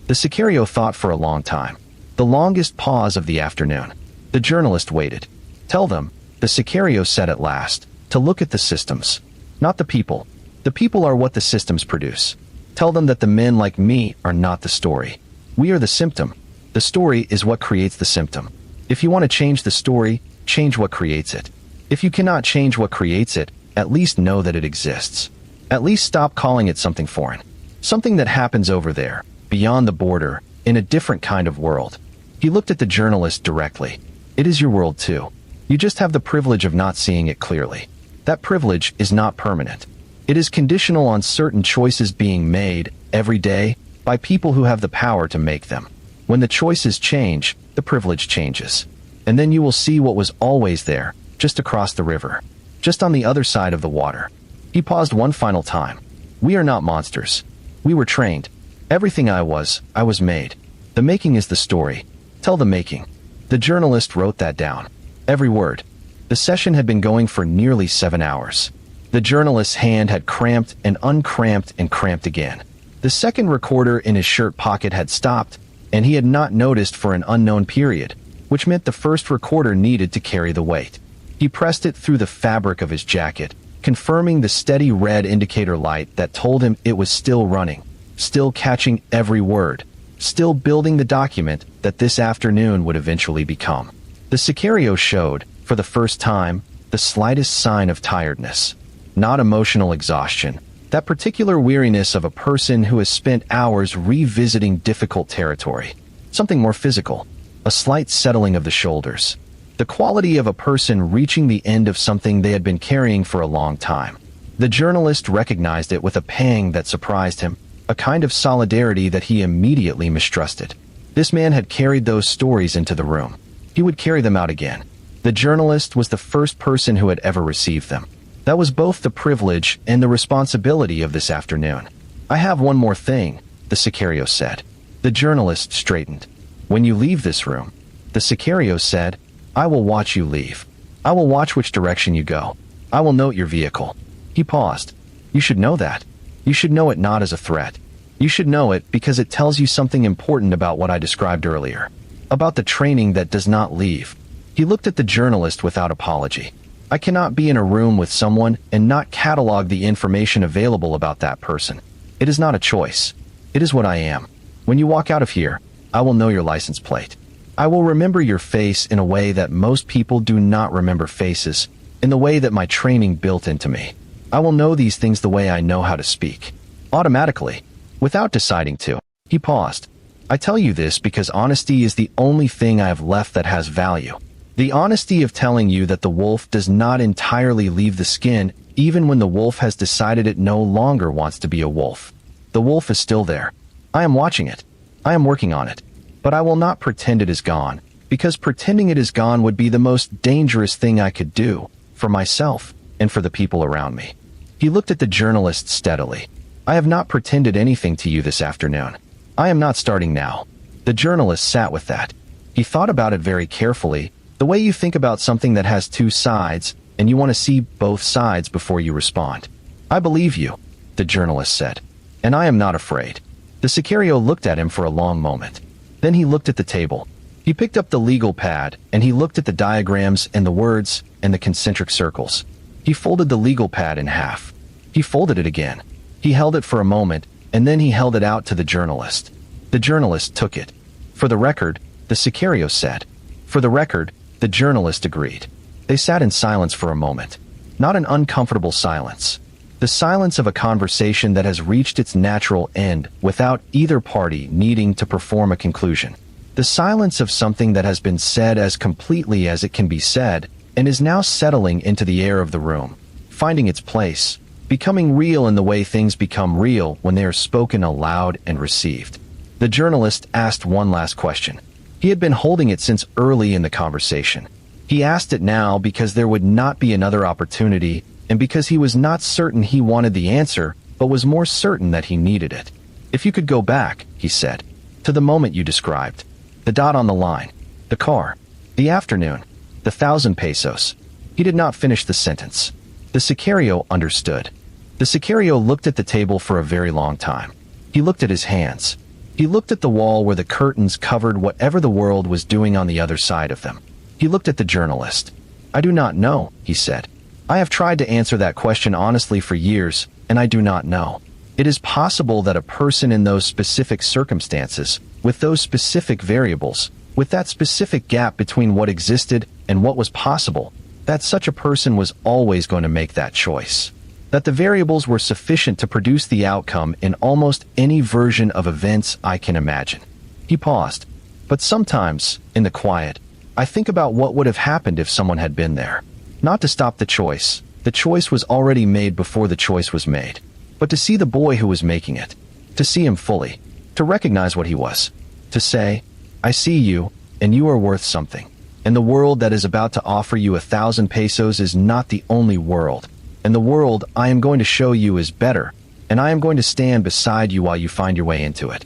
The Sicario thought for a long time, the longest pause of the afternoon. The journalist waited. Tell them, the Sicario said at last, to look at the systems, not the people. The people are what the systems produce. Tell them that the men like me are not the story. We are the symptom. The story is what creates the symptom. If you want to change the story, change what creates it. If you cannot change what creates it, at least know that it exists. At least stop calling it something foreign. Something that happens over there, beyond the border, in a different kind of world. He looked at the journalist directly. It is your world too. You just have the privilege of not seeing it clearly. That privilege is not permanent. It is conditional on certain choices being made, every day, by people who have the power to make them. When the choices change, the privilege changes. And then you will see what was always there, just across the river, just on the other side of the water. He paused one final time. We are not monsters. We were trained. Everything I was made. The making is the story. Tell the making. The journalist wrote that down. Every word. The session had been going for nearly 7 hours. The journalist's hand had cramped and uncramped and cramped again. The second recorder in his shirt pocket had stopped, and he had not noticed for an unknown period, which meant the first recorder needed to carry the weight. He pressed it through the fabric of his jacket, confirming the steady red indicator light that told him it was still running, still catching every word, still building the document that this afternoon would eventually become. The Sicario showed, for the first time, the slightest sign of tiredness. Not emotional exhaustion, that particular weariness of a person who has spent hours revisiting difficult territory. Something more physical, a slight settling of the shoulders. The quality of a person reaching the end of something they had been carrying for a long time. The journalist recognized it with a pang that surprised him, a kind of solidarity that he immediately mistrusted. This man had carried those stories into the room. He would carry them out again. The journalist was the first person who had ever received them. That was both the privilege and the responsibility of this afternoon. I have one more thing, the Sicario said. The journalist straightened. When you leave this room, the Sicario said, I will watch you leave. I will watch which direction you go. I will note your vehicle. He paused. You should know that. You should know it not as a threat. You should know it because it tells you something important about what I described earlier. About the training that does not leave. He looked at the journalist without apology. I cannot be in a room with someone and not catalog the information available about that person. It is not a choice. It is what I am. When you walk out of here, I will know your license plate. I will remember your face in a way that most people do not remember faces, in the way that my training built into me. I will know these things the way I know how to speak. Automatically, without deciding to. He paused. I tell you this because honesty is the only thing I have left that has value. The honesty of telling you that the wolf does not entirely leave the skin even when the wolf has decided it no longer wants to be a wolf. The wolf is still there. I am watching it. I am working on it. But I will not pretend it is gone, because pretending it is gone would be the most dangerous thing I could do, for myself and for the people around me. He looked at the journalist steadily. I have not pretended anything to you this afternoon. I am not starting now. The journalist sat with that. He thought about it very carefully, the way you think about something that has two sides, and you want to see both sides before you respond. I believe you, the journalist said. And I am not afraid. The Sicario looked at him for a long moment. Then he looked at the table. He picked up the legal pad, and he looked at the diagrams and the words and the concentric circles. He folded the legal pad in half. He folded it again. He held it for a moment, and then he held it out to the journalist. The journalist took it. For the record, the Sicario said. For the record, the journalist agreed. They sat in silence for a moment. Not an uncomfortable silence. The silence of a conversation that has reached its natural end without either party needing to perform a conclusion. The silence of something that has been said as completely as it can be said and is now settling into the air of the room, finding its place, becoming real in the way things become real when they are spoken aloud and received. The journalist asked one last question. He had been holding it since early in the conversation. He asked it now because there would not be another opportunity and because he was not certain he wanted the answer, but was more certain that he needed it. If you could go back, he said, to the moment you described. The dot on the line. The car. The afternoon. The 1,000 pesos. He did not finish the sentence. The Sicario understood. The Sicario looked at the table for a very long time. He looked at his hands. He looked at the wall where the curtains covered whatever the world was doing on the other side of them. He looked at the journalist. I do not know, he said. I have tried to answer that question honestly for years, and I do not know. It is possible that a person in those specific circumstances, with those specific variables, with that specific gap between what existed and what was possible, that such a person was always going to make that choice. That the variables were sufficient to produce the outcome in almost any version of events I can imagine. He paused. But sometimes, in the quiet, I think about what would have happened if someone had been there. Not to stop the choice. The choice was already made before the choice was made. But to see the boy who was making it. To see him fully. To recognize what he was. To say, I see you, and you are worth something. And the world that is about to offer you 1,000 pesos is not the only world. And the world I am going to show you is better, and I am going to stand beside you while you find your way into it.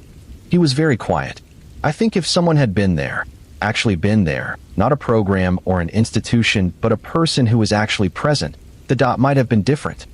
He was very quiet. I think if someone had been there, actually been there, not a program or an institution, but a person who was actually present, the dot might have been different.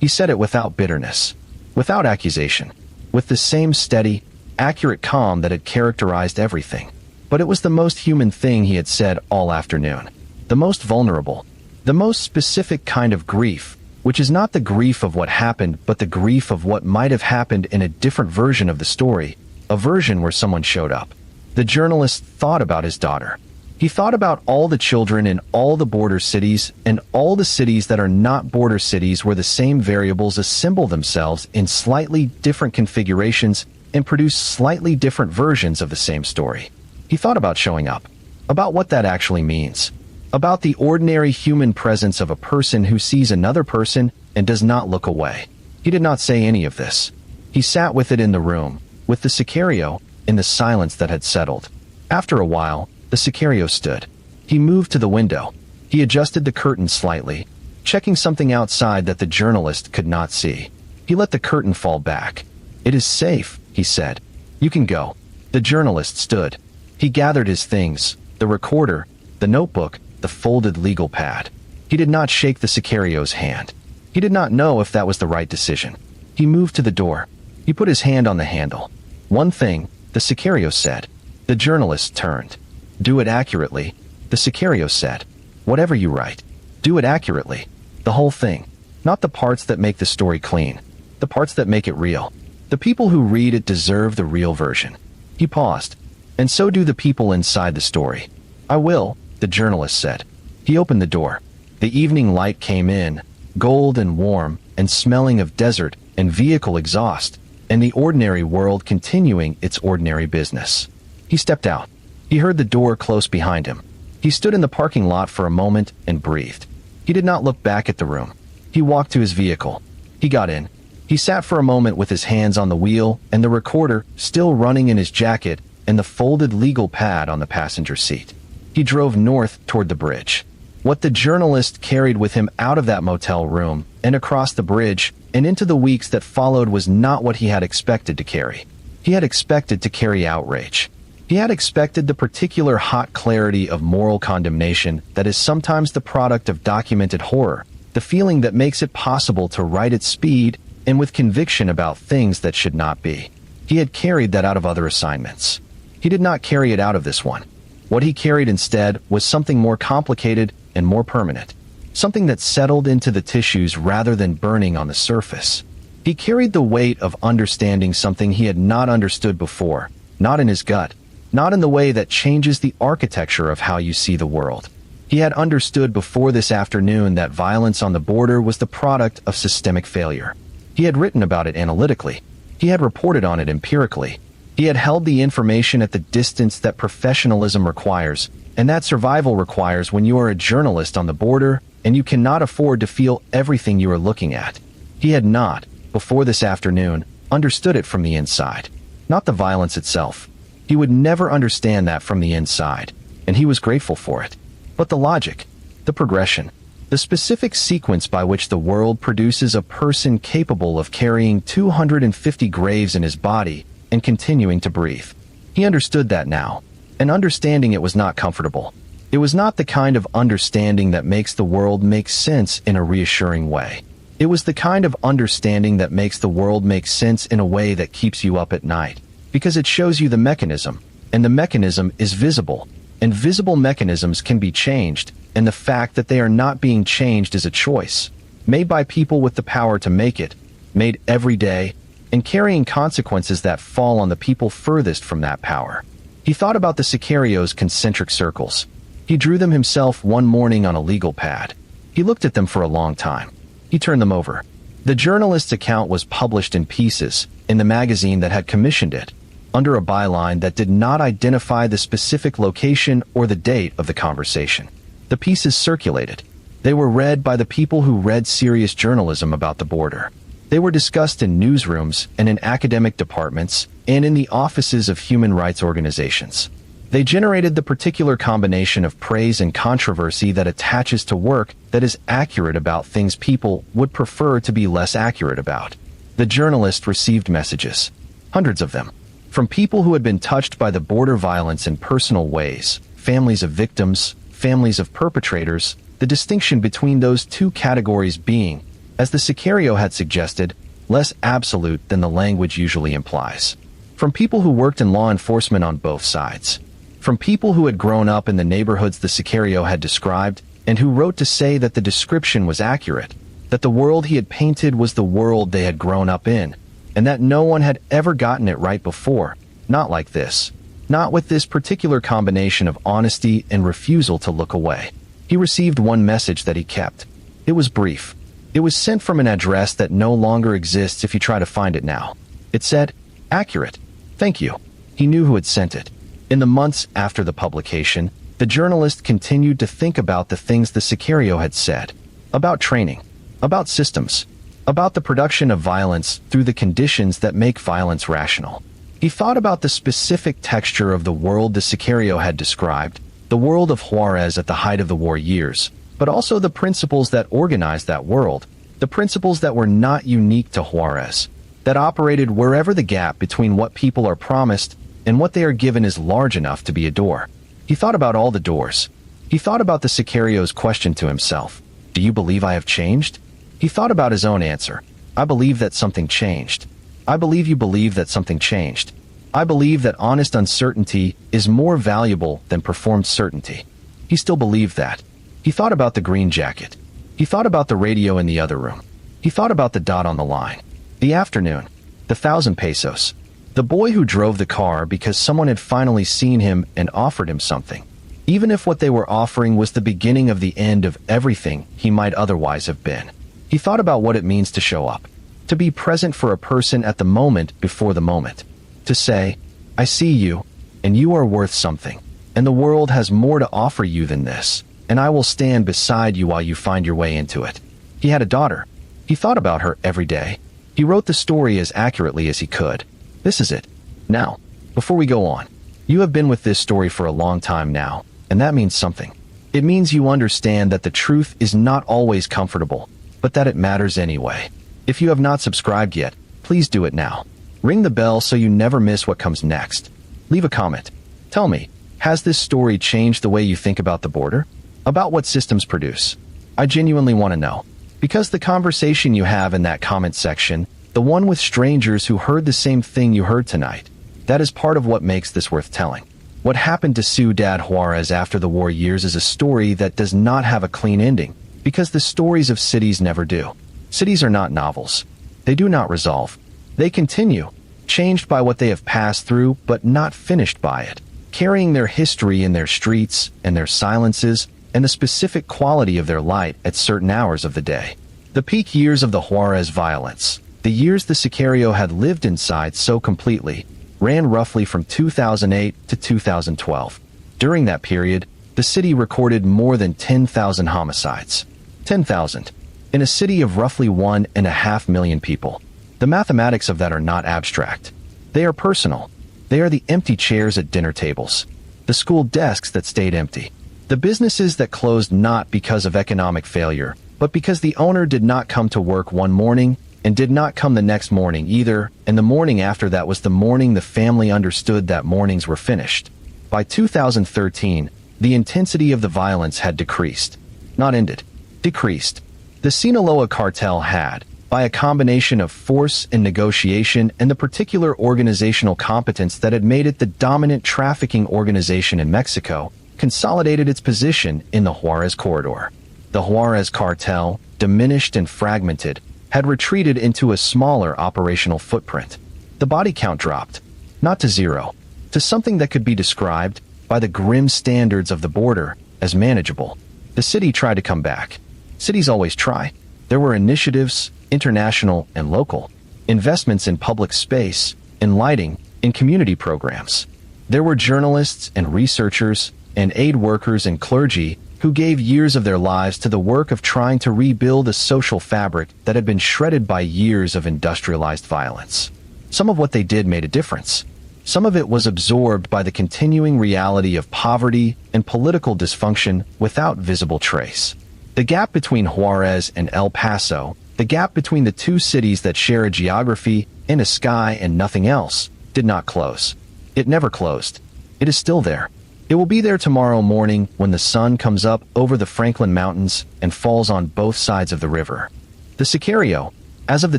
He said it without bitterness, without accusation, with the same steady, accurate calm that had characterized everything. But it was the most human thing he had said all afternoon. The most vulnerable, the most specific kind of grief, which is not the grief of what happened, but the grief of what might have happened in a different version of the story, a version where someone showed up. The journalist thought about his daughter. He thought about all the children in all the border cities and all the cities that are not border cities where the same variables assemble themselves in slightly different configurations and produce slightly different versions of the same story. He thought about showing up, about what that actually means, about the ordinary human presence of a person who sees another person and does not look away. He did not say any of this. He sat with it in the room, with the Sicario, in the silence that had settled. After a while, the Sicario stood. He moved to the window. He adjusted the curtain slightly, checking something outside that the journalist could not see. He let the curtain fall back. It is safe, he said. You can go. The journalist stood. He gathered his things, the recorder, the notebook, the folded legal pad. He did not shake the Sicario's hand. He did not know if that was the right decision. He moved to the door. He put his hand on the handle. "One thing," the Sicario said. The journalist turned. "Do it accurately," the Sicario said. "Whatever you write, do it accurately. The whole thing. Not the parts that make the story clean. The parts that make it real. The people who read it deserve the real version." He paused. "And so do the people inside the story." "I will," the journalist said. He opened the door. The evening light came in, gold and warm, and smelling of desert and vehicle exhaust, and the ordinary world continuing its ordinary business. He stepped out. He heard the door close behind him. He stood in the parking lot for a moment and breathed. He did not look back at the room. He walked to his vehicle. He got in. He sat for a moment with his hands on the wheel and the recorder still running in his jacket and the folded legal pad on the passenger seat. He drove north toward the bridge. What the journalist carried with him out of that motel room and across the bridge and into the weeks that followed was not what he had expected to carry. He had expected to carry outrage. He had expected the particular hot clarity of moral condemnation that is sometimes the product of documented horror, the feeling that makes it possible to write at speed and with conviction about things that should not be. He had carried that out of other assignments. He did not carry it out of this one. What he carried instead was something more complicated and more permanent, something that settled into the tissues rather than burning on the surface. He carried the weight of understanding something he had not understood before, not in his gut, not in the way that changes the architecture of how you see the world. He had understood before this afternoon that violence on the border was the product of systemic failure. He had written about it analytically. He had reported on it empirically. He had held the information at the distance that professionalism requires, and that survival requires when you are a journalist on the border and you cannot afford to feel everything you are looking at. He had not, before this afternoon, understood it from the inside. Not the violence itself. He would never understand that from the inside, and he was grateful for it. But the logic, the progression, the specific sequence by which the world produces a person capable of carrying 250 graves in his body and continuing to breathe. He understood that now, and understanding it was not comfortable. It was not the kind of understanding that makes the world make sense in a reassuring way. It was the kind of understanding that makes the world make sense in a way that keeps you up at night, because it shows you the mechanism, and the mechanism is visible, and visible mechanisms can be changed, and the fact that they are not being changed is a choice, made by people with the power to make it, made every day, and carrying consequences that fall on the people furthest from that power. He thought about the Sicario's concentric circles. He drew them himself one morning on a legal pad. He looked at them for a long time. He turned them over. The journalist's account was published in pieces, in the magazine that had commissioned it, under a byline that did not identify the specific location or the date of the conversation. The pieces circulated. They were read by the people who read serious journalism about the border. They were discussed in newsrooms and in academic departments and in the offices of human rights organizations. They generated the particular combination of praise and controversy that attaches to work that is accurate about things people would prefer to be less accurate about. The journalist received messages, hundreds of them, from people who had been touched by the border violence in personal ways, families of victims, families of perpetrators, the distinction between those two categories being, as the Sicario had suggested, less absolute than the language usually implies. From people who worked in law enforcement on both sides. From people who had grown up in the neighborhoods the Sicario had described, and who wrote to say that the description was accurate, that the world he had painted was the world they had grown up in, and that no one had ever gotten it right before, not like this, not with this particular combination of honesty and refusal to look away. He received one message that he kept. It was brief. It was sent from an address that no longer exists if you try to find it now. It said, "Accurate. Thank you." He knew who had sent it. In the months after the publication, the journalist continued to think about the things the Sicario had said, about training, about systems, about the production of violence through the conditions that make violence rational. He thought about the specific texture of the world the Sicario had described, the world of Juarez at the height of the war years, but also the principles that organized that world, the principles that were not unique to Juarez, that operated wherever the gap between what people are promised and what they are given is large enough to be a door. He thought about all the doors. He thought about the Sicario's question to himself, "Do you believe I have changed?" He thought about his own answer, "I believe that something changed." I believe you believe that something changed. I believe that honest uncertainty is more valuable than performed certainty. He still believed that. He thought about the green jacket. He thought about the radio in the other room. He thought about the dot on the line. The afternoon. The 1,000 pesos. The boy who drove the car because someone had finally seen him and offered him something. Even if what they were offering was the beginning of the end of everything he might otherwise have been. He thought about what it means to show up. To be present for a person at the moment before the moment. To say, I see you, and you are worth something, and the world has more to offer you than this, and I will stand beside you while you find your way into it. He had a daughter. He thought about her every day. He wrote the story as accurately as he could. This is it. Now, before we go on, you have been with this story for a long time now, and that means something. It means you understand that the truth is not always comfortable, but that it matters anyway. If you have not subscribed yet, please do it now. Ring the bell so you never miss what comes next. Leave a comment. Tell me, has this story changed the way you think about the border? About what systems produce? I genuinely want to know. Because the conversation you have in that comment section, the one with strangers who heard the same thing you heard tonight, that is part of what makes this worth telling. What happened to Ciudad Juarez after the war years is a story that does not have a clean ending, because the stories of cities never do. Cities are not novels. They do not resolve. They continue, changed by what they have passed through, but not finished by it, carrying their history in their streets and their silences and the specific quality of their light at certain hours of the day. The peak years of the Juarez violence, the years the Sicario had lived inside so completely, ran roughly from 2008 to 2012. During that period, the city recorded more than 10,000 homicides. 10,000. In a city of roughly 1.5 million people. The mathematics of that are not abstract. They are personal. They are the empty chairs at dinner tables. The school desks that stayed empty. The businesses that closed not because of economic failure, but because the owner did not come to work one morning and did not come the next morning either, and the morning after that was the morning the family understood that mornings were finished. By 2013, the intensity of the violence had decreased. Not ended. Decreased. The Sinaloa cartel had, by a combination of force and negotiation and the particular organizational competence that had made it the dominant trafficking organization in Mexico, consolidated its position in the Juarez corridor. The Juarez cartel, diminished and fragmented, had retreated into a smaller operational footprint. The body count dropped, not to zero, to something that could be described, by the grim standards of the border, as manageable. The city tried to come back. Cities always try. There were initiatives, international and local, investments in public space, in lighting, in community programs. There were journalists and researchers and aid workers and clergy who gave years of their lives to the work of trying to rebuild a social fabric that had been shredded by years of industrialized violence. Some of what they did made a difference. Some of it was absorbed by the continuing reality of poverty and political dysfunction without visible trace. The gap between Juarez and El Paso, the gap between the two cities that share a geography and a sky and nothing else, did not close. It never closed. It is still there. It will be there tomorrow morning when the sun comes up over the Franklin Mountains and falls on both sides of the river. The Sicario, as of the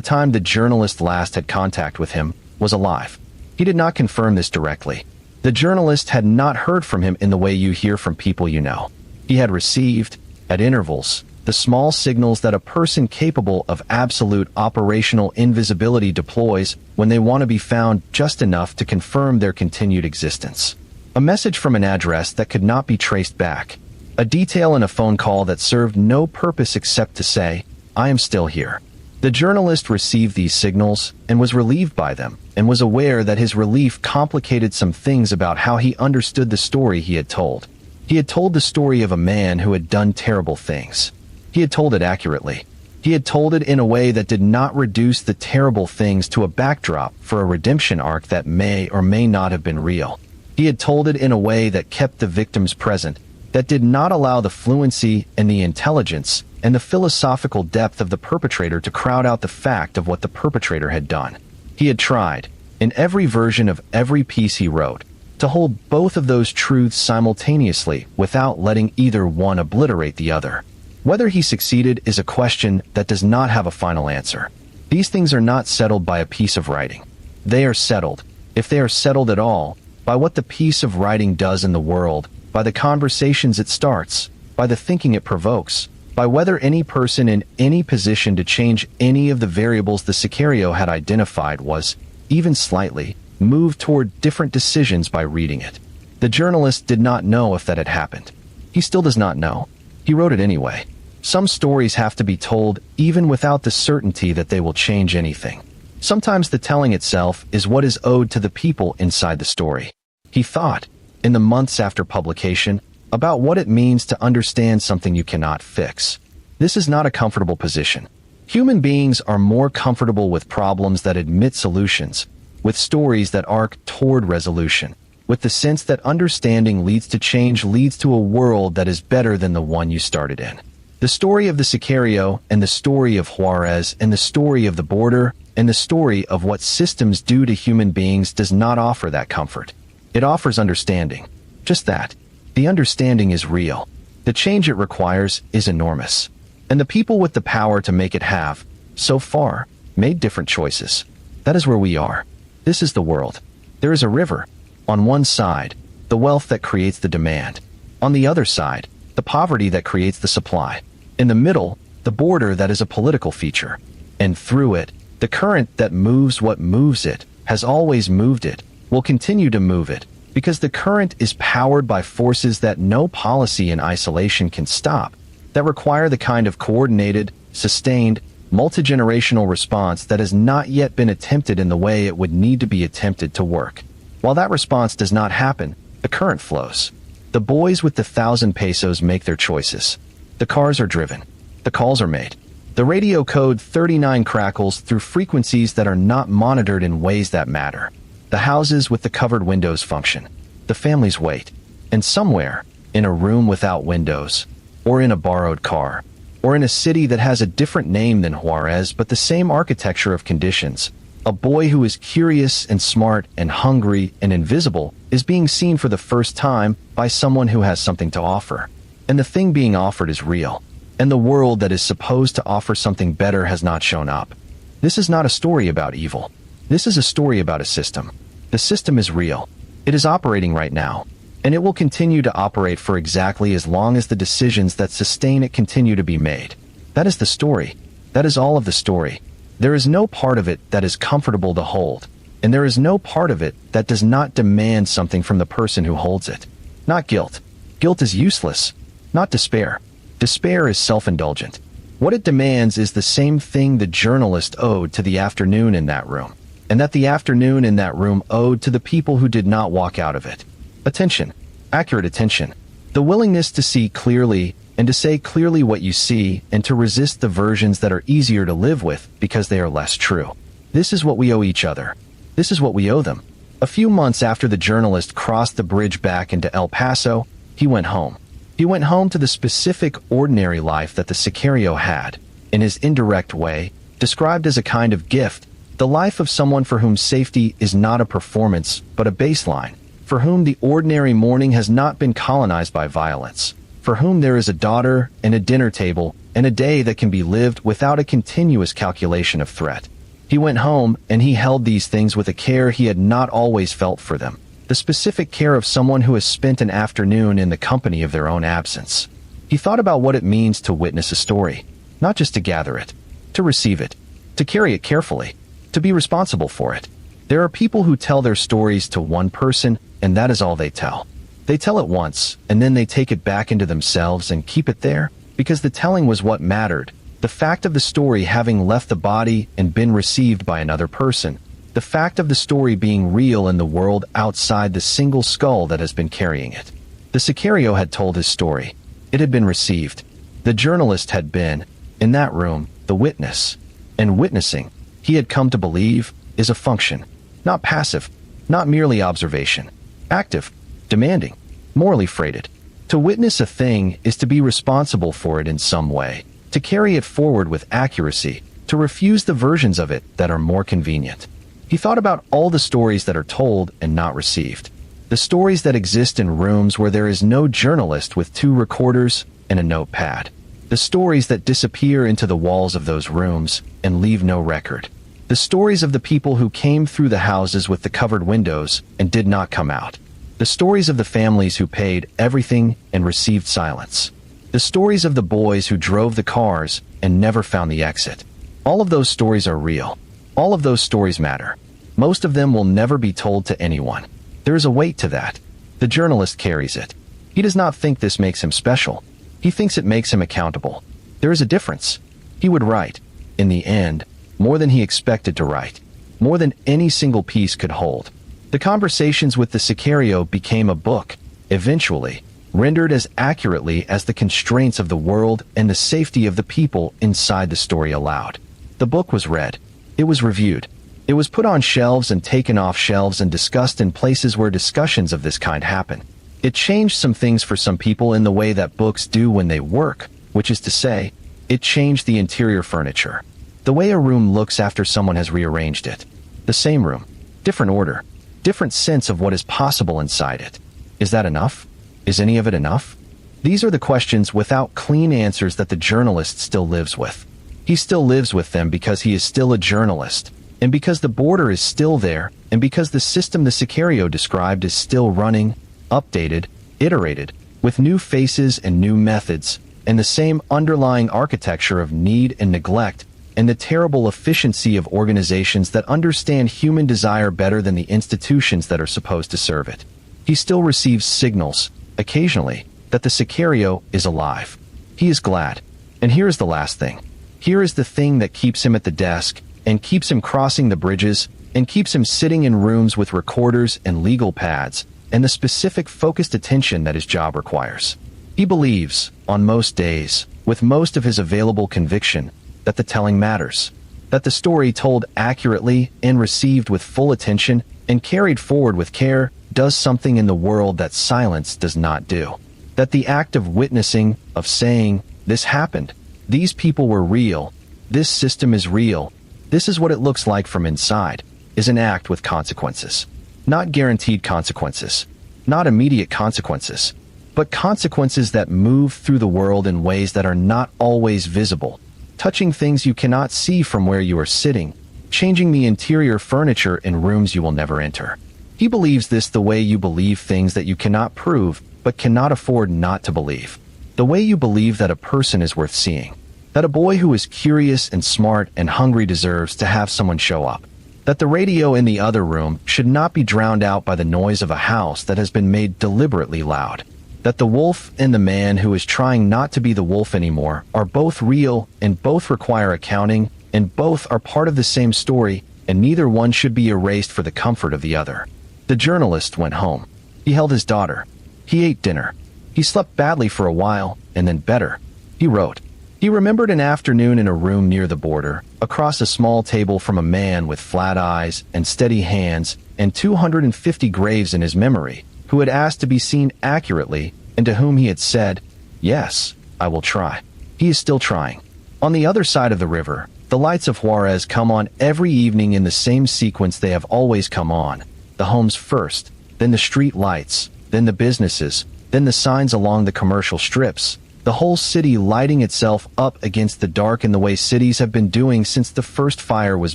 time the journalist last had contact with him, was alive. He did not confirm this directly. The journalist had not heard from him in the way you hear from people you know. He had received, at intervals, the small signals that a person capable of absolute operational invisibility deploys when they want to be found just enough to confirm their continued existence. A message from an address that could not be traced back. A detail in a phone call that served no purpose except to say, I am still here. The journalist received these signals and was relieved by them, and was aware that his relief complicated some things about how he understood the story he had told. He had told the story of a man who had done terrible things. He had told it accurately. He had told it in a way that did not reduce the terrible things to a backdrop for a redemption arc that may or may not have been real. He had told it in a way that kept the victims present, that did not allow the fluency and the intelligence and the philosophical depth of the perpetrator to crowd out the fact of what the perpetrator had done. He had tried, in every version of every piece he wrote, to hold both of those truths simultaneously without letting either one obliterate the other. Whether he succeeded is a question that does not have a final answer. These things are not settled by a piece of writing. They are settled, if they are settled at all, by what the piece of writing does in the world, by the conversations it starts, by the thinking it provokes, by whether any person in any position to change any of the variables the Sicario had identified was, even slightly, moved toward different decisions by reading it. The journalist did not know if that had happened. He still does not know. He wrote it anyway. Some stories have to be told even without the certainty that they will change anything. Sometimes the telling itself is what is owed to the people inside the story. He thought, in the months after publication, about what it means to understand something you cannot fix. This is not a comfortable position. Human beings are more comfortable with problems that admit solutions, with stories that arc toward resolution, with the sense that understanding leads to change, leads to a world that is better than the one you started in. The story of the Sicario, and the story of Juarez, and the story of the border, and the story of what systems do to human beings does not offer that comfort. It offers understanding. Just that. The understanding is real. The change it requires is enormous. And the people with the power to make it have, so far, made different choices. That is where we are. This is the world. There is a river. On one side, the wealth that creates the demand. On the other side, the poverty that creates the supply. In the middle, the border that is a political feature. And through it, the current that moves what moves it, has always moved it, will continue to move it, because the current is powered by forces that no policy in isolation can stop, that require the kind of coordinated, sustained, multi-generational response that has not yet been attempted in the way it would need to be attempted to work. While that response does not happen, the current flows. The boys with the 1,000 pesos make their choices. The cars are driven. The calls are made. The radio code 39 crackles through frequencies that are not monitored in ways that matter. The houses with the covered windows function. The families wait. And somewhere, in a room without windows, or in a borrowed car, or in a city that has a different name than Juarez but the same architecture of conditions, a boy who is curious and smart and hungry and invisible is being seen for the first time by someone who has something to offer. And the thing being offered is real. And the world that is supposed to offer something better has not shown up. This is not a story about evil. This is a story about a system. The system is real. It is operating right now. And it will continue to operate for exactly as long as the decisions that sustain it continue to be made. That is the story. That is all of the story. There is no part of it that is comfortable to hold. And there is no part of it that does not demand something from the person who holds it. Not guilt. Guilt is useless. Not despair. Despair is self-indulgent. What it demands is the same thing the journalist owed to the afternoon in that room, and that the afternoon in that room owed to the people who did not walk out of it. Attention. Accurate attention. The willingness to see clearly, and to say clearly what you see, and to resist the versions that are easier to live with because they are less true. This is what we owe each other. This is what we owe them. A few months after the journalist crossed the bridge back into El Paso, he went home. He went home to the specific, ordinary life that the Sicario had, in his indirect way, described as a kind of gift, the life of someone for whom safety is not a performance, but a baseline, for whom the ordinary morning has not been colonized by violence, for whom there is a daughter and a dinner table and a day that can be lived without a continuous calculation of threat. He went home, and he held these things with a care he had not always felt for them. The specific care of someone who has spent an afternoon in the company of their own absence. He thought about what it means to witness a story, not just to gather it, to receive it, to carry it carefully, to be responsible for it. There are people who tell their stories to one person, and that is all they tell. They tell it once, and then they take it back into themselves and keep it there, because the telling was what mattered, the fact of the story having left the body and been received by another person. The fact of the story being real in the world outside the single skull that has been carrying it. The Sicario had told his story. It had been received. The journalist had been, in that room, the witness. And witnessing, he had come to believe, is a function. Not passive, not merely observation. Active, demanding, morally freighted. To witness a thing is to be responsible for it in some way, to carry it forward with accuracy, to refuse the versions of it that are more convenient. He thought about all the stories that are told and not received. The stories that exist in rooms where there is no journalist with 2 recorders and a notepad. The The stories that disappear into the walls of those rooms and leave no record. The stories of the people who came through the houses with the covered windows and did not come out. The stories of the families who paid everything and received silence. The stories of the boys who drove the cars and never found the exit. All of those stories are real. All of those stories matter. Most of them will never be told to anyone. There is a weight to that. The journalist carries it. He does not think this makes him special. He thinks it makes him accountable. There is a difference. He would write, in the end, more than he expected to write. More than any single piece could hold. The conversations with the Sicario became a book, eventually, rendered as accurately as the constraints of the world and the safety of the people inside the story allowed. The book was read. It was reviewed. It was put on shelves and taken off shelves and discussed in places where discussions of this kind happen. It changed some things for some people in the way that books do when they work, which is to say, it changed the interior furniture. The way a room looks after someone has rearranged it. The same room, different order, different sense of what is possible inside it. Is that enough? Is any of it enough? These are the questions without clean answers that the journalist still lives with. He still lives with them because he is still a journalist, and because the border is still there, and because the system the Sicario described is still running, updated, iterated, with new faces and new methods, and the same underlying architecture of need and neglect, and the terrible efficiency of organizations that understand human desire better than the institutions that are supposed to serve it. He still receives signals, occasionally, that the Sicario is alive. He is glad. And here is the last thing. Here is the thing that keeps him at the desk, and keeps him crossing the bridges, and keeps him sitting in rooms with recorders and legal pads, and the specific focused attention that his job requires. He believes, on most days, with most of his available conviction, that the telling matters, that the story told accurately and received with full attention and carried forward with care does something in the world that silence does not do, that the act of witnessing, of saying, this happened, these people were real, this system is real, this is what it looks like from inside, is an act with consequences. Not guaranteed consequences, not immediate consequences, but consequences that move through the world in ways that are not always visible, touching things you cannot see from where you are sitting, changing the interior furniture in rooms you will never enter. He believes this the way you believe things that you cannot prove, but cannot afford not to believe. The way you believe that a person is worth seeing. That a boy who is curious and smart and hungry deserves to have someone show up. That the radio in the other room should not be drowned out by the noise of a house that has been made deliberately loud. That the wolf and the man who is trying not to be the wolf anymore are both real and both require accounting and both are part of the same story and neither one should be erased for the comfort of the other. The journalist went home. He held his daughter. He ate dinner. He slept badly for a while and then better. He wrote. He remembered an afternoon in a room near the border, across a small table from a man with flat eyes and steady hands and 250 graves in his memory, who had asked to be seen accurately and to whom he had said, "Yes, I will try." He is still trying. On the other side of the river, the lights of Juarez come on every evening in the same sequence they have always come on. The homes first, then the street lights, then the businesses, then the signs along the commercial strips, the whole city lighting itself up against the dark in the way cities have been doing since the first fire was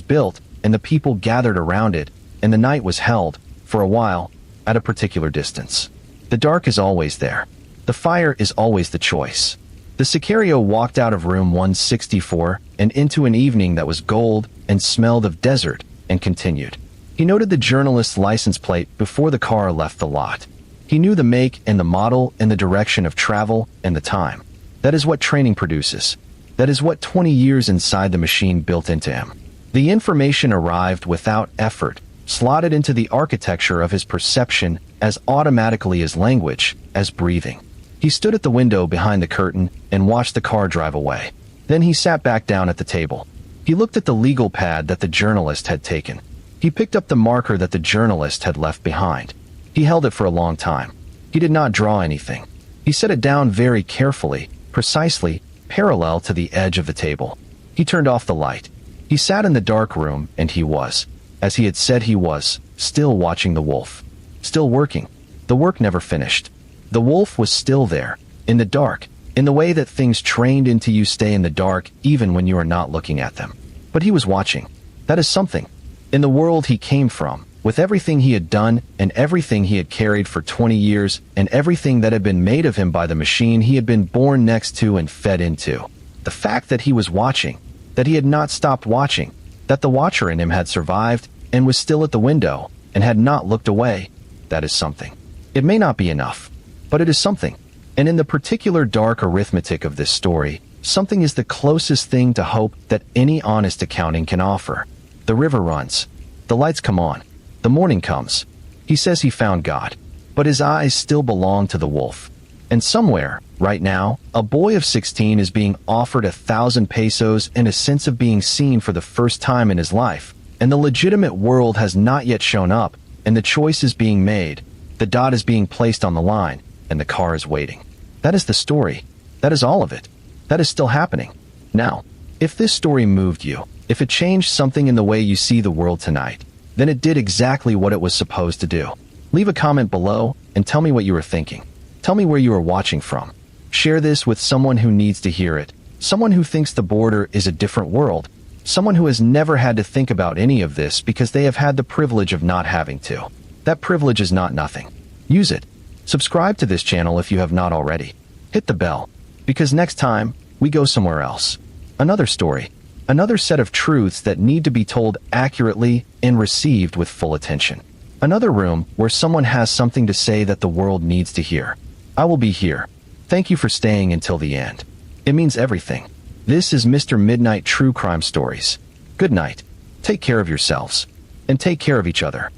built and the people gathered around it, and the night was held, for a while, at a particular distance. The dark is always there. The fire is always the choice. The Sicario walked out of room 164 and into an evening that was gold and smelled of desert and continued. He noted the journalist's license plate before the car left the lot. He knew the make and the model and the direction of travel and the time. That is what training produces. That is what 20 years inside the machine built into him. The information arrived without effort, slotted into the architecture of his perception as automatically as language, as breathing. He stood at the window behind the curtain and watched the car drive away. Then he sat back down at the table. He looked at the legal pad that the journalist had taken. He picked up the marker that the journalist had left behind. He held it for a long time. He did not draw anything. He set it down very carefully, precisely, parallel to the edge of the table. He turned off the light. He sat in the dark room and he was, as he had said he was, still watching the wolf. Still working. The work never finished. The wolf was still there, in the dark in the way that things trained into you stay in the dark even when you are not looking at them. But he was watching. That is something. In the world he came from, with everything he had done and everything he had carried for 20 years and everything that had been made of him by the machine he had been born next to and fed into. The fact that he was watching, that he had not stopped watching, that the watcher in him had survived and was still at the window and had not looked away, that is something. It may not be enough, but it is something. And in the particular dark arithmetic of this story, something is the closest thing to hope that any honest accounting can offer. The river runs. The lights come on. The morning comes. He says he found God, but his eyes still belong to the wolf. And somewhere, right now, a boy of 16 is being offered 1,000 pesos and a sense of being seen for the first time in his life. And the legitimate world has not yet shown up, and the choice is being made. The dot is being placed on the line, and the car is waiting. That is the story. That is all of it. That is still happening. Now, if this story moved you, if it changed something in the way you see the world tonight, then it did exactly what it was supposed to do. Leave a comment below and tell me what you were thinking. Tell me where you are watching from. Share this with someone who needs to hear it, someone who thinks the border is a different world, someone who has never had to think about any of this because they have had the privilege of not having to. That privilege is not nothing. Use it. Subscribe to this channel if you have not already. Hit the bell, because next time, we go somewhere else. Another story. Another set of truths that need to be told accurately and received with full attention. Another room where someone has something to say that the world needs to hear. I will be here. Thank you for staying until the end. It means everything. This is Mr. Midnight True Crime Stories. Good night. Take care of yourselves. And take care of each other.